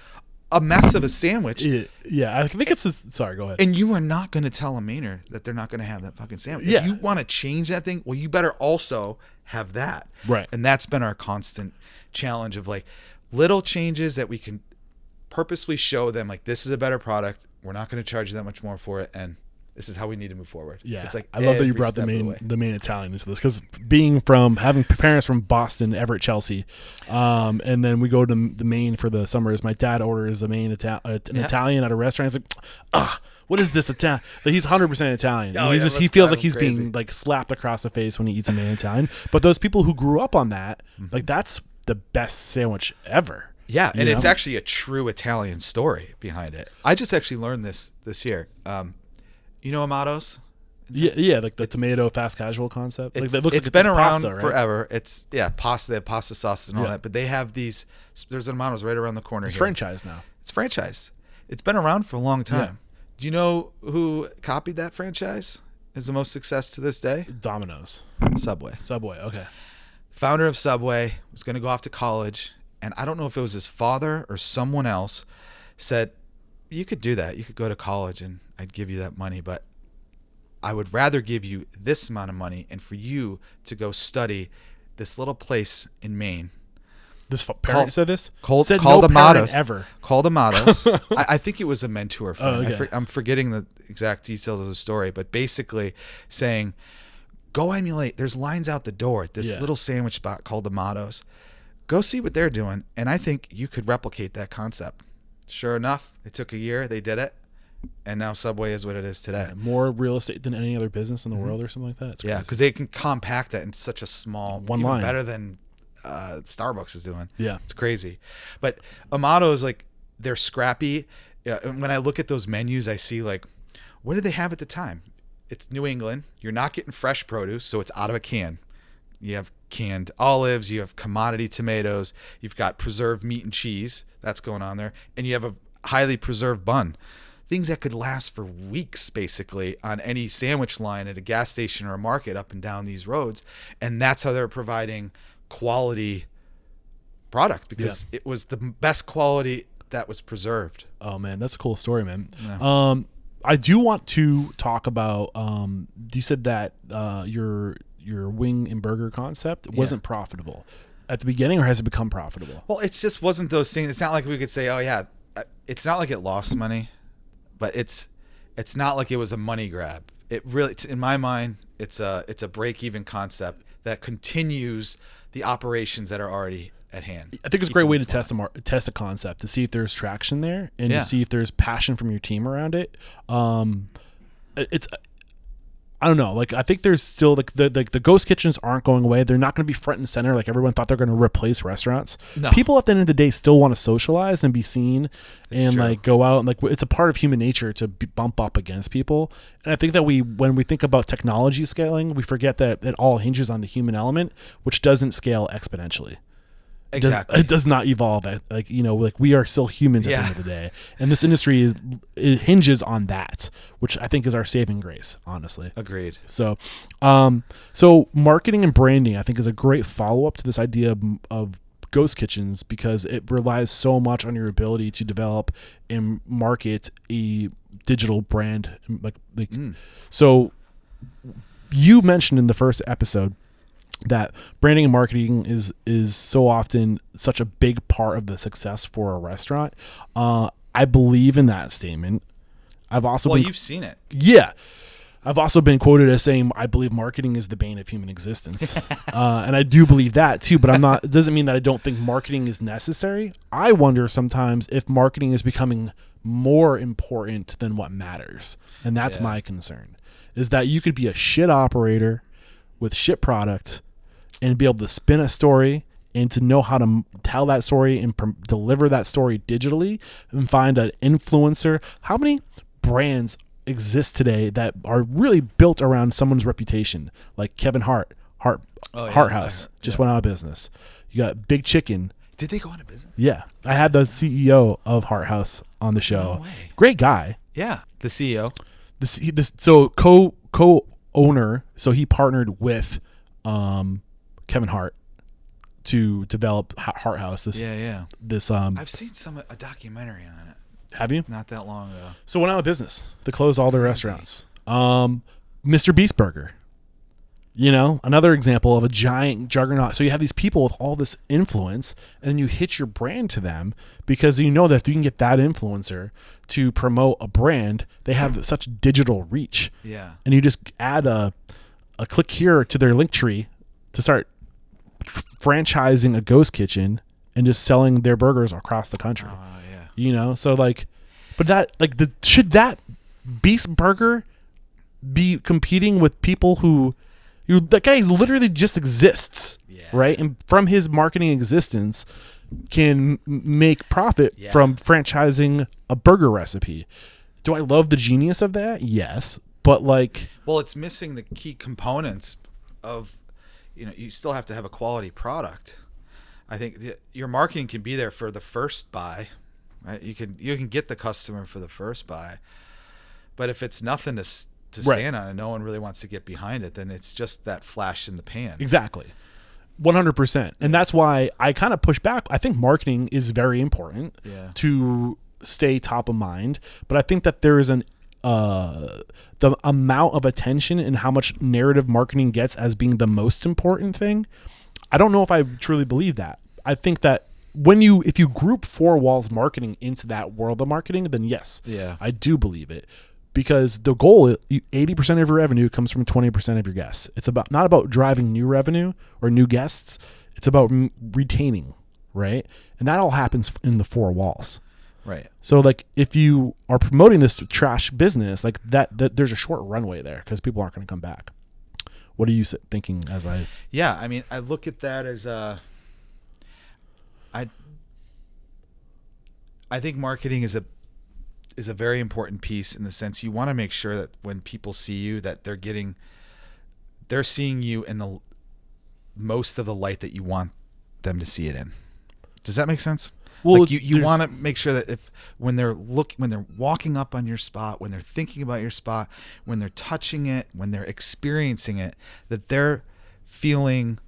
a mess of a sandwich. Yeah, I think it's sorry, go ahead. And you are not going to tell a Mainer that they're not going to have that fucking sandwich. Yeah. If you want to change that thing, well, you better also have that. Right. And that's been our constant challenge of like little changes that we can purposefully show them like, this is a better product. We're not going to charge you that much more for it, and this is how we need to move forward. Yeah, it's like I love that you brought the Maine Italian into this, because having parents from Boston, Everett, Chelsea, and then we go to the Maine for the summers. My dad orders an Italian at a restaurant. He's like, what is this Italian? Like, he's 100% Italian. Oh, he feels like he's being like slapped across the face when he eats a Maine Italian. But those people who grew up on that, like, that's the best sandwich ever. Yeah, and it's actually a true Italian story behind it. I just actually learned this year. You know Amato's? Yeah, like the tomato fast casual concept. Like, that looks it's been around pasta, right? Forever. It's pasta. They have pasta sauce and all that. But they have these. There's an Amato's right around the corner. It's here. franchised now. It's franchised. It's been around for a long time. Yeah. Do you know who copied that franchise? Is the most success to this day? Domino's. Subway. Okay. Founder of Subway was going to go off to college, and I don't know if it was his father or someone else said, you could do that. You could go to college and I'd give you that money, but I would rather give you this amount of money and for you to go study this little place in Maine. This parent said this? Called no Amatos. Ever. Called Amatos. I think it was a mentor friend. Oh, okay. I'm forgetting the exact details of the story, but basically saying, go emulate. There's lines out the door at this little sandwich spot called Amatos. Go see what they're doing, and I think you could replicate that concept. Sure enough, it took a year. They did it, and now Subway is what it is today. More real estate than any other business in the world or something like that. It's crazy. Because they can compact that in such a small one line. Better than Starbucks is doing. Yeah. It's crazy. But Amato's, like, they're scrappy. And when I look at those menus, I see, like, what did they have at the time? It's New England. You're not getting fresh produce, so it's out of a can. You have canned olives, you have commodity tomatoes, you've got preserved meat and cheese, that's going on there, and you have a highly preserved bun. Things that could last for weeks, basically, on any sandwich line at a gas station or a market up and down these roads. And that's how they're providing quality product, because it was the best quality that was preserved. Oh, man, that's a cool story, man. Yeah. I do want to talk about, you said that your your wing and burger concept wasn't profitable at the beginning, or has it become profitable? Well, it just wasn't those things. It's not like we could say, oh yeah, it's not like it lost money, but it's not like it was a money grab. It really, in my mind, it's a break-even concept that continues the operations that are already at hand. I think it's a great way to test a concept, to see if there's traction there, and to see if there's passion from your team around it. I don't know. Like, I think there's still the ghost kitchens aren't going away. They're not going to be front and center like everyone thought they're going to replace restaurants. No. People at the end of the day still want to socialize and be seen, and true. like go out, and like it's a part of human nature to bump up against people. And I think that when we think about technology scaling, we forget that it all hinges on the human element, which doesn't scale exponentially. Exactly. It does not evolve. Like, you know, like we are still humans at the end of the day, and this industry it hinges on that, which I think is our saving grace, honestly. Agreed. So, so marketing and branding, I think, is a great follow up to this idea of ghost kitchens, because it relies so much on your ability to develop and market a digital brand. So, you mentioned in the first episode that branding and marketing is so often such a big part of the success for a restaurant. I believe in that statement. You've seen it. Yeah. I've also been quoted as saying, I believe marketing is the bane of human existence. And I do believe that too, but it doesn't mean that I don't think marketing is necessary. I wonder sometimes if marketing is becoming more important than what matters. And that's my concern, is that you could be a shit operator with shit product and be able to spin a story and to know how to tell that story and deliver that story digitally and find an influencer. How many brands exist today that are really built around someone's reputation? Like Kevin Hart House just went out of business. You got Big Chicken. Did they go out of business? Yeah. I had the CEO of Hart House on the show. No way. Great guy. Yeah. The CEO. So co-owner. So he partnered with Kevin Hart to develop Hart House. I've seen a documentary on it. Have you? Not that long ago. So went out of business. They closed all their restaurants. Mr. Beast Burger. You know, another example of a giant juggernaut. So you have these people with all this influence, and you hitch your brand to them because you know that if you can get that influencer to promote a brand, they have such digital reach. Yeah. And you just add a click here to their link tree to start franchising a ghost kitchen and just selling their burgers across the country. Oh, yeah. You know, so like, but that, like, should that Beast Burger be competing with people who, that guy literally just exists, right? And from his marketing existence can make profit from franchising a burger recipe. Do I love the genius of that? Yes. But like, well, it's missing the key components of, you know, you still have to have a quality product. I think your marketing can be there for the first buy, right? You can get the customer for the first buy, but if it's nothing to stand on and no one really wants to get behind it, then it's just that flash in the pan. Exactly. 100%. And that's why I kind of push back. I think marketing is very important to stay top of mind, but I think that there is the amount of attention and how much narrative marketing gets as being the most important thing. I don't know if I truly believe that. I think that if you group four walls marketing into that world of marketing, then yes, I do believe it, because the goal, 80% of your revenue comes from 20% of your guests. It's not about driving new revenue or new guests. It's about retaining, right? And that all happens in the four walls. Right. So like, if you are promoting this trash business like that there's a short runway there because people aren't going to come back. What are you thinking as I... Yeah, I mean, I look at that as I think marketing is a very important piece, in the sense you want to make sure that when people see you, that they're seeing you in the most of the light that you want them to see it in. Does that make sense? Well, like you want to make sure that when they're walking up on your spot, when they're thinking about your spot, when they're touching it, when they're experiencing it, that they're feeling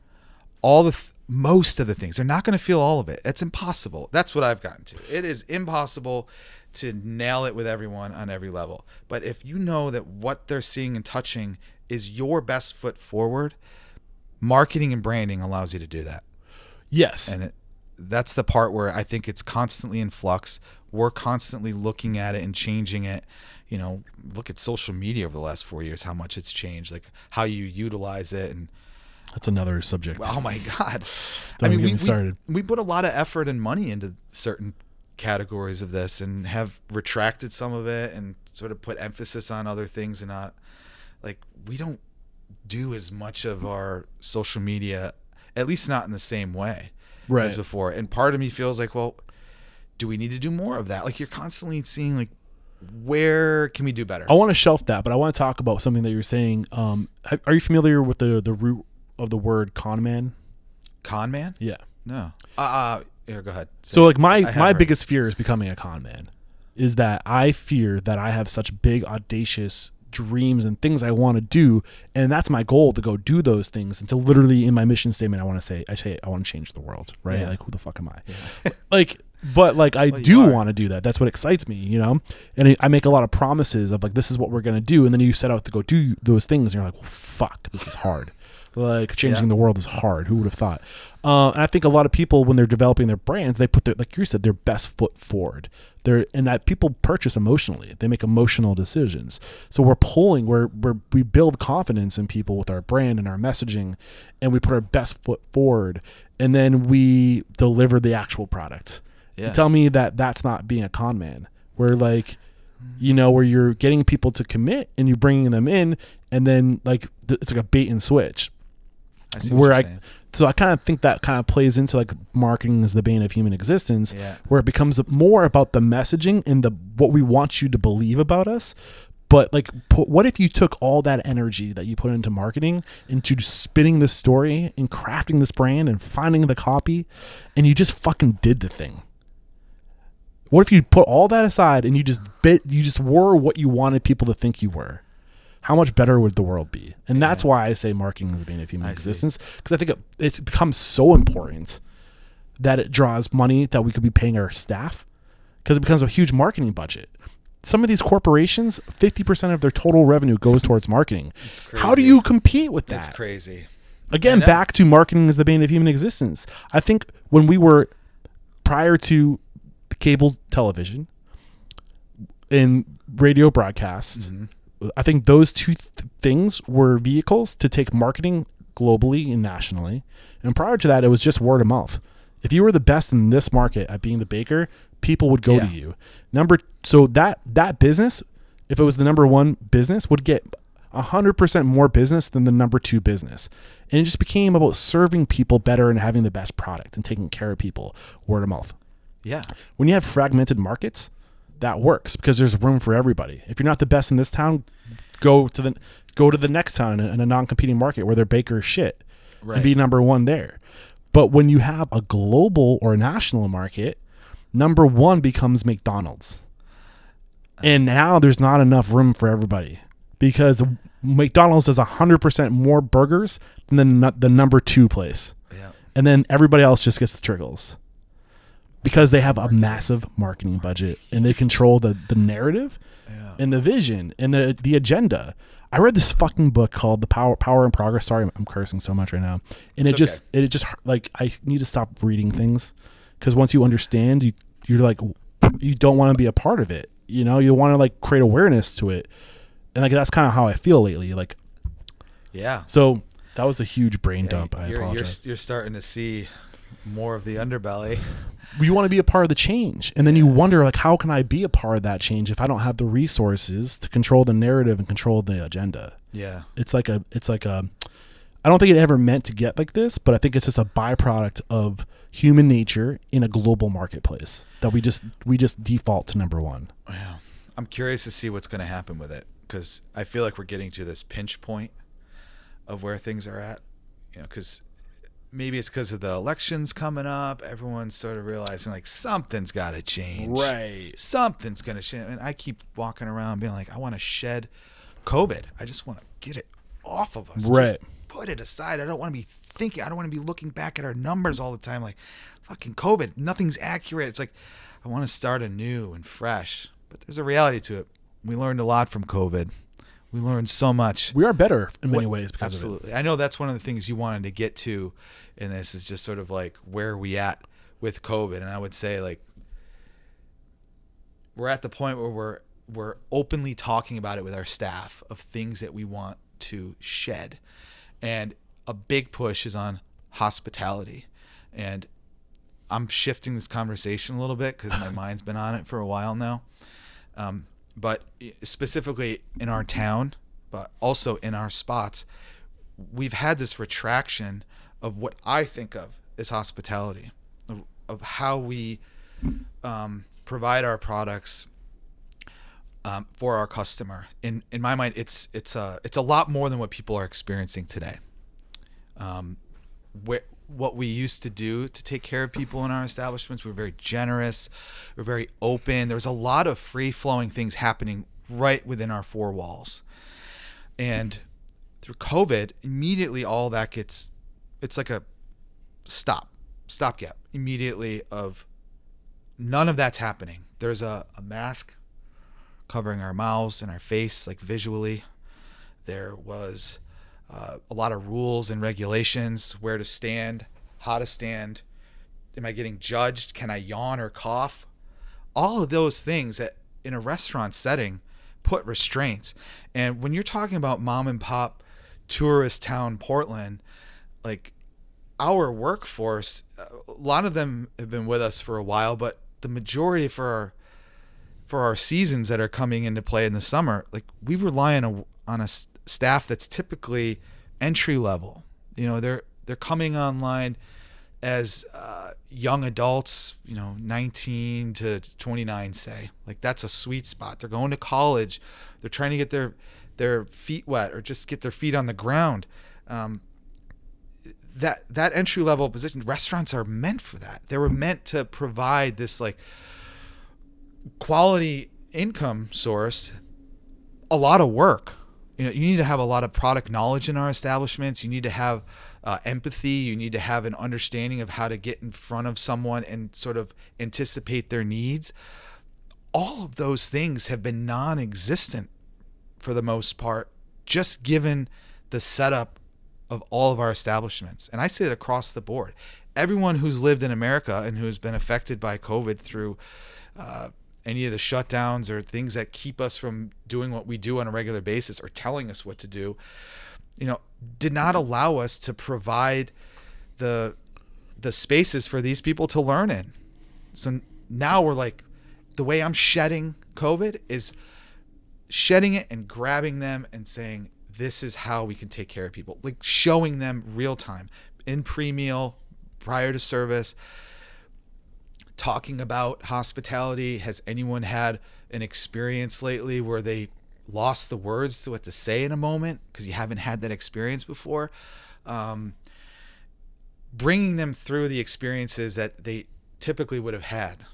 all most of the things. They're not going to feel all of it. It's impossible. That's what I've gotten to. It is impossible to nail it with everyone on every level. But if you know that what they're seeing and touching is your best foot forward, Marketing and branding allows you to do that. Yes. And that's the part where I think it's constantly in flux. We're constantly looking at it and changing it. You know, look at social media over the last 4 years, how much it's changed, like how you utilize it. And that's another subject. Oh my God. Don't get me started. We put a lot of effort and money into certain categories of this and have retracted some of it and sort of put emphasis on other things, and not like, we don't do as much of our social media, at least not in the same way as before. And part of me feels like, well, do we need to do more of that? Like, you're constantly seeing like, where can we do better? I want to shelf that, but I want to talk about something that you're saying. Are you familiar with the root of the word con man? Con man? Yeah. No. Here, go ahead. So like my biggest fear is becoming a con man, is that I fear that I have such big, audacious dreams and things I want to do, and that's my goal, to go do those things, and to literally in my mission statement I want to say I want to change the world, right? Like, who the fuck am I? Yeah. But I do want to do that. That's what excites me, you know? And I make a lot of promises of like, this is what we're going to do. And then you set out to go do those things. And you're like, well, fuck, this is hard. Like, changing the world is hard. Who would have thought? And I think a lot of people, when they're developing their brands, they put like you said, their best foot forward. And that people purchase emotionally. They make emotional decisions. So we build confidence in people with our brand and our messaging, and we put our best foot forward, and then we deliver the actual product. Yeah. Tell me that that's not being a con man, where like, you know, where you're getting people to commit and you're bringing them in, and then like it's like a bait and switch. I see what you're saying. So I kind of think that kind of plays into like marketing is the bane of human existence, where it becomes more about the messaging and what we want you to believe about us. But like, what if you took all that energy that you put into marketing into spinning this story and crafting this brand and finding the copy, and you just fucking did the thing? What if you put all that aside and you just were what you wanted people to think you were? How much better would the world be? And that's why I say marketing is the bane of human existence, because I think it's become so important that it draws money that we could be paying our staff, because it becomes a huge marketing budget. Some of these corporations, 50% of their total revenue goes towards marketing. How do you compete with that? That's crazy. Again, back to marketing is the bane of human existence. I think when we were prior to cable television and radio broadcast, I think those two things were vehicles to take marketing globally and nationally. And prior to that, it was just word of mouth. If you were the best in this market at being the baker, people would go to you. So that business, if it was the number one business, would get 100% more business than the number two business. And it just became about serving people better and having the best product and taking care of people, word of mouth. Yeah. When you have fragmented markets, that works because there's room for everybody. If you're not the best in this town, go to the next town in a non-competing market where their baker is shit, and be number one there. But when you have a global or national market, number one becomes McDonald's. And now there's not enough room for everybody, because McDonald's does 100% more burgers than the number two place. Yeah. And then everybody else just gets the trickles, because they have a massive marketing budget and they control the narrative and the vision and the agenda. I read this fucking book called The Power and Progress. Sorry, I'm cursing so much right now. And it just like, I need to stop reading things, because once you understand, you're like, you don't want to be a part of it. You know, you want to like create awareness to it. And like, that's kind of how I feel lately. Like, yeah. So that was a huge brain dump. I apologize. You're starting to see more of the underbelly. You want to be a part of the change, and then you wonder, like, how can I be a part of that change if I don't have the resources to control the narrative and control the agenda? Yeah. It's like a I don't think it ever meant to get like this, but I think it's just a byproduct of human nature in a global marketplace that we just default to number one. Yeah. I'm curious to see what's going to happen with it, because I feel like we're getting to this pinch point of where things are at, you know, because maybe it's because of the elections coming up. Everyone's sort of realizing like something's got to change. Right. Something's going to change. And I keep walking around being like, I want to shed COVID. I just want to get it off of us. Right. Just put it aside. I don't want to be thinking. I don't want to be looking back at our numbers all the time. Like, fucking COVID. Nothing's accurate. It's like, I want to start anew and fresh. But there's a reality to it. We learned a lot from COVID. We learned so much. We are better in many ways because Absolutely. I know that's one of the things you wanted to get to in this is just sort of like where are we at with COVID. And I would say like we're at the point where we're openly talking about it with our staff of things that we want to shed. And a big push is on hospitality. And I'm shifting this conversation a little bit because my mind's been on it for a while now. But specifically in our town, but also in our spots, we've had this retraction of what I think of as hospitality, of how we provide our products for our customer. In my mind, it's a lot more than what people are experiencing today. What we used to do to take care of people in our establishments, we're very generous, we're very open. There was a lot of free-flowing things happening right within our four walls. And through COVID, immediately all that it's like a stopgap immediately of none of that's happening. There's a mask covering our mouths and our face, like visually. There was a lot of rules and regulations, where to stand, how to stand. Am I getting judged? Can I yawn or cough? All of those things that in a restaurant setting put restraints. And when you're talking about mom and pop tourist town Portland, like our workforce, a lot of them have been with us for a while, but the majority for our seasons that are coming into play in the summer, like we rely on a staff that's typically entry level. You know, they're coming online as young adults, 19 to 29, say. Like that's a sweet spot. They're going to college. They're trying to get their feet wet or just get their feet on the ground. That entry level position, restaurants are meant for that. They were meant to provide this like quality income source. A lot of work. You need to have a lot of product knowledge in our establishments. You need to have empathy. You need to have an understanding of how to get in front of someone and sort of anticipate their needs. All of those things have been non-existent for the most part, just given the setup of all of our establishments. And I say it across the board. Everyone who's lived in America and who's been affected by COVID through any of the shutdowns or things that keep us from doing what we do on a regular basis or telling us what to do, did not allow us to provide the spaces for these people to learn in. So now we're like, the way I'm shedding COVID is shedding it and grabbing them and saying, this is how we can take care of people, like showing them real time in pre-meal, prior to service, talking about hospitality. Has anyone had an experience lately where they lost the words to what to say in a moment because you haven't had that experience before? Bringing them through the experiences that they typically would have had,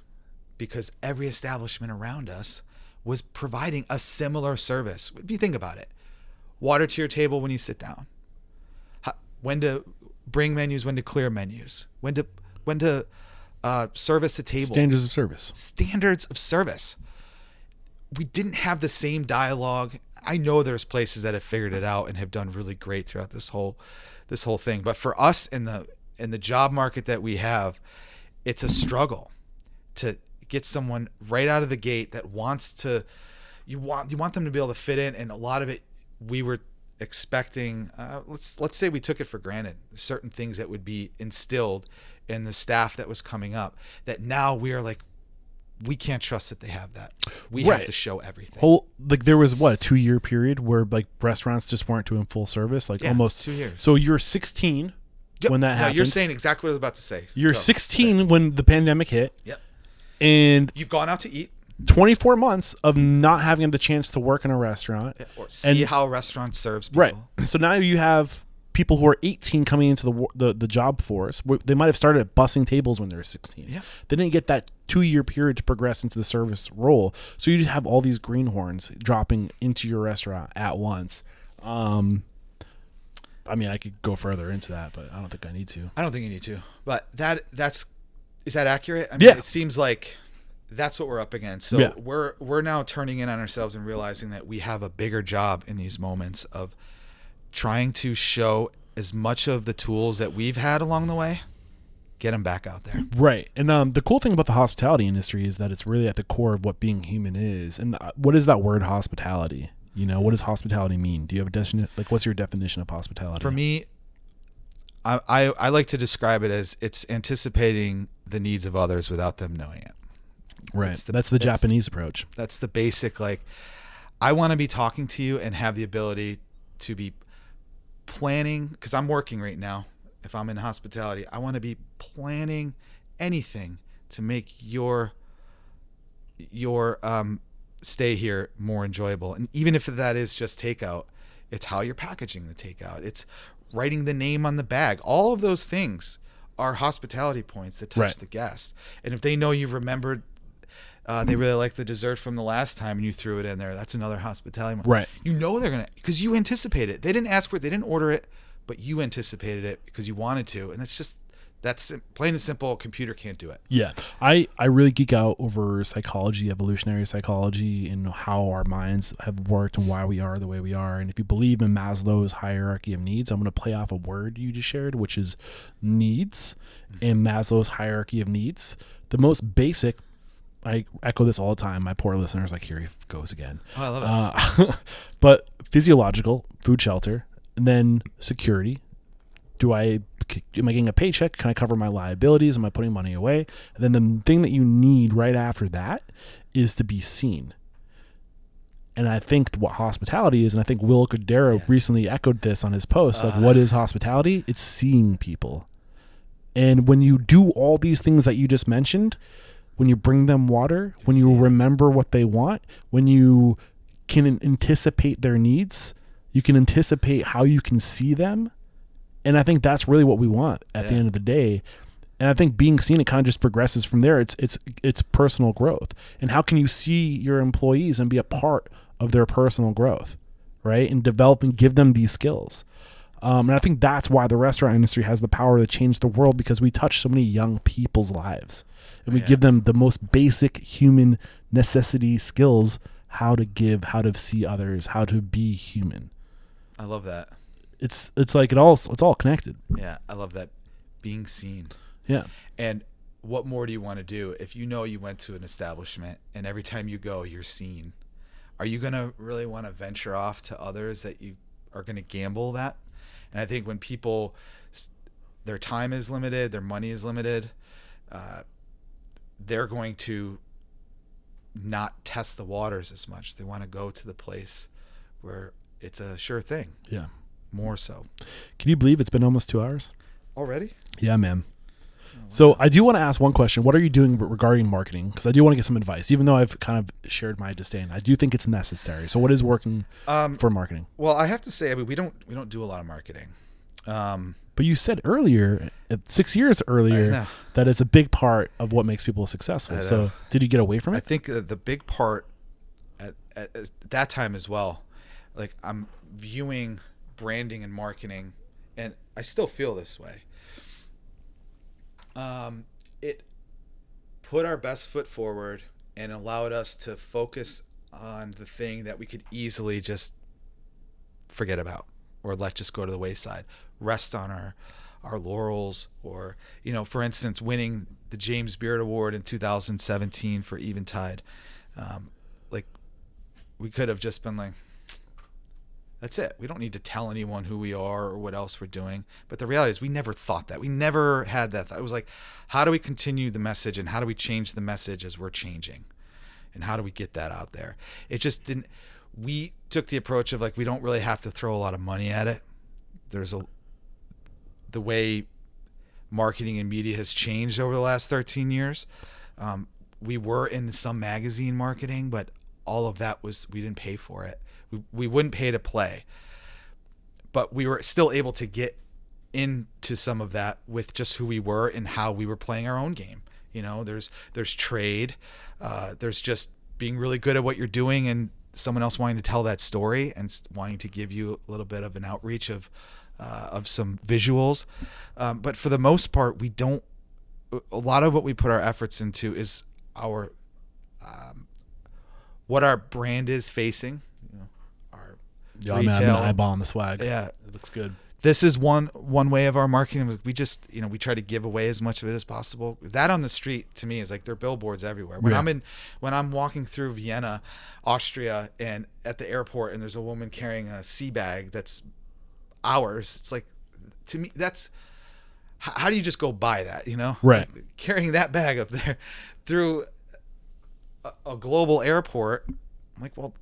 because every establishment around us was providing a similar service. If you think about it, water to your table when you sit down, when to bring menus, when to clear menus, when to service a table. Standards of service. Standards of service. We didn't have the same dialogue. I know there's places that have figured it out and have done really great throughout this whole thing. But for us in the job market that we have, it's a struggle to get someone right out of the gate that wants to. You want them to be able to fit in, and a lot of it we were expecting. Let's say we took it for granted. Certain things that would be instilled in the staff that was coming up, that now we are like, we can't trust that they have that. We have to show everything. Like there was a 2-year period where like restaurants just weren't doing full service, like almost 2 years. So you're 16 when that happened. You're saying exactly what I was about to say. You're 16 when the pandemic hit. Yep. And you've gone out to eat. 24 months of not having the chance to work in a restaurant or see how a restaurant serves people. Right. So now you have people who are 18 coming into the job force. They might have started bussing tables when they were 16. Yeah. They didn't get that 2-year period to progress into the service role. So you just have all these greenhorns dropping into your restaurant at once. I mean, I could go further into that, but I don't think I need to. I don't think you need to. But is that accurate? I mean, It seems like that's what we're up against. So Yeah. we're now turning in on ourselves and realizing that we have a bigger job in these moments of trying to show as much of the tools that we've had along the way, get them back out there. Right. And the cool thing about the hospitality industry is that it's really at the core of what being human is. And what is that word hospitality? What does hospitality mean? Do you have a definition? Like, what's your definition of hospitality? For me, I like to describe it as it's anticipating the needs of others without them knowing it. Right. That's the Japanese approach. That's the basic, like, I want to be talking to you and have the ability to be planning, because I'm working right now. If I'm in hospitality, I want to be planning anything to make your stay here more enjoyable. And even if that is just takeout, it's how you're packaging the takeout. It's writing the name on the bag. All of those things are hospitality points that touch Right. the guest. And if they know you've remembered, they really like the dessert from the last time and you threw it in there, that's another hospitality moment. Right. You know they're going to, because you anticipate it. They didn't ask for it. They didn't order it, but you anticipated it because you wanted to. And that's plain and simple. A computer can't do it. Yeah. I really geek out over psychology, evolutionary psychology, and how our minds have worked and why we are the way we are. And if you believe in Maslow's hierarchy of needs, I'm going to play off a word you just shared, which is needs. And Maslow's hierarchy of needs, the most basic, I echo this all the time. My poor listeners, like, here he goes again. Oh, I love it. But physiological, food, shelter, and then security. Am I getting a paycheck? Can I cover my liabilities? Am I putting money away? And then the thing that you need right after that is to be seen. And I think what hospitality is, and I think Will Cordero recently echoed this on his post, like, what is hospitality? It's seeing people. And when you do all these things that you just mentioned, when you bring them water, when you remember what they want, when you can anticipate their needs, you can anticipate how you can see them. And I think that's really what we want at the end of the day. And I think being seen, it kind of just progresses from there. It's personal growth. And how can you see your employees and be a part of their personal growth, right? And develop and give them these skills. And I think that's why the restaurant industry has the power to change the world, because we touch so many young people's lives and we give them the most basic human necessity skills, how to give, how to see others, how to be human. I love that. It's like it's all connected. Yeah, I love that. Being seen. Yeah. And what more do you want to do if you know you went to an establishment and every time you go, you're seen? Are you going to really want to venture off to others that you are going to gamble that? And I think when people, their time is limited, their money is limited, they're going to not test the waters as much. They want to go to the place where it's a sure thing. Yeah. More so. Can you believe it's been almost 2 hours? Already? Yeah, man. So I do want to ask one question. What are you doing regarding marketing? Because I do want to get some advice, even though I've kind of shared my disdain. I do think it's necessary. So what is working for marketing? Well, I have to say, I mean, we don't do a lot of marketing. But you said earlier, 6 years earlier, that it's a big part of what makes people successful. So did you get away from it? I think the big part at that time as well, like, I'm viewing branding and marketing, and I still feel this way. It put our best foot forward and allowed us to focus on the thing that we could easily just forget about or let just go to the wayside, rest on our laurels, or, for instance, winning the James Beard Award in 2017 for Eventide. Like, we could have just been like, that's it. We don't need to tell anyone who we are or what else we're doing. But the reality is we never thought that. We never had that thought. It was like, how do we continue the message and how do we change the message as we're changing? And how do we get that out there? It just didn't. We took the approach of, like, we don't really have to throw a lot of money at it. The way marketing and media has changed over the last 13 years. We were in some magazine marketing, but all of that we didn't pay for it. We wouldn't pay to play, but we were still able to get into some of that with just who we were and how we were playing our own game. There's trade, there's just being really good at what you're doing and someone else wanting to tell that story and wanting to give you a little bit of an outreach of some visuals. But for the most part, a lot of what we put our efforts into is our what our brand is facing. Our Yeah, I'm eyeballing the swag. Yeah, it looks good. This is one way of our marketing. We just, we try to give away as much of it as possible. That on the street to me is like there are billboards everywhere. When I'm walking through Vienna, Austria, and at the airport, and there's a woman carrying a sea bag that's ours. It's like, to me, that's how do you just go buy that? Right? Like, carrying that bag up there through a global airport. I'm like, well,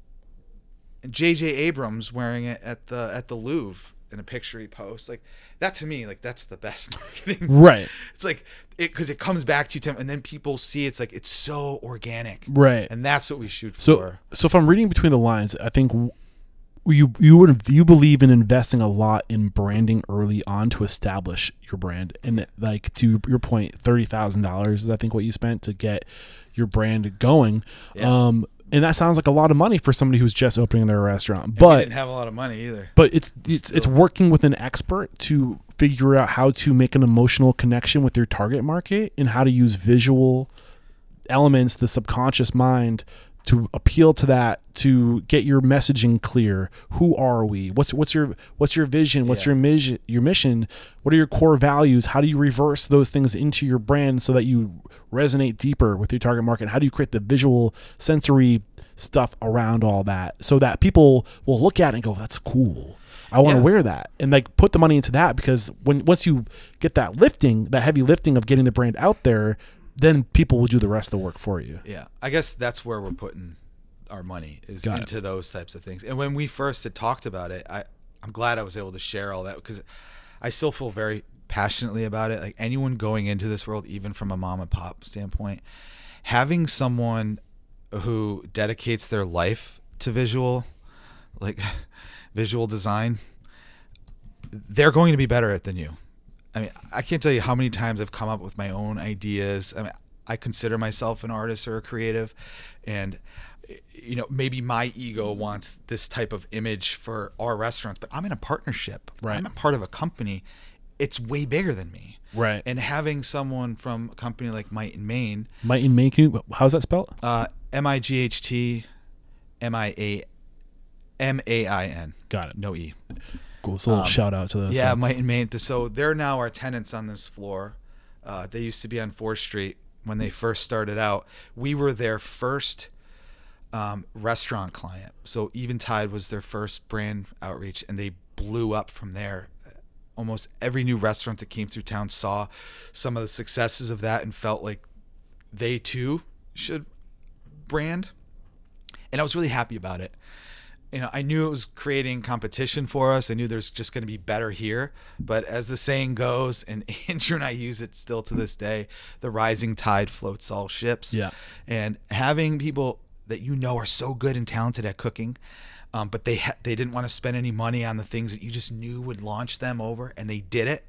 J.J. Abrams wearing it at the Louvre. In a picture he posts, like that to me, like that's the best marketing, right? It's like because it comes back to you, and then people see it's like it's so organic, right? And that's what we shoot for. So if I'm reading between the lines, I think you believe in investing a lot in branding early on to establish your brand, and like to your point, $30,000 is I think what you spent to get your brand going. Yeah. And that sounds like a lot of money for somebody who's just opening their restaurant. But we didn't have a lot of money either. But it's working with an expert to figure out how to make an emotional connection with your target market and how to use visual elements, the subconscious mind, to appeal to that, to get your messaging clear. Who are we? What's your vision? What's your mission? What are your core values? How do you reverse those things into your brand so that you resonate deeper with your target market? How do you create the visual, sensory stuff around all that so that people will look at it and go, that's cool. I want to wear that, and like put the money into that, because once you get that heavy lifting of getting the brand out there, then people will do the rest of the work for you. Yeah. I guess that's where we're putting our money is into those types of things. And when we first had talked about it, I'm glad I was able to share all that, because I still feel very passionately about it. Like anyone going into this world, even from a mom and pop standpoint, having someone who dedicates their life to visual design, they're going to be better at it than you. I mean, I can't tell you how many times I've come up with my own ideas. I mean, I consider myself an artist or a creative, and maybe my ego wants this type of image for our restaurants, but I'm in a partnership. Right. I'm a part of a company. It's way bigger than me. Right. And having someone from a company like Might in Maine. Might in Maine, how's that spelled? MIGHT MAIN. Got it. No E. Cool. So a little shout out to those. Yeah, folks. Might in Maine. So they're now our tenants on this floor. They used to be on 4th Street when they first started out. We were their first restaurant client. So Eventide was their first brand outreach, and they blew up from there. Almost every new restaurant that came through town saw some of the successes of that and felt like they too should brand. And I was really happy about it. I knew it was creating competition for us. I knew there's just going to be better here. But as the saying goes, and Andrew and I use it still to this day, the rising tide floats all ships. Yeah. And having people that are so good and talented at cooking, but they didn't want to spend any money on the things that you just knew would launch them over, and they did it.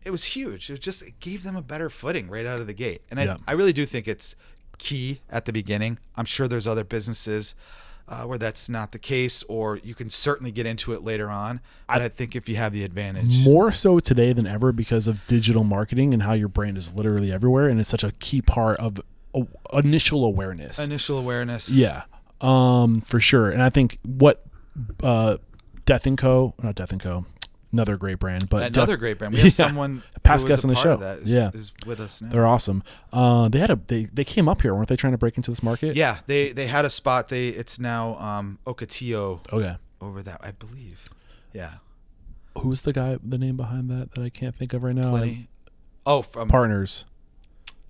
It was huge. It gave them a better footing right out of the gate. And I really do think it's key at the beginning. I'm sure there's other businesses where that's not the case, or you can certainly get into it later on. But I think if you have the advantage. More so today than ever because of digital marketing and how your brand is literally everywhere, and it's such a key part of initial awareness. Yeah, for sure. And I think what Death & Co, not Death & Co, another great brand, but great brand. We have someone past guest on the show is with us now. They're awesome. They came up here, weren't they, trying to break into this market? Yeah, they had a spot. It's now Ocotillo. Okay. Over that, I believe. Yeah. Who's the name behind that I can't think of right now? Plenty. From Partners.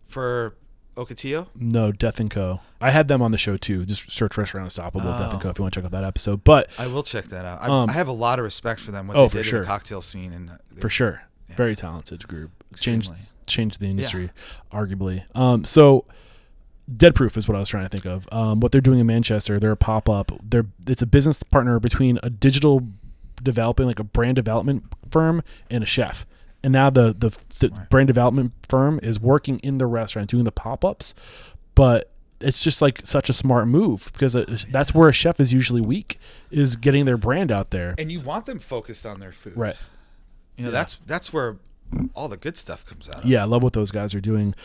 For Ocotillo? No, Death & Co. I had them on the show too. Just search Restaurant Unstoppable, Death & Co. if you want to check out that episode. But I will check that out. I have a lot of respect for them. What they did in the cocktail scene, and for sure, very talented group. Changed the industry, arguably. So Dead Proof is what I was trying to think of. What they're doing in Manchester, they're a pop-up. It's a business partner between a digital developing, like a brand development firm, and a chef. And now the brand development firm is working in the restaurant doing the pop-ups, but it's just like such a smart move because that's where a chef is usually weak, is getting their brand out there. And you want them focused on their food, right? That's where all the good stuff comes out of. Yeah, I love what those guys are doing.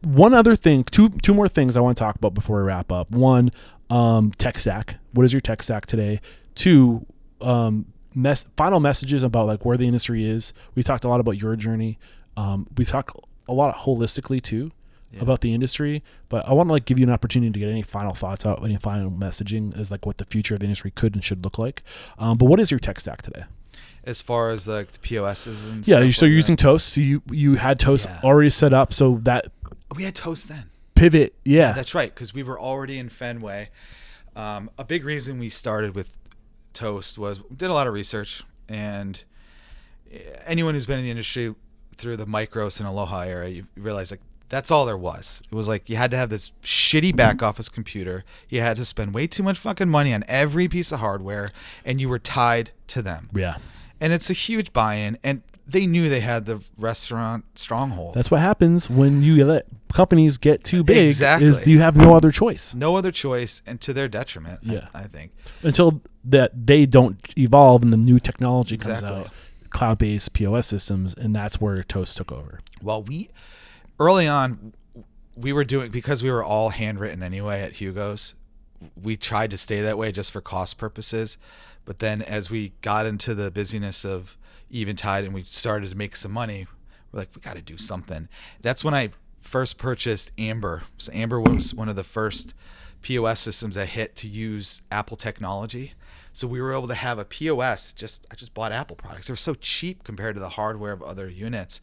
one other thing, two more things I want to talk about before we wrap up. One, tech stack. What is your tech stack today? Two, final messages about like where the industry is. We talked a lot about your journey. We've talked a lot holistically too about the industry, but I want to like give you an opportunity to get any final thoughts out, any final messaging as like what the future of the industry could and should look like. But what is your tech stack today? As far as like the POSs and so stuff you're using Toast. So you had Toast already set up, so that we had Toast then. Pivot, yeah, that's right, because we were already in Fenway. A big reason we started with Toast was we did a lot of research, and anyone who's been in the industry through the Micros and Aloha era, you realize like that's all there was. It was like you had to have this shitty back office computer. You had to spend way too much fucking money on every piece of hardware, and you were tied to them. Yeah. And it's a huge buy-in, and they knew they had the restaurant stronghold. That's what happens when you let companies get too big. Exactly. Is you have no other choice. No other choice, and to their detriment, Yeah. I think. Until that they don't evolve and the new technology comes out, cloud-based POS systems, and that's where Toast took over. Well, early on, we were doing, because we were all handwritten anyway at Hugo's, we tried to stay that way just for cost purposes. But then as we got into the busyness of Eventide and we started to make some money, we're like, we got to do something. That's when I first purchased Amber. So Amber was one of the first POS systems I hit to use Apple technology. So we were able to have a POS. I just bought Apple products. They were so cheap compared to the hardware of other units.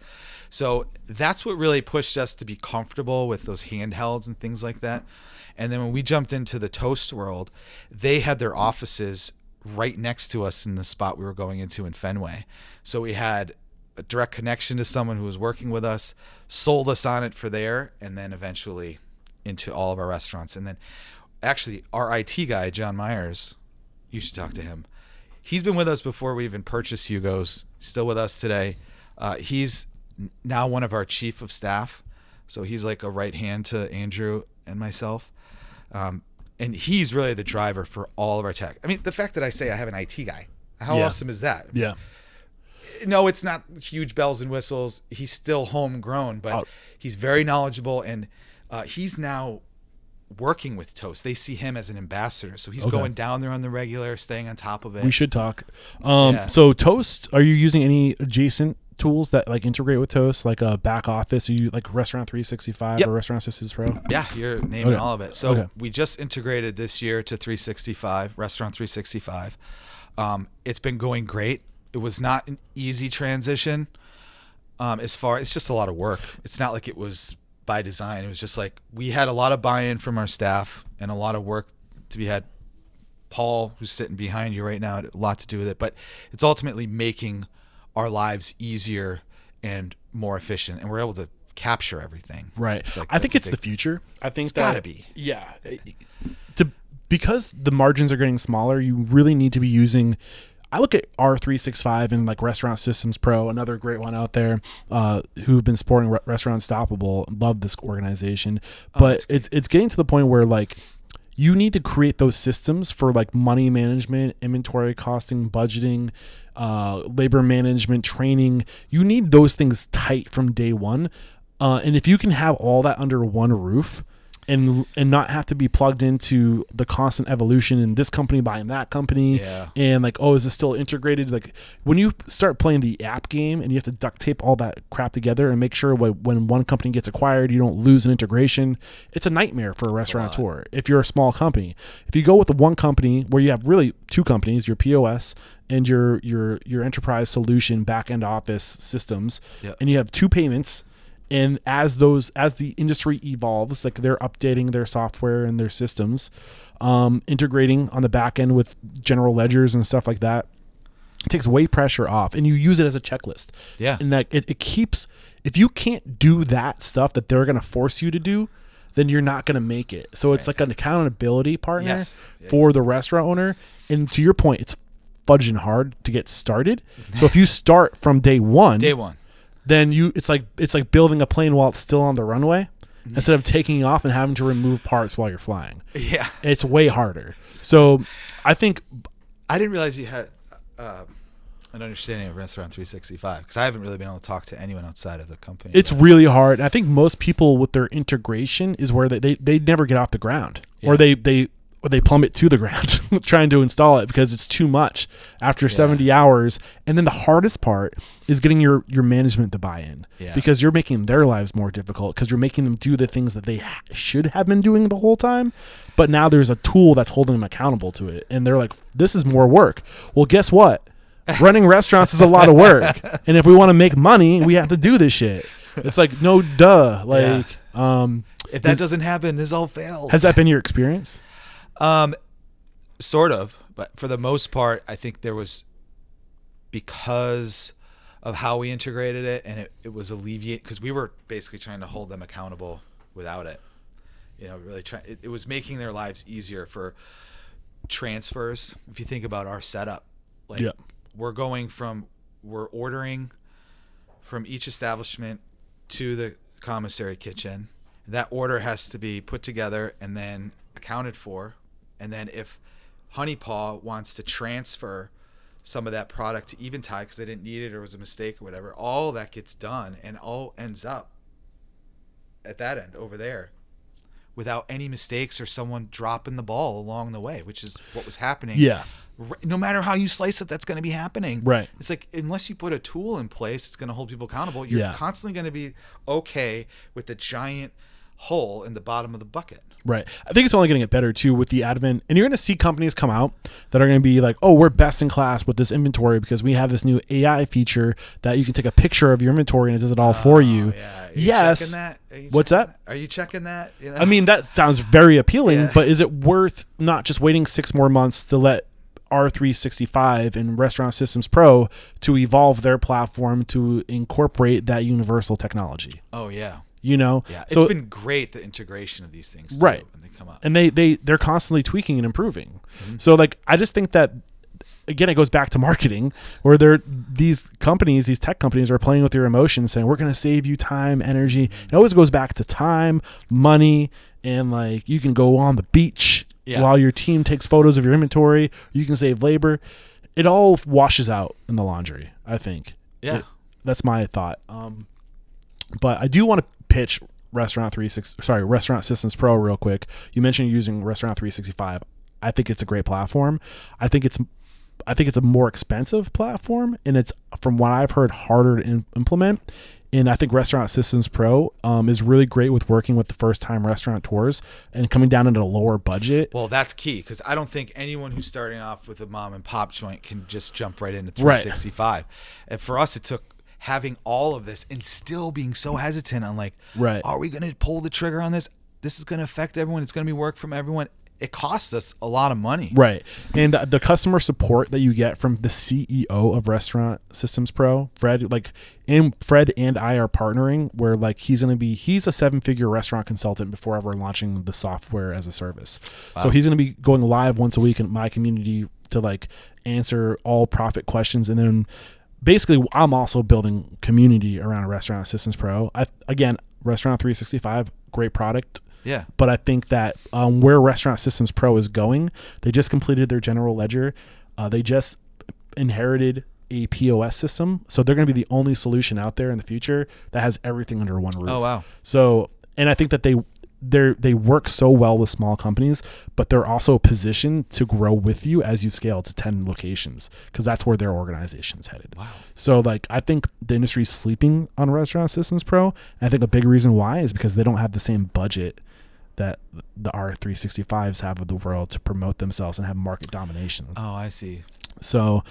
So that's what really pushed us to be comfortable with those handhelds and things like that. And then when we jumped into the Toast world, they had their offices right next to us in the spot we were going into in Fenway. So we had a direct connection to someone who was working with us, sold us on it for there, and then eventually into all of our restaurants. And then actually our IT guy, John Myers, you should talk to him. He's been with us before we even purchased Hugo's, still with us today. He's now one of our chief of staff. So he's like a right hand to Andrew and myself. And he's really the driver for all of our tech. I mean, the fact that I say I have an IT guy, how awesome is that? Yeah. No, it's not huge bells and whistles. He's still homegrown, but he's very knowledgeable, and he's now working with Toast. They see him as an ambassador, so he's going down there on the regular, staying on top of it. We should talk. So Toast, are you using any adjacent tools that like integrate with Toast, like a back office? Are you like Restaurant 365 or Restaurant Systems Pro? Yeah, you're naming all of it. So we just integrated this year to 365, Restaurant 365. It's been going great. It was not an easy transition. It's just a lot of work. It's not like it was by design. It was just like we had a lot of buy-in from our staff and a lot of work to be had. Paul, who's sitting behind you right now, had a lot to do with it, but it's ultimately making our lives easier and more efficient, and we're able to capture everything. Right. I think it's the future. I think it's gotta be. Yeah. Because the margins are getting smaller, you really need to be using. I look at R365 and like Restaurant Systems Pro, another great one out there, who've been supporting Restaurant Stoppable. Love this organization, but it's getting to the point where like you need to create those systems for like money management, inventory costing, budgeting, labor management, training. You need those things tight from day one, and if you can have all that under one roof. And not have to be plugged into the constant evolution in this company buying that company, and like, oh, is this still integrated? Like when you start playing the app game and you have to duct tape all that crap together and make sure when one company gets acquired, you don't lose an integration. It's a nightmare for a restaurateur if you're a small company. If you go with the one company where you have really two companies, your POS and your enterprise solution back end office systems, and you have two payments. And as the industry evolves, like they're updating their software and their systems, integrating on the back end with general ledgers and stuff like that, it takes way pressure off, and you use it as a checklist. Yeah. And that it keeps, if you can't do that stuff that they're going to force you to do, then you're not going to make it. So it's like an accountability partner for the restaurant owner. And to your point, it's fudging hard to get started. So if you start from day one, then it's like building a plane while it's still on the runway instead of taking off and having to remove parts while you're flying. Yeah. It's way harder. So I think I didn't realize you had an understanding of Restaurant 365 because I haven't really been able to talk to anyone outside of the company. It's really hard. And I think most people with their integration is where they never get off the ground, or they plummet to the ground trying to install it because it's too much after 70 hours. And then the hardest part is getting your management to buy in, because you're making their lives more difficult because you're making them do the things that they should have been doing the whole time. But now there's a tool that's holding them accountable to it. And they're like, this is more work. Well, guess what? Running restaurants is a lot of work. And if we want to make money, we have to do this shit. It's like, no, duh. Like, if that doesn't happen, this all fails. Has that been your experience? Sort of, but for the most part, I think there was, because of how we integrated it, and it was alleviate, because we were basically trying to hold them accountable without it. You know, really it was making their lives easier for transfers. If you think about our setup, like we're ordering from each establishment to the commissary kitchen. That order has to be put together and then accounted for. And then if Honey Paw wants to transfer some of that product to Eventide because they didn't need it or it was a mistake or whatever, all that gets done and all ends up at that end over there without any mistakes or someone dropping the ball along the way, which is what was happening. Yeah. No matter how you slice it, that's going to be happening. Right. It's like, unless you put a tool in place, it's going to hold people accountable. You're constantly going to be okay with the giant hole in the bottom of the bucket. Right. I think it's only going to get better too with the advent, and you're going to see companies come out that are going to be like, oh, we're best in class with this inventory because we have this new AI feature that you can take a picture of your inventory and it does it all for you. Yeah. Yes. What's that? Are you checking that? You know? I mean, that sounds very appealing, but is it worth not just waiting 6 more months to let R365 and Restaurant Systems Pro to evolve their platform to incorporate that universal technology? Oh, yeah. You know, yeah, it's been great, the integration of these things too, right when they come up, and they're constantly tweaking and improving. So like, I just think that again, it goes back to marketing, where these tech companies are playing with your emotions, saying we're going to save you time, energy. It always goes back to time, money, and like you can go on the beach while your team takes photos of your inventory. You can save labor. It all washes out in the laundry, I think. Yeah, that's my thought. But I do want to pitch Restaurant Systems Pro real quick. You mentioned using Restaurant 365. I think it's a great platform. I think it's a more expensive platform, and it's, from what I've heard, harder to implement. And I think Restaurant Systems Pro is really great with working with the first-time restaurateurs and coming down into a lower budget. Well, that's key, because I don't think anyone who's starting off with a mom and pop joint can just jump right into 365. Right. And for us, it took having all of this and still being so hesitant on like, are we going to pull the trigger on this? This is going to affect everyone. It's going to be work from everyone. It costs us a lot of money. Right. And the customer support that you get from the CEO of Restaurant Systems Pro, Fred and I are partnering, where like he's a 7-figure restaurant consultant before ever launching the software as a service. Wow. So he's going to be going live once a week in my community to like answer all profit questions. And then basically, I'm also building community around Restaurant Systems Pro. Again, Restaurant 365, great product. Yeah. But I think that where Restaurant Systems Pro is going, they just completed their general ledger. They just inherited a POS system. So they're going to be the only solution out there in the future that has everything under one roof. Oh, wow. So, and I think that they work so well with small companies, but they're also positioned to grow with you as you scale to 10 locations, because that's where their organization is headed. Wow. So like, I think the industry's sleeping on Restaurant Systems Pro. And I think a big reason why is because they don't have the same budget that the R365s have of the world to promote themselves and have market domination. Oh, I see. So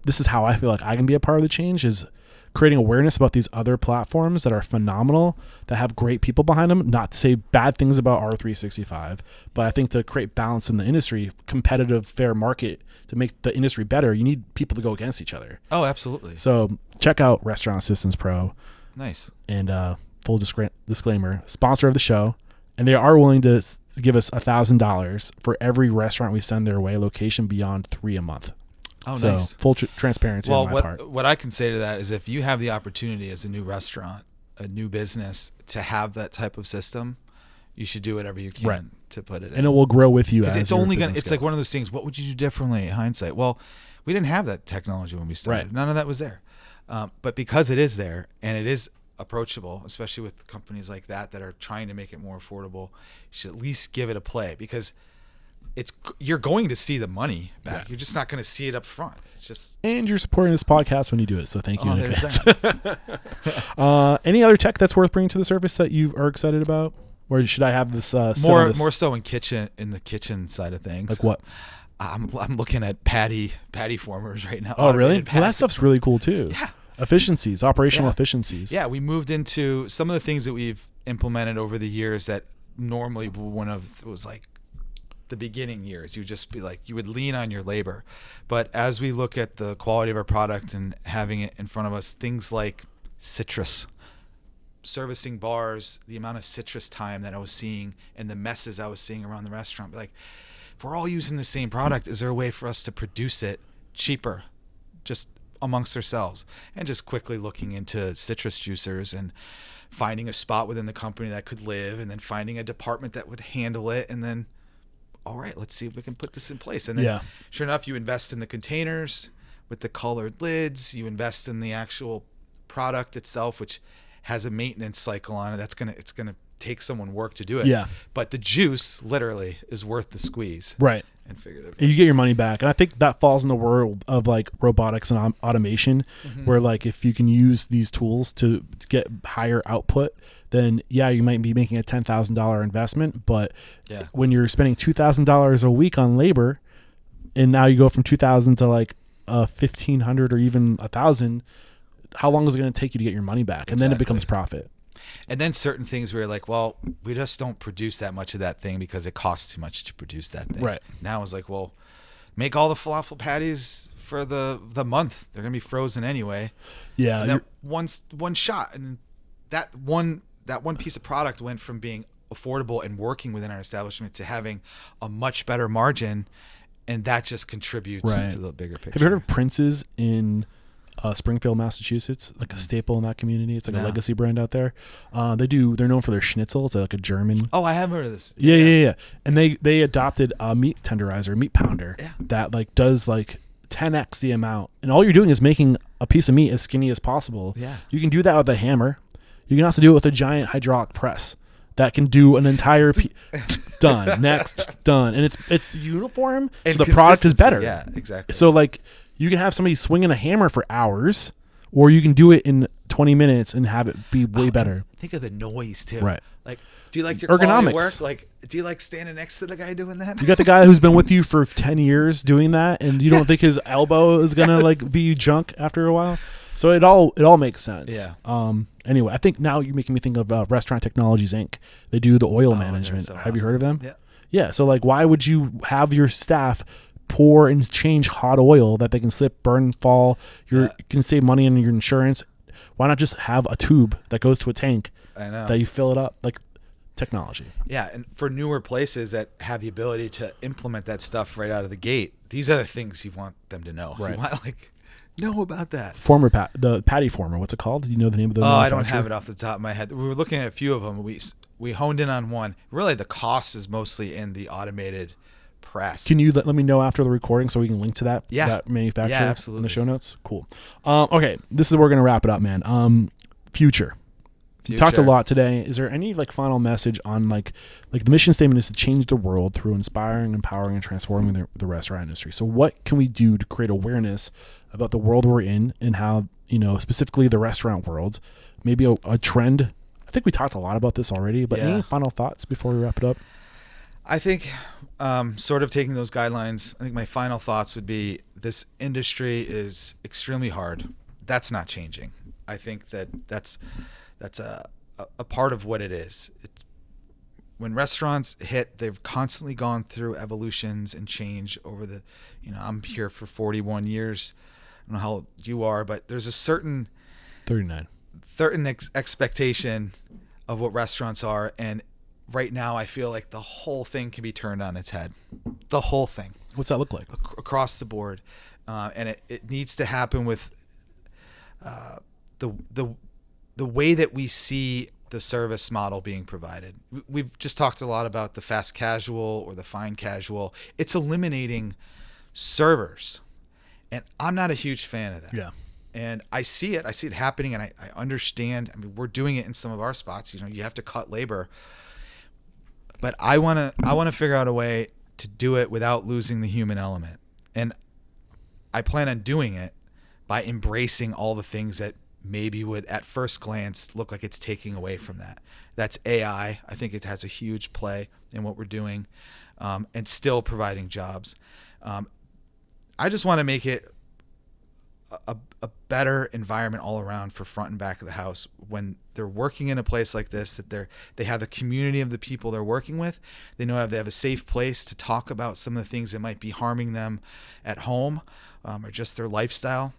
this is how I feel like I can be a part of the change, is creating awareness about these other platforms that are phenomenal, that have great people behind them. Not to say bad things about R365, but I think to create balance in the industry, competitive, fair market, to make the industry better, you need people to go against each other. Oh, absolutely. So check out Restaurant Systems Pro. Nice. And full disclaimer, sponsor of the show. And they are willing to give us $1,000 for every restaurant we send their way, location beyond 3 a month. Oh, so nice. Full transparency on my part. What I can say to that is, if you have the opportunity as a new restaurant, a new business, to have that type of system, you should do whatever you can to put it in. And it will grow with you. Because it's only going to, it's like one of those things, what would you do differently in hindsight? Well, We didn't have that technology when we started. Right. None of that was there. But because it is there and it is approachable, especially with companies like that are trying to make it more affordable, you should at least give it a play, because you're going to see the money back. Yeah. You're just not going to see it up front. It's just, And you're supporting this podcast when you do it, so thank you in there's advance. Any other tech that's worth bringing to the surface that you are excited about? Or should I have this more so in the kitchen side of things. Like what? I'm looking at patty formers right now. Oh, really? Automated Well, that patty. stuff's really cool too. Yeah. Efficiencies, operational Yeah. efficiencies. Yeah, we moved into some of the things that we've implemented over the years that normally it was like the beginning years. You'd just be like, you would lean on your labor. But as we look at the quality of our product and having it in front of us, things like citrus, servicing bars, the amount of citrus time that I was seeing and the messes I was seeing around the restaurant, like, if we're all using the same product, is there a way for us to produce it cheaper, just amongst ourselves? And just quickly looking into citrus juicers and finding a spot within the company that could live, and then finding a department that would handle it, and then, all right, let's see if we can put this in place. And then sure enough, you invest in the containers with the colored lids, you invest in the actual product itself, which has a maintenance cycle on it. It's gonna take someone work to do it. Yeah. But the juice literally is worth the squeeze. Right. And figured it. You get your money back. And I think that falls in the world of like robotics and automation, where like if you can use these tools to get higher output, then you might be making a $10,000 investment. But when you're spending $2,000 a week on labor, and now you go from 2,000 to like 1,500 or even 1,000, how long is it going to take you to get your money back? And then it becomes profit. And then certain things where you're like, well, we just don't produce that much of that thing because it costs too much to produce that thing. Right. Now it's like, well, make all the falafel patties for the month. They're going to be frozen anyway. Yeah. And that one shot. And that one piece of product went from being affordable and working within our establishment to having a much better margin. And that just contributes to the bigger picture. Have you heard of Prince's in Springfield, Massachusetts? Like a staple in that community. It's like a legacy brand out there. They're known for their schnitzel. It's like a German. Oh, I have heard of this. Yeah. And they adopted a meat tenderizer, meat pounder that like does like 10x the amount. And all you're doing is making a piece of meat as skinny as possible. Yeah. You can do that with a hammer. You can also do it with a giant hydraulic press that can do an entire done. Next, done. And it's uniform, and so the product is better. Yeah, exactly. So like you can have somebody swinging a hammer for hours, or you can do it in 20 minutes and have it be way better. Think of the noise too. Right. Like, do you like your quality ergonomics work? Like, do you like standing next to the guy doing that? You got the guy who's been with you for 10 years doing that, and you don't think his elbow is gonna like be junk after a while. So it all makes sense. Yeah. Anyway, I think now you're making me think of Restaurant Technologies Inc. They do the oil management. so Have you heard of them? Yeah. Yeah. So like, why would you have your staff pour and change hot oil that they can slip, burn, fall? You can save money on your insurance. Why not just have a tube that goes to a tank? I know. That you fill it up, like technology. Yeah, and for newer places that have the ability to implement that stuff right out of the gate, these are the things you want them to know. Right. You want know about that. The patty former. What's it called? Do you know the name of the? Oh, I don't have it off the top of my head. We were looking at a few of them. We honed in on one. Really, the cost is mostly in the automated press. Can you let me know after the recording so we can link to that? Yeah. That manufacturer. Yeah, absolutely. In the show notes. Cool. Okay, this is where we're gonna wrap it up, man. Future. You talked a lot today. Is there any like final message on like the mission statement is to change the world through inspiring, empowering, and transforming the restaurant industry. So what can we do to create awareness about the world we're in and how, specifically the restaurant world, maybe a trend? I think we talked a lot about this already, but any final thoughts before we wrap it up? I think sort of taking those guidelines, I think my final thoughts would be this industry is extremely hard. That's not changing. I think that's a part of what it is. It's, when restaurants hit, they've constantly gone through evolutions and change over the, I'm here for 41 years. I don't know how old you are, but there's a certain 39 expectation of what restaurants are. And right now I feel like the whole thing can be turned on its head. The whole thing. What's that look like? Across the board. And it needs to happen with the way that we see the service model being provided. We've just talked a lot about the fast casual or the fine casual. It's eliminating servers. And I'm not a huge fan of that. Yeah. And I see it happening, and I understand. I mean, we're doing it in some of our spots. You have to cut labor, but I want to figure out a way to do it without losing the human element. And I plan on doing it by embracing all the things that maybe would at first glance look like it's taking away from that. That's AI. I think it has a huge play in what we're doing, and still providing jobs. I just want to make it a better environment all around for front and back of the house when they're working in a place like this, that they have the community of the people they're working with. They know they have a safe place to talk about some of the things that might be harming them at home, or just their lifestyle.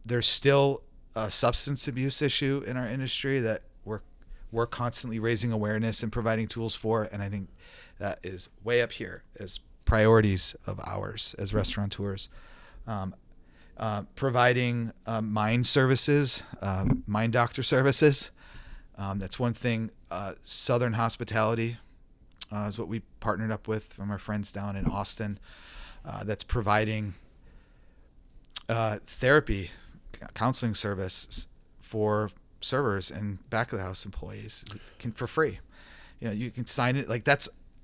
There's still a substance abuse issue in our industry that we're constantly raising awareness and providing tools for, and I think that is way up here as priorities of ours as restaurateurs. Providing mind services, mind doctor services. That's one thing. Southern Hospitality is what we partnered up with from our friends down in Austin. That's providing therapy, counseling service for servers and back of the house employees for free. You can sign it.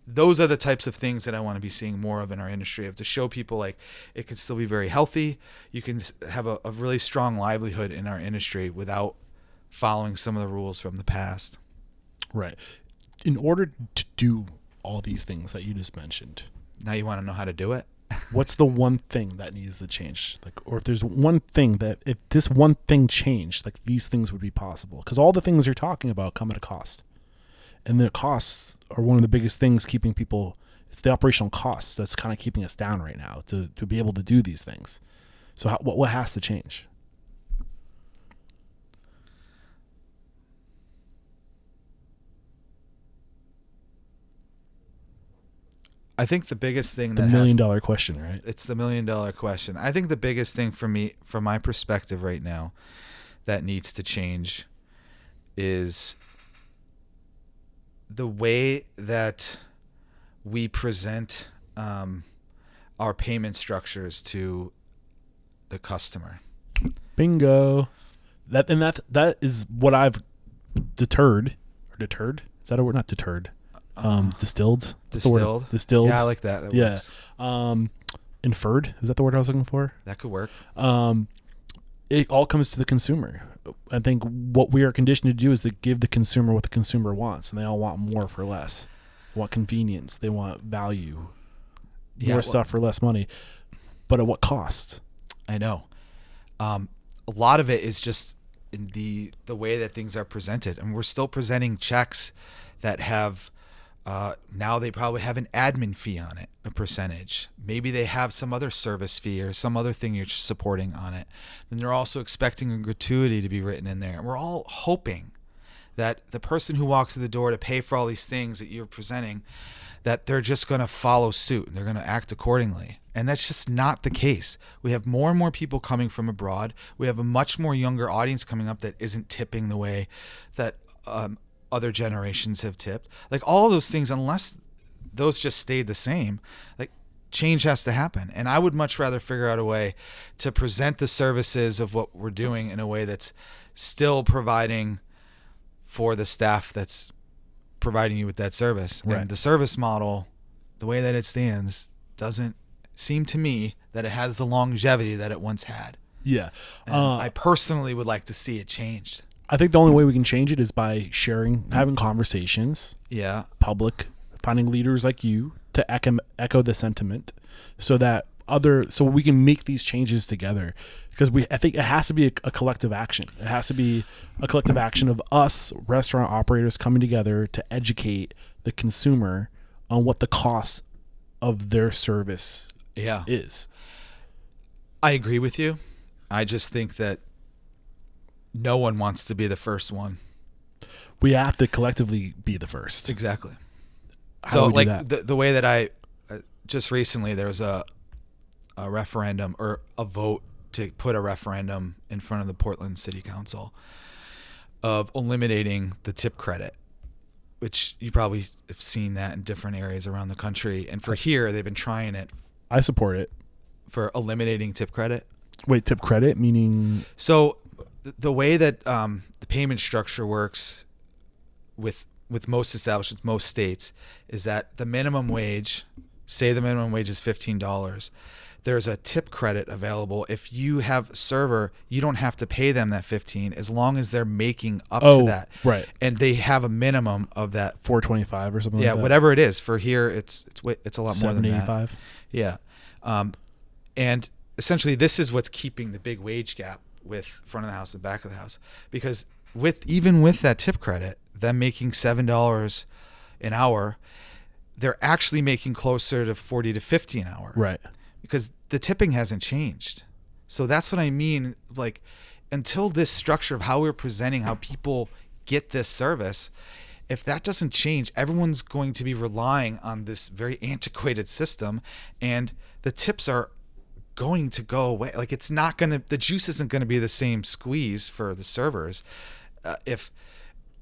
Those are the types of things that I want to be seeing more of in our industry, to show people like it can still be very healthy. You can have a really strong livelihood in our industry without following some of the rules from the past. Right. In order to do all these things that you just mentioned, now you want to know how to do it? What's the one thing that needs to change? Or if there's one thing that, if this one thing changed, these things would be possible. Because all the things you're talking about come at a cost. And the costs are one of the biggest things keeping people. It's the operational costs that's kind of keeping us down right now to be able to do these things. So what has to change? I think the biggest thing the $1 million question, right? It's the $1 million question. I think the biggest thing for me, from my perspective right now, that needs to change is the way that we present our payment structures to the customer. Bingo. That is what I've deterred. Is that a word? Not deterred. Distilled. Distilled. Yeah, I like that. That works. Inferred. Is that the word I was looking for? That could work. It all comes to the consumer. I think what we are conditioned to do is to give the consumer what the consumer wants, and they all want more for less. They want convenience. They want value. More stuff for less money. But at what cost? I know. A lot of it is just in the way that things are presented. And we're still presenting checks that have, now they probably have an admin fee on it, a percentage. Maybe they have some other service fee or some other thing you're supporting on it. And they're also expecting a gratuity to be written in there. And we're all hoping that the person who walks through the door to pay for all these things that you're presenting, that they're just going to follow suit and they're going to act accordingly. And that's just not the case. We have more and more people coming from abroad. We have a much more younger audience coming up that isn't tipping the way that other generations have tipped. All of those things, unless those just stayed the same, change has to happen. And I would much rather figure out a way to present the services of what we're doing in a way that's still providing for the staff that's providing you with that service. Right. And the service model, the way that it stands, doesn't seem to me that it has the longevity that it once had. Yeah. And I personally would like to see it changed. I think the only way we can change it is by sharing, having conversations. Yeah. Public, finding leaders like you to echo the sentiment, so we can make these changes together. Because I think it has to be a collective action. It has to be a collective action of us restaurant operators coming together to educate the consumer on what the cost of their service is. I agree with you. I just think that no one wants to be the first one. We have to collectively be the first. Exactly. How do we do that? The way that I just recently, there was a referendum or a vote to put a referendum in front of the Portland City Council of eliminating the tip credit, which you probably have seen that in different areas around the country. And for here, they've been trying it. I support it. for eliminating tip credit. Wait, tip credit meaning? So the way that the payment structure works with most establishments, most states, is that the minimum wage, say the minimum wage is $15, there's a tip credit available. If you have a server, you don't have to pay them that $15 as long as they're making up to that. Right. And they have a minimum of that $4.25 or something. Yeah, like that. whatever it is. For here, it's a lot more than that. $7.85. Yeah. And essentially, this is what's keeping the big wage gap with front of the house and back of the house, because even with that tip credit, them making $7 an hour, they're actually making closer to $40 to $50 an hour. Right. Because the tipping hasn't changed. So that's what I mean. Like, until this structure of how we're presenting, how people get this service, if that doesn't change, everyone's going to be relying on this very antiquated system, and the tips are going to go away. Like, it's not going to, the juice isn't going to be the same squeeze for the servers. If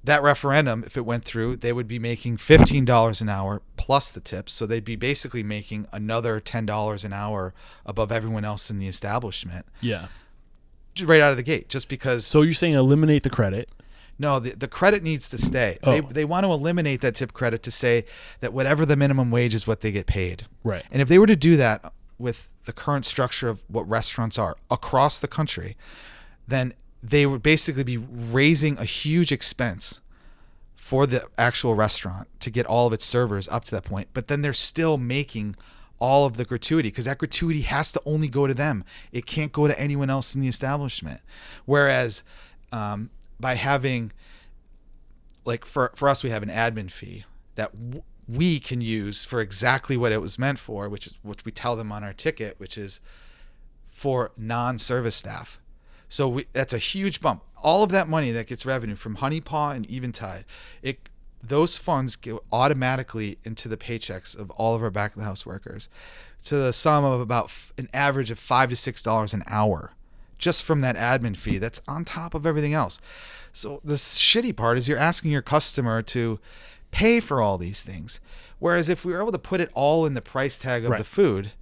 that referendum, if it went through, they would be making $15 an hour plus the tips. So they'd be basically making another $10 an hour above everyone else in the establishment. Yeah. Right out of the gate, just because. So you're saying eliminate the credit? No, the credit needs to stay. Oh. They want to eliminate that tip credit to say that whatever the minimum wage is what they get paid. Right. And if they were to do that with the current structure of what restaurants are across the country, then they would basically be raising a huge expense for the actual restaurant to get all of its servers up to that point. But then they're still making all of the gratuity, because that gratuity has to only go to them. It can't go to anyone else in the establishment. Whereas by having, like, for us, we have an admin fee that we can use for exactly what it was meant for, which we tell them on our ticket, which is for non-service staff. So that's a huge bump. All of that money that gets revenue from Honey Paw and Eventide, those funds go automatically into the paychecks of all of our back of the house workers, to the sum of about an average of $5 to $6 an hour, just from that admin fee. That's on top of everything else. So the shitty part is you're asking your customer to pay for all these things, whereas if we were able to put it all in the price tag of Right. the food,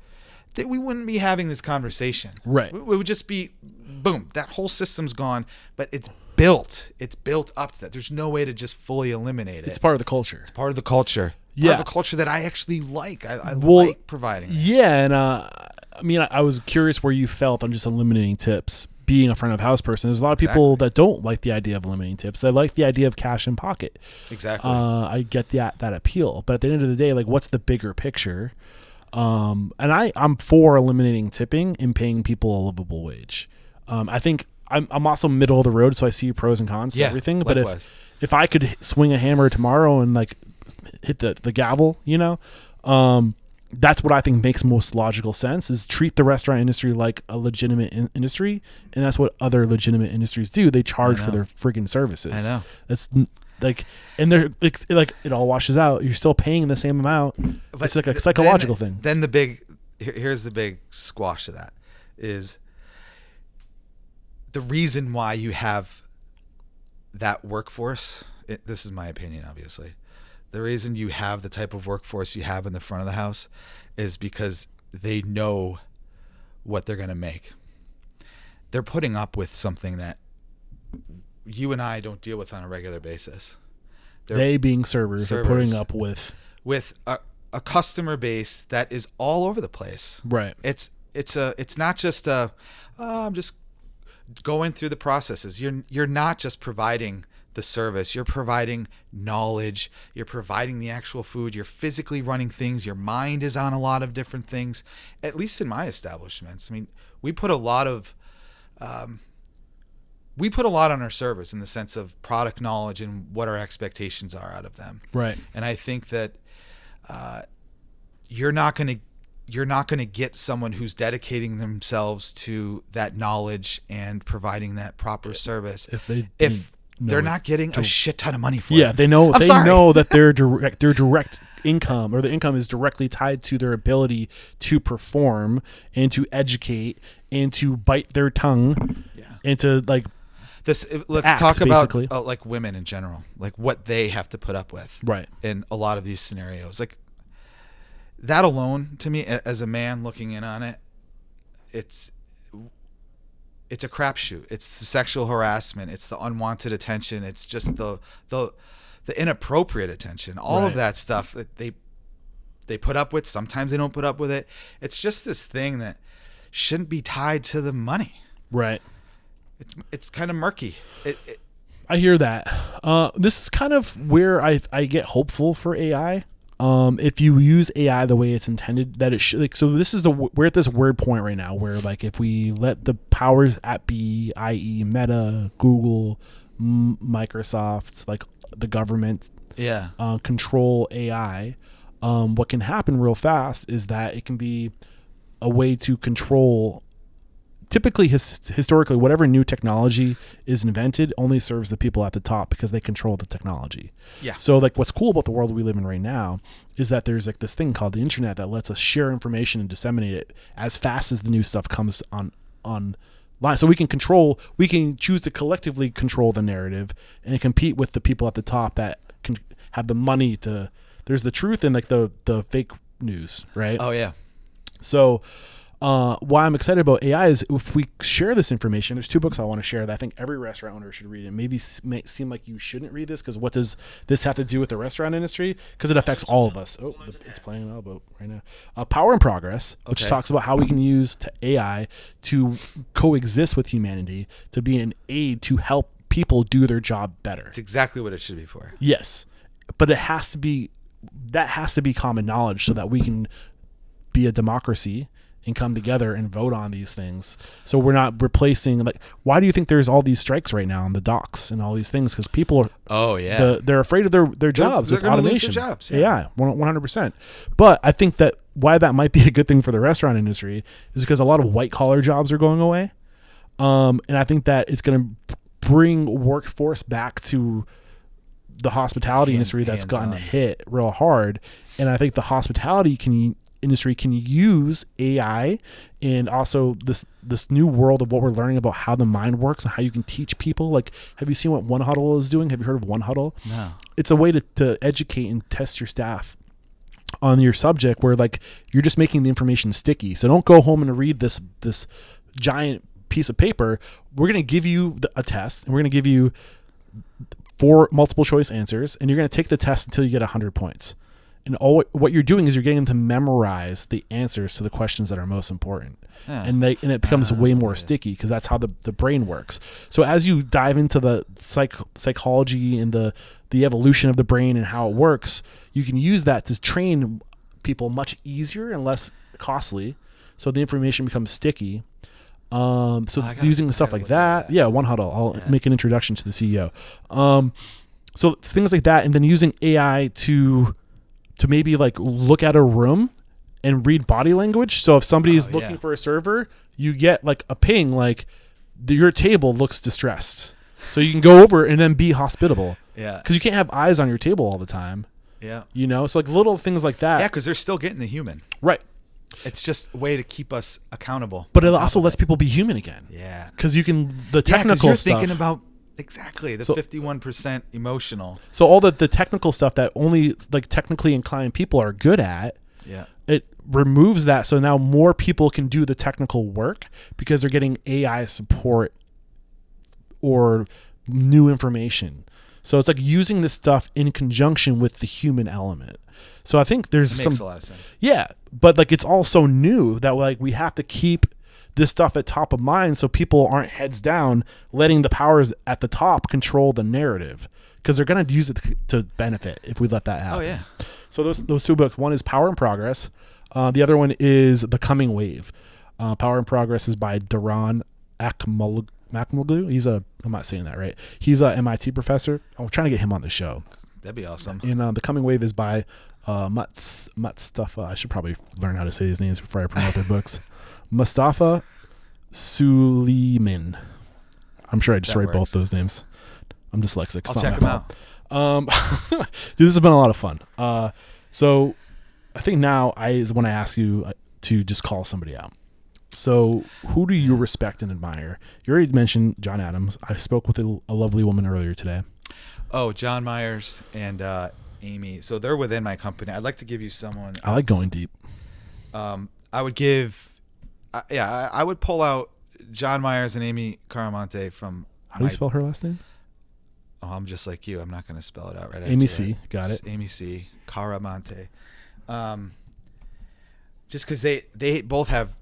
that we wouldn't be having this conversation. Right. It would just be, boom, that whole system's gone, but it's built up to that. There's no way to just fully eliminate it. It's part of the culture. It's part of the culture. Yeah. Part of the culture that I actually like. I Well, like providing that. Yeah, and I mean, I was curious where you felt on just eliminating tips. Being a front of house person, there's a lot of people that don't like the idea of eliminating tips. They like the idea of cash in pocket. Exactly. I get that appeal, but at the end of the day, like, what's the bigger picture? And I'm for eliminating tipping and paying people a livable wage. I think I'm also middle of the road, so I see pros and cons to everything. But likewise. if I could swing a hammer tomorrow and, like, hit the gavel, that's what I think makes most logical sense, is treat the restaurant industry like a legitimate industry. And that's what other legitimate industries do. They charge for their friggin' services. I know. That's like, and they're like it all washes out. You're still paying the same amount. But it's like a psychological thing. Then here's the big squash of that, is the reason why you have that workforce. This is my opinion, obviously. The reason you have the type of workforce you have in the front of the house is because they know what they're going to make. They're putting up with something that you and I don't deal with on a regular basis. They, being servers, are putting up with a customer base that is all over the place. Right. It's not just I'm just going through the processes. You're not just providing the service. You're providing knowledge. You're providing the actual food. You're physically running things. Your mind is on a lot of different things. At least in my establishments, I mean, we put a lot on our servers in the sense of product knowledge and what our expectations are out of them. Right. And I think that you're not going to get someone who's dedicating themselves to that knowledge and providing that proper service if they're not getting a shit ton of money for it. Yeah, they know that their direct income, or the income, is directly tied to their ability to perform and to educate and to bite their tongue and to, like, let's talk about like women in general, like what they have to put up with, right, in a lot of these scenarios. Like, that alone, to me, as a man looking in on it, it's a crapshoot. It's the sexual harassment. It's the unwanted attention. It's just the inappropriate attention. All Right. of that stuff that they put up with. Sometimes they don't put up with it. It's just this thing that shouldn't be tied to the money. Right. It's kind of murky. I hear that. This is kind of where I get hopeful for AI. If you use AI the way it's intended, that it should. Like, so this is we're at this weird point right now where, like, if we let the powers at be, i.e., Meta, Google, Microsoft, like the government, Yeah. control AI, what can happen real fast is that it can be a way to control. Typically, historically, whatever new technology is invented only serves the people at the top because they control the technology. Yeah. So, like, what's cool about the world we live in right now is that there's like this thing called the internet that lets us share information and disseminate it as fast as the new stuff comes online. So we can choose to collectively control the narrative and compete with the people at the top that can have the money to. There's the truth and like the fake news, right? Oh yeah. So why I'm excited about AI is if we share this information, there's 2 books I want to share that I think every restaurant owner should read. And maybe may seem like you shouldn't read this because what does this have to do with the restaurant industry? Because it affects all of us. Oh, it's playing an elbow right now. Power and Progress, which Okay. talks about how we can use AI to coexist with humanity, to be an aid to help people do their job better. It's exactly what it should be for. Yes, but that has to be common knowledge so that we can be a democracy and come together and vote on these things. So we're not replacing, like, why do you think there's all these strikes right now on the docks and all these things? Because people are, Oh yeah. they're afraid of their jobs they're with gonna lose automation. their jobs, Yeah, 100%. But I think that why that might be a good thing for the restaurant industry is because a lot of white collar jobs are going away. And I think that it's going to bring workforce back to the hospitality industry that's gotten hands-on. hit real hard. And I think the hospitality industry can use AI and also this new world of what we're learning about how the mind works and how you can teach people. Like, have you seen what One Huddle is doing? Have you heard of One Huddle? No. It's a way to educate and test your staff on your subject where, like, you're just making the information sticky. So don't go home and read this giant piece of paper. We're going to give you a test and we're going to give you 4 multiple choice answers, and you're going to take the test until you get 100 points. And what you're doing is you're getting them to memorize the answers to the questions that are most important. Yeah. And it becomes way more sticky because that's how the brain works. So as you dive into the psychology and the evolution of the brain and how it works, you can use that to train people much easier and less costly. So the information becomes sticky. Using stuff like that. Yeah, One Huddle. I'll make an introduction to the CEO. So things like that, and then using AI to maybe like look at a room and read body language. So if somebody's looking for a server, you get like a ping like your table looks distressed. So you can go over and then be hospitable. Yeah. Because you can't have eyes on your table all the time. Yeah. You know, so like little things like that. Yeah, because they're still getting the human. Right. It's just a way to keep us accountable. But it also lets people be human again. Yeah. Because you can the Yeah, 'cause technical you're stuff. thinking about exactly the 51% emotional. So all the technical stuff that only like technically inclined people are good at, Yeah. it removes that. So now more people can do the technical work because they're getting AI support or new information. So it's like using this stuff in conjunction with the human element. So I think there's It makes a lot of sense. Yeah, but like it's all so new that like we have to keep this stuff at top of mind so people aren't heads down letting the powers at the top control the narrative because they're going to use it to benefit if we let that happen. Oh yeah. So those 2 books, one is Power and Progress. The other one is The Coming Wave. Power and Progress is by Daron Akmoglu. I'm not saying that right. He's a MIT professor. I'm trying to get him on the show. That'd be awesome. And The Coming Wave is by Mustafa. I should probably learn how to say these names before I promote their books. Mustafa Suleiman. I'm sure I just write both those names. I'm dyslexic. I'll check them out. Dude, this has been a lot of fun. So I think now is when I ask you to just call somebody out. So who do you respect and admire? You already mentioned John Adams. I spoke with a lovely woman earlier today. Oh, John Myers and Amy. So they're within my company. I'd like to give you someone. I like going deep. I would give I would pull out John Myers and Amy Caramonte from. How do you spell her last name? Oh, I'm just like you. I'm not going to spell it out right. Amy C. Got it. Amy C. Caramonte. Just because they both have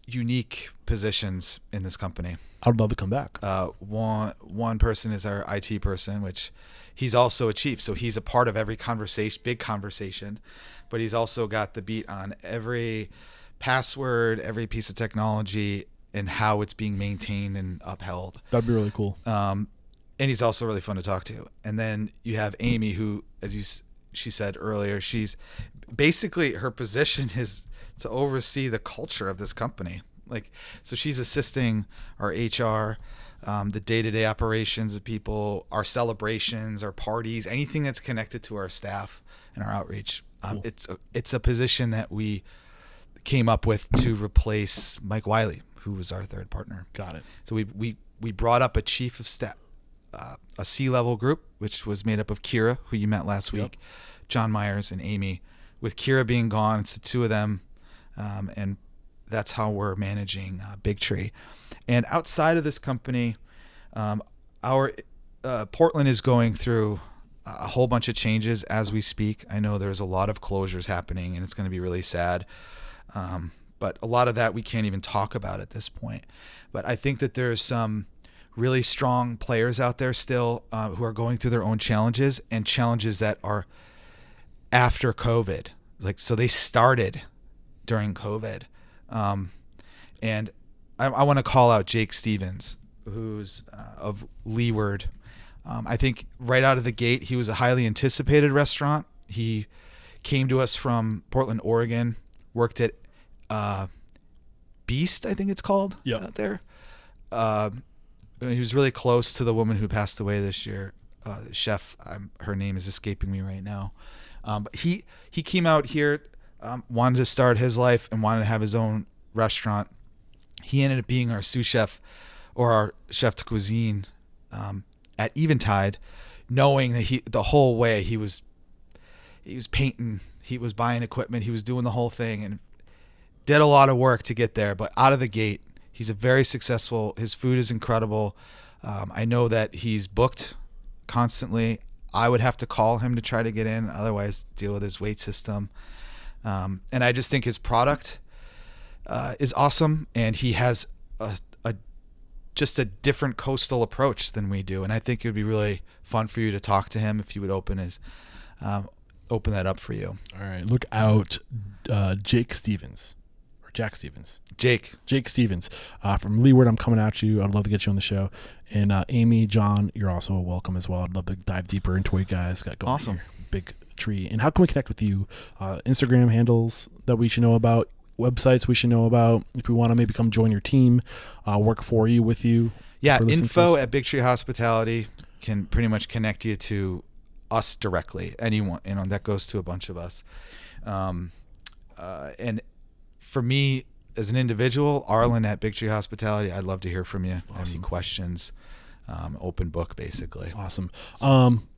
unique positions in this company. I would love to come back. One person is our IT person, which he's also a chief, so he's a part of every big conversation, but he's also got the beat on every password, every piece of technology, and how it's being maintained and upheld. That'd be really cool. And he's also really fun to talk to. And then you have Amy, who, as she said earlier, she's basically, her position is to oversee the culture of this company. So she's assisting our HR, the day-to-day operations of people, our celebrations, our parties, anything that's connected to our staff and our outreach. Cool. It's a position that we came up with to replace Mike Wiley, who was our third partner. Got it. So we brought up a chief of staff, a C-level group, which was made up of Kira, who you met last week, John Myers, and Amy. With Kira being gone, it's the two of them, and that's how we're managing Big Tree. And outside of this company, our Portland is going through a whole bunch of changes as we speak. I know there's a lot of closures happening, and it's going to be really sad. But a lot of that we can't even talk about at this point. But I think that there's some really strong players out there still who are going through their own challenges, and challenges that are after COVID. So they started during COVID. And I want to call out Jake Stevens, who's of Leeward. I think right out of the gate, he was a highly anticipated restaurant. He came to us from Portland, Oregon, worked at Beast, I think it's called, out there. He was really close to the woman who passed away this year, the chef. Her name is escaping me right now. But he came out here, wanted to start his life and wanted to have his own restaurant. He ended up being our sous chef, or our chef de cuisine, at Eventide, knowing that the whole way he was painting, he was buying equipment, he was doing the whole thing, and did a lot of work to get there. But out of the gate, he's a very successful. His food is incredible. I know that he's booked constantly. I would have to call him to try to get in, otherwise deal with his wait system. And I just think his product is awesome, and he has just a different coastal approach than we do. And I think it would be really fun for you to talk to him if you would open that up for you. All right, look out, Jake Stevens. Jack Stevens. Jake Stevens from Leeward. I'm coming at you. I'd love to get you on the show. And Amy, John, you're also welcome as well. I'd love to dive deeper into what you guys got going. Awesome. Here. Big Tree. And how can we connect with you? Instagram handles that we should know about, websites we should know about, if we want to maybe come join your team, work for you, with you. Yeah, info at Big Tree Hospitality can pretty much connect you to us directly. Anyone, that goes to a bunch of us. And for me as an individual, Arlin at Big Tree Hospitality, I'd love to hear from you. Awesome. Any questions, open book, basically. Awesome.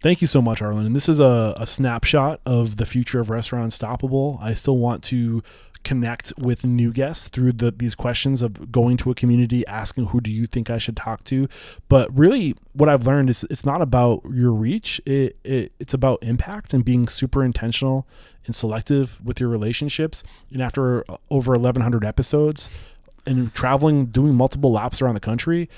Thank you so much, Arlin. And this is a snapshot of the future of Restaurant Unstoppable. I still want to connect with new guests through these questions of going to a community, asking who do you think I should talk to. But really what I've learned is it's not about your reach. It's about impact and being super intentional and selective with your relationships. And after over 1,100 episodes and traveling, doing multiple laps around the country,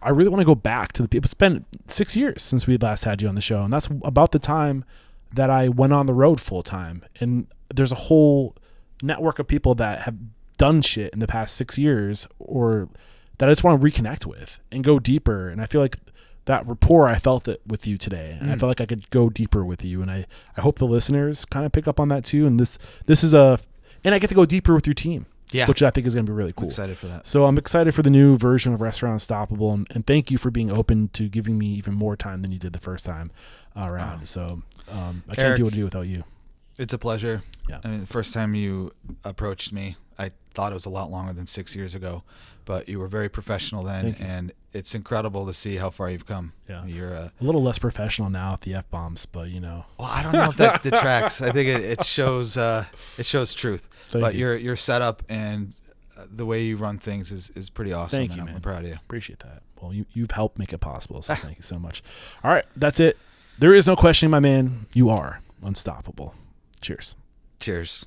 I really want to go back to the people. It's been 6 years since we last had you on the show. And that's about the time that I went on the road full time. And there's a whole network of people that have done shit in the past 6 years, or that I just want to reconnect with and go deeper. And I feel like that rapport, I felt it with you today, and I felt like I could go deeper with you. And I hope the listeners kind of pick up on that too. And this is and I get to go deeper with your team, which I think is going to be really cool. I'm excited for that. So I'm excited for the new version of Restaurant Unstoppable, and thank you for being open to giving me even more time than you did the first time around. So I can't do what I do without you. It's a pleasure. Yeah. I mean, the first time you approached me, I thought it was a lot longer than 6 years ago, but you were very professional then, and it's incredible to see how far you've come. Yeah. You're a little less professional now with the F-bombs, but Well, I don't know if that detracts. I think it shows truth. But your setup and the way you run things is pretty awesome. Thank you, and man. I'm proud of you. Appreciate that. Well, you've helped make it possible, so thank you so much. All right, that's it. There is no questioning, my man. You are unstoppable. Cheers. Cheers.